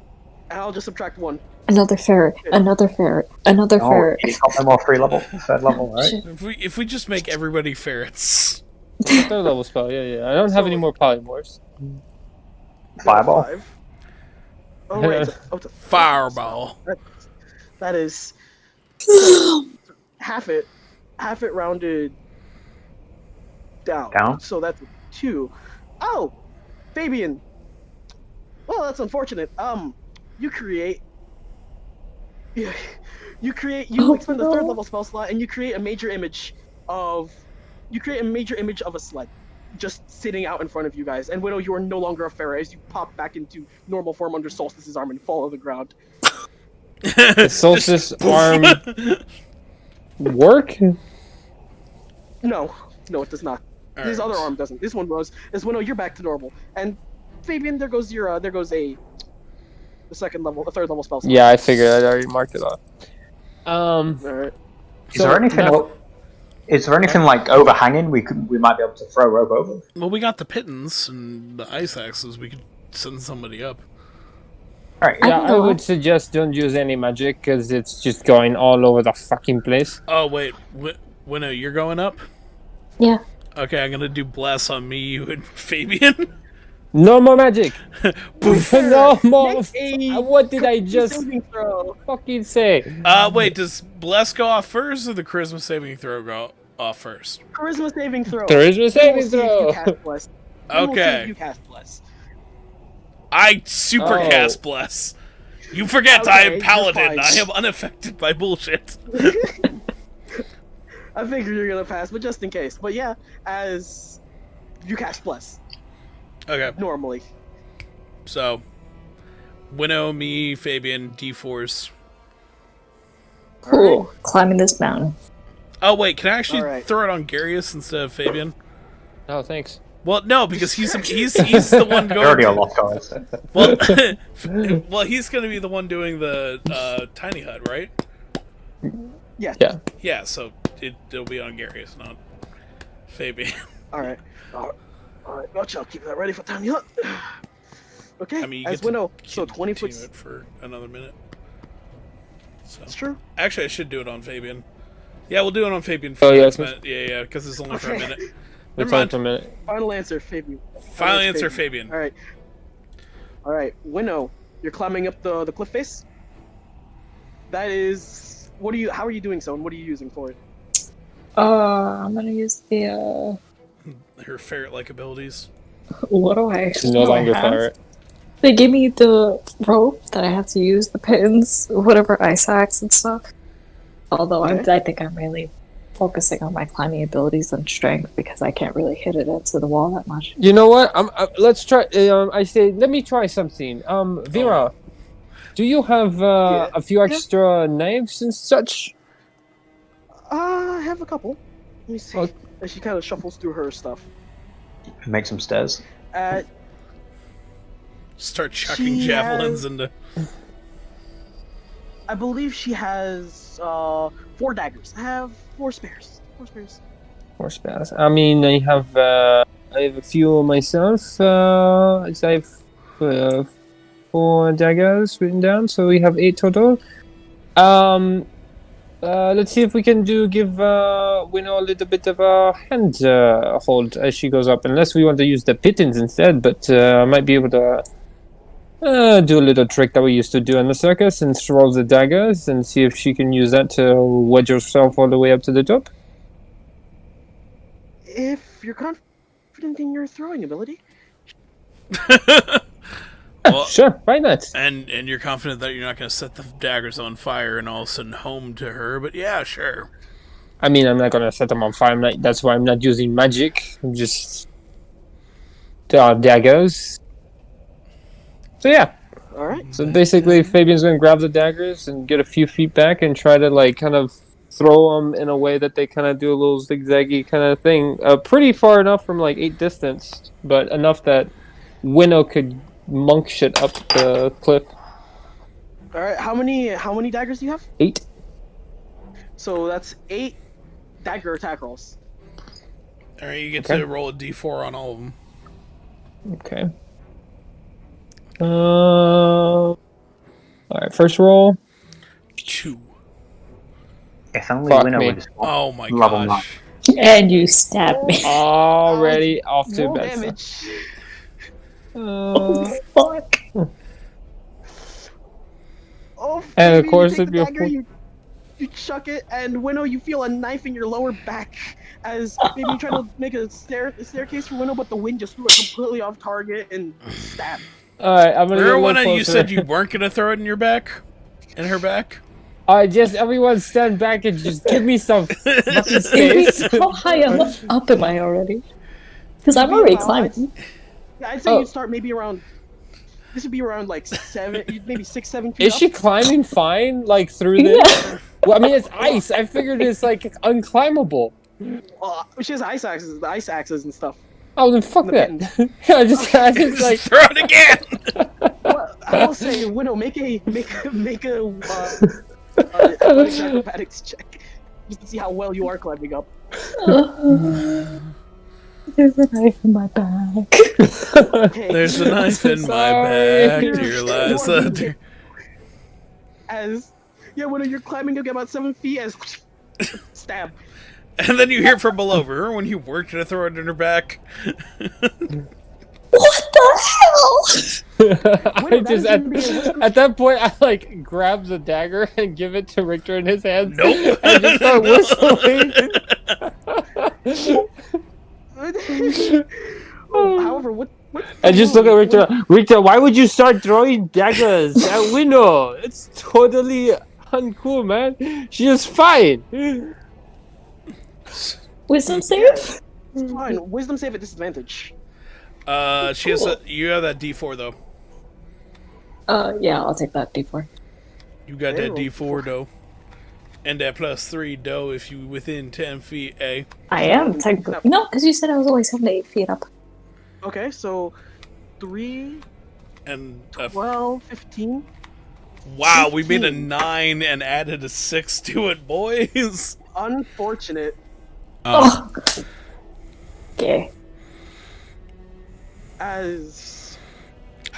Speaker 2: I'll just subtract 1.
Speaker 1: another ferret, another ferret, another
Speaker 5: Oh,
Speaker 1: ferret.
Speaker 5: you got them all 3 level, 3rd level, right?
Speaker 1: Shit.
Speaker 3: If we just make everybody ferrets.
Speaker 4: Third level spell. Yeah. I don't have any more polymorphs.
Speaker 5: Fireball.
Speaker 2: 5. Oh wait, it's a
Speaker 3: Fireball.
Speaker 2: That is half it rounded down.
Speaker 5: Down?
Speaker 2: So that's a 2. Oh, Fabian. Well, that's unfortunate. You create. You expend the 3rd level spell slot, and you create a major image of. You create a major image of a sled, just sitting out in front of you guys. And Widow, you are no longer a ferret as you pop back into normal form under Solstice's arm and fall to the ground.
Speaker 4: The Solstice arm work?
Speaker 2: No, it does not. His
Speaker 3: Alright.
Speaker 2: other arm doesn't. This one was. This one, you're back to normal. And Fabian, there goes your. There goes the 3rd level spell slot.
Speaker 4: Yeah, I figured. I'd already marked it off.
Speaker 2: All right.
Speaker 5: Is there anything? Is there anything like overhanging we might be able to throw rope over?
Speaker 3: Well, we got the pittance and the ice axes. We could send somebody up.
Speaker 5: All right.
Speaker 1: I
Speaker 4: Yeah,
Speaker 1: don't
Speaker 4: I
Speaker 1: know.
Speaker 4: would suggest don't use any magic because it's just going all over the fucking place.
Speaker 3: Oh, wait. Winnow, you're going up?
Speaker 1: Yeah.
Speaker 3: Okay, I'm gonna do bless on me, you, and Fabian.
Speaker 4: No more magic. No more.
Speaker 2: Make a
Speaker 4: What did I just
Speaker 2: saving throw.
Speaker 4: fucking say?
Speaker 3: Wait, does bless go off first or the charisma saving throw go off first.
Speaker 2: Charisma saving throw.
Speaker 4: Charisma
Speaker 2: We'll
Speaker 4: saving
Speaker 2: see if
Speaker 4: throw.
Speaker 2: you cast bless. We'll see if
Speaker 3: Okay.
Speaker 2: you cast bless.
Speaker 3: I super
Speaker 4: Oh.
Speaker 3: cast bless. You forget I
Speaker 2: Okay,
Speaker 3: am
Speaker 2: you're
Speaker 3: paladin.
Speaker 2: fine.
Speaker 3: I am unaffected by bullshit.
Speaker 2: I figured you're gonna pass, but just in case. But yeah, as you cast bless
Speaker 3: Okay,
Speaker 2: normally.
Speaker 3: so Winnow, me, Fabian, D4s.
Speaker 1: Cool. Climbing this mountain.
Speaker 3: Oh wait, can I actually
Speaker 2: Alright.
Speaker 3: throw it on Garius instead of Fabian?
Speaker 4: Oh, thanks.
Speaker 3: Well, no, because he's the one going.
Speaker 5: Already a
Speaker 3: To,
Speaker 5: lot, guys.
Speaker 3: well, well, he's going to be the one doing the tiny hut, right?
Speaker 2: Yes.
Speaker 4: Yeah.
Speaker 3: Yeah, so it'll be on Garius, not Fabian.
Speaker 2: Alright. Alright, gotcha. I'll keep that ready for tiny hut. Okay,
Speaker 3: I mean, you
Speaker 2: as
Speaker 3: get to
Speaker 2: Winnow, so 20
Speaker 3: continue
Speaker 2: foot.
Speaker 3: it for another minute. So
Speaker 2: That's true.
Speaker 3: actually, I should do it on Fabian. Yeah, we'll do it on Fabian.
Speaker 4: Oh,
Speaker 3: For
Speaker 4: yeah,
Speaker 3: next
Speaker 4: it's-
Speaker 3: minute. Yeah, because it's only for a
Speaker 2: Okay.
Speaker 3: minute.
Speaker 4: It's
Speaker 3: Never
Speaker 4: on
Speaker 3: mind.
Speaker 4: for a minute.
Speaker 2: Final answer, Fabian.
Speaker 3: Final answer, Fabian.
Speaker 2: Alright, Winnow, you're climbing up the cliff face. That is. How are you doing so, and what are you using for it?
Speaker 1: I'm gonna use the
Speaker 3: Her ferret-like abilities.
Speaker 1: what do I
Speaker 4: No
Speaker 1: what do I
Speaker 4: longer
Speaker 1: have?
Speaker 4: ferret.
Speaker 1: They give me the rope that I have to use, the pins, whatever ice axe and stuff. Although
Speaker 2: Okay.
Speaker 1: I think I'm really focusing on my climbing abilities and strength because I can't really hit it into the wall that much.
Speaker 4: You know what? Let's try. I say, let me try something. Vera, do you have
Speaker 2: Yeah.
Speaker 4: a few extra knives and such?
Speaker 2: I have a couple. Let me see.
Speaker 4: Oh.
Speaker 2: As she kind of shuffles through her stuff.
Speaker 5: Make some stairs.
Speaker 3: Start chucking
Speaker 2: She
Speaker 3: javelins
Speaker 2: has-
Speaker 3: into.
Speaker 2: I believe she has 4 daggers. I have 4 spares. 4 spares.
Speaker 4: Or spells? I mean, I have a few myself. I have 4 daggers written down, so we have 8 total. Let's see if we can give Winnow a little bit of a hand hold as she goes up, unless we want to use the pittons instead, but I might be able to do a little trick that we used to do in the circus and throw the daggers and see if she can use that to wedge herself all the way up to the top.
Speaker 2: If you're confident in your throwing ability.
Speaker 3: Well,
Speaker 4: Sure, why not?
Speaker 3: and you're confident that you're not going to set the daggers on fire and all of a sudden home to her, but yeah, sure.
Speaker 4: I mean, I'm not gonna set them on fire. That's why I'm not using magic. I'm just daggers. So yeah.
Speaker 2: Alright.
Speaker 4: So basically, Fabian's gonna grab the daggers and get a few feet back and try to kind of throw them in a way that they kind of do a little zigzaggy kind of thing. Pretty far enough from 8 distance, but enough that Winnow could monk shit up the cliff.
Speaker 2: Alright, how many daggers do you have?
Speaker 4: 8.
Speaker 2: So that's 8 dagger attack rolls.
Speaker 3: All right, you get
Speaker 4: Okay.
Speaker 3: to roll a d4 on all of them.
Speaker 4: Okay. All right. First roll.
Speaker 3: 2.
Speaker 5: If only
Speaker 4: Fuck
Speaker 5: Winnow
Speaker 4: me.
Speaker 5: was
Speaker 3: Oh my
Speaker 5: level
Speaker 3: gosh.
Speaker 1: And you stab me.
Speaker 4: Already off to
Speaker 2: Roll
Speaker 4: bad
Speaker 2: damage.
Speaker 4: start.
Speaker 1: Fuck.
Speaker 2: Oh,
Speaker 4: And of
Speaker 2: baby,
Speaker 4: course,
Speaker 2: you take
Speaker 4: if
Speaker 2: the
Speaker 4: you're
Speaker 2: dagger, you chuck it, and Winnow, you feel a knife in your lower back as maybe you try to make a staircase for Winnow, but the wind just threw it completely off target and stab.
Speaker 4: All right, I'm gonna
Speaker 3: Remember
Speaker 4: get
Speaker 3: when
Speaker 4: a little
Speaker 3: you
Speaker 4: closer.
Speaker 3: said you weren't going to throw it in your back? In her back?
Speaker 4: All right, just everyone stand back and just give me some fucking
Speaker 1: Wait,
Speaker 4: space.
Speaker 1: how high up am I already? Because I'm
Speaker 2: Be
Speaker 1: already
Speaker 2: about-
Speaker 1: climbing.
Speaker 2: I'd say
Speaker 4: Oh.
Speaker 2: you'd start maybe around. This would be around 7, maybe 6-7 feet.
Speaker 4: Is she climbing fine, through this?
Speaker 1: Yeah.
Speaker 4: Well, I mean, it's ice. I figured it's unclimbable.
Speaker 2: She has ice axes and stuff.
Speaker 4: Oh, then fuck
Speaker 2: The
Speaker 4: that. I just
Speaker 3: Throw it again!
Speaker 2: Well, I will say, Winnow, make a athletics acrobatics check just to see how well you are climbing up.
Speaker 1: There's a knife in my back.
Speaker 2: Okay.
Speaker 3: There's a knife in my
Speaker 4: Sorry.
Speaker 3: back, dear Liza. Dear-
Speaker 2: As Winnow, you're climbing up about 7 feet as stab.
Speaker 3: And then you hear from below. Remember when you worked to throw it in her back?
Speaker 1: What the hell?
Speaker 4: I
Speaker 2: Winnow, that
Speaker 4: just
Speaker 2: is gonna be a wisdom
Speaker 4: at that point, I grab the dagger and give it to Richter in his hands.
Speaker 3: Nope.
Speaker 4: And just start whistling.
Speaker 2: However, what?
Speaker 6: I just look at Richter. Richter, why would you start throwing daggers at Winnow? It's totally uncool, man. She is fine.
Speaker 1: Wisdom save?
Speaker 2: Yeah, it's fine. Wisdom save at disadvantage.
Speaker 3: She has you have that D4 though.
Speaker 1: Yeah, I'll take that D4.
Speaker 3: You got
Speaker 2: Okay,
Speaker 3: that D4 though. And that +3 though if you within 10 feet, eh?
Speaker 1: I am technically. No, because you said I was only 7 to 8 feet up.
Speaker 2: Okay, so 3,
Speaker 3: And
Speaker 2: 12, 15.
Speaker 3: wow, we made a
Speaker 2: 15.
Speaker 3: 9 and added a 6 to it, boys.
Speaker 2: Unfortunate.
Speaker 1: Oh. Okay.
Speaker 2: As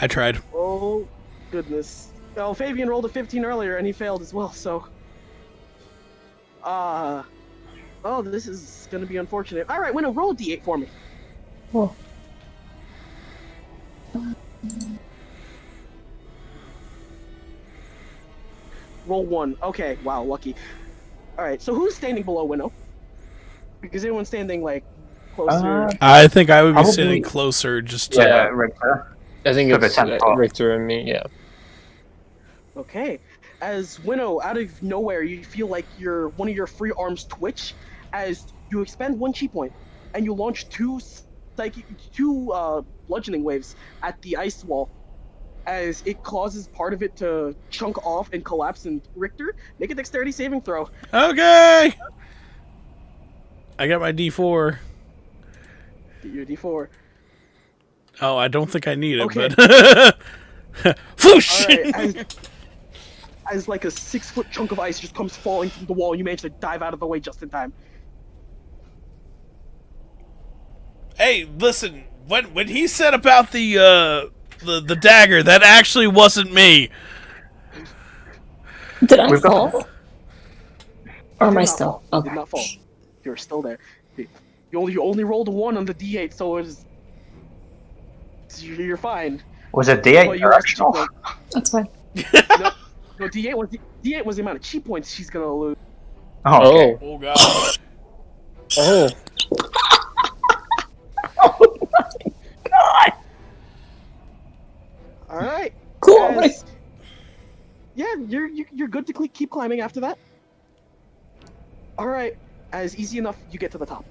Speaker 3: I tried.
Speaker 2: oh goodness. Well, Fabian rolled a 15 earlier and he failed as well. So, oh, this is gonna be unfortunate. All right, Winnow, roll a d8 for me.
Speaker 1: Oh.
Speaker 2: Roll 1. Okay, wow, lucky. All right, so who's standing below Winnow? Because anyone's standing like closer.
Speaker 3: I think I would be
Speaker 5: Probably-
Speaker 3: standing closer just to.
Speaker 5: Yeah, Richter.
Speaker 6: I think
Speaker 5: For the
Speaker 6: it's
Speaker 5: 10th floor.
Speaker 6: Richter and me, yeah.
Speaker 2: Okay. As Winnow, out of nowhere, you feel like one of your free arms twitch as you expend 1 chi point, and you launch two bludgeoning waves at the ice wall, as it causes part of it to chunk off and collapse. And Richter, make a dexterity saving throw.
Speaker 3: Okay. I got my D4.
Speaker 2: Get your d4.
Speaker 3: Oh, I don't think I need it,
Speaker 2: Okay.
Speaker 3: but. Whoosh!
Speaker 2: All right. As like a 6-foot chunk of ice just comes falling from the wall, and you manage to dive out of the way just in time.
Speaker 3: Hey, listen. When he said about the dagger, that actually wasn't me.
Speaker 1: Did I
Speaker 5: We've got-
Speaker 1: fall? Or am
Speaker 2: Did
Speaker 1: I
Speaker 2: not
Speaker 1: still?
Speaker 2: fall.
Speaker 1: Okay.
Speaker 2: Did not fall. You're still there. You only rolled a 1 on the d8, so you're fine.
Speaker 5: Was it D8
Speaker 2: Well, you lost
Speaker 5: directional?
Speaker 2: 2 points.
Speaker 1: That's fine.
Speaker 2: No, D8 was the amount of chi points she's gonna lose.
Speaker 5: Oh, okay.
Speaker 3: Oh god.
Speaker 6: Oh.
Speaker 1: God!
Speaker 2: All right.
Speaker 1: Cool. I'm gonna-
Speaker 2: Yeah, you're good to keep climbing after that. All right. As easy enough, you get to the top.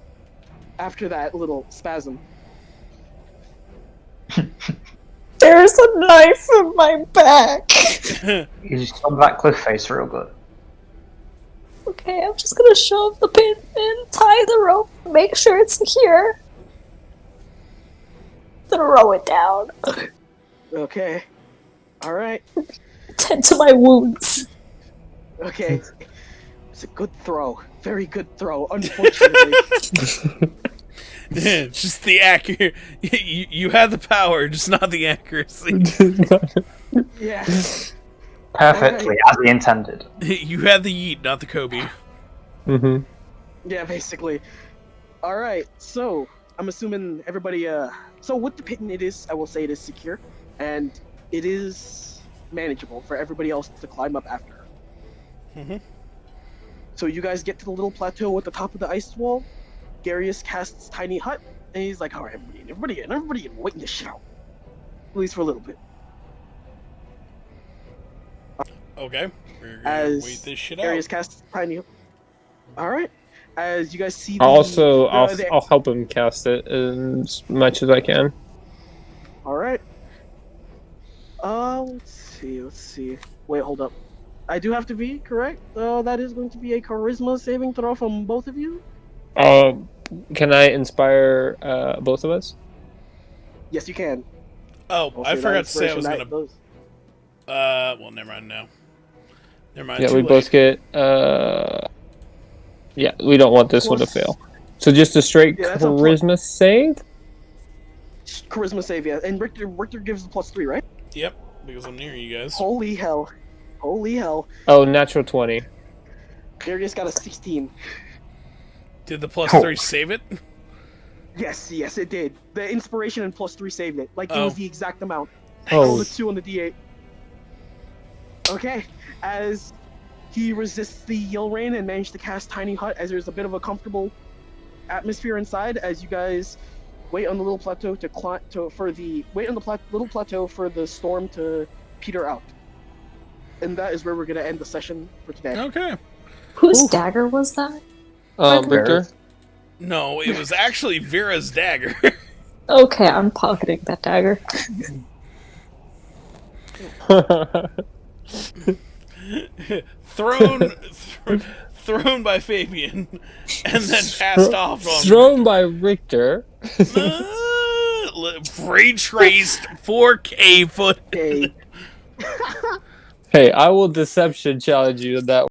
Speaker 2: After that little spasm.
Speaker 1: There's a knife in my back.
Speaker 5: You just on that cliff face real good.
Speaker 1: Okay, I'm just gonna shove the pin in, tie the rope, make sure it's secure. Then row it down.
Speaker 2: Okay. All right.
Speaker 1: Tend to my wounds.
Speaker 2: Okay. It's a good throw. Very good throw. Unfortunately.
Speaker 3: Just the accurate. You had the power, just not the accuracy.
Speaker 2: Yeah.
Speaker 5: Perfectly, as he intended.
Speaker 3: You had the yeet, not the Kobe.
Speaker 6: Mm-hmm.
Speaker 2: Yeah, basically. All right. So I'm assuming everybody. So with the pin, I will say it is secure, and it is manageable for everybody else to climb up after.
Speaker 3: Mhm.
Speaker 2: So you guys get to the little plateau at the top of the ice wall. Garius casts tiny hut, and he's like, "All right, everybody in, waiting this shit out, at least for a little bit."
Speaker 3: Okay. We're gonna
Speaker 2: As
Speaker 3: wait this shit
Speaker 2: Garius
Speaker 3: out.
Speaker 2: casts tiny. All right. As you guys see,
Speaker 6: I'll also
Speaker 2: the-
Speaker 6: I'll help him cast it as much as I can.
Speaker 2: All right. Let's see. Wait, hold up. I do have to be correct. That is going to be a charisma saving throw from both of you.
Speaker 6: Can I inspire both of us?
Speaker 2: Yes, you can.
Speaker 3: Oh,
Speaker 2: I'll
Speaker 3: I
Speaker 2: say that
Speaker 3: forgot to say I was
Speaker 2: inspiration,
Speaker 3: gonna.
Speaker 2: that-
Speaker 3: Well, never mind now. Never mind.
Speaker 6: Yeah,
Speaker 3: too
Speaker 6: we
Speaker 3: late.
Speaker 6: both get. Yeah, we don't want this one to
Speaker 2: Plus-
Speaker 6: fail. So just a straight
Speaker 2: Yeah, that's a
Speaker 6: charisma save.
Speaker 2: Charisma save, yeah. And Richter gives the +3, right?
Speaker 3: Yep, because I'm near you guys.
Speaker 2: Holy hell. Holy hell.
Speaker 6: Oh, natural 20.
Speaker 2: Darius got a 16.
Speaker 3: Did the +3 save it?
Speaker 2: Yes, it did. The inspiration and +3 saved it. Like, it
Speaker 3: Oh.
Speaker 2: was the exact amount. I rolled
Speaker 6: Oh,
Speaker 2: a 2 on the d8. Okay, as he resists the yell rain and managed to cast Tiny Hut, as there's a bit of a comfortable atmosphere inside as you guys wait on the little plateau to climb wait on the little plateau for the storm to peter out. And that is where we're gonna end the session for today.
Speaker 3: Okay.
Speaker 1: Whose dagger was that?
Speaker 6: Victor.
Speaker 3: No, it was actually Vera's dagger.
Speaker 1: Okay, I'm pocketing that dagger.
Speaker 3: thrown by Fabian, and then passed off on
Speaker 4: Thrown by Richter.
Speaker 3: retraced 4K footage.
Speaker 2: Okay.
Speaker 4: Hey, I will deception challenge you to that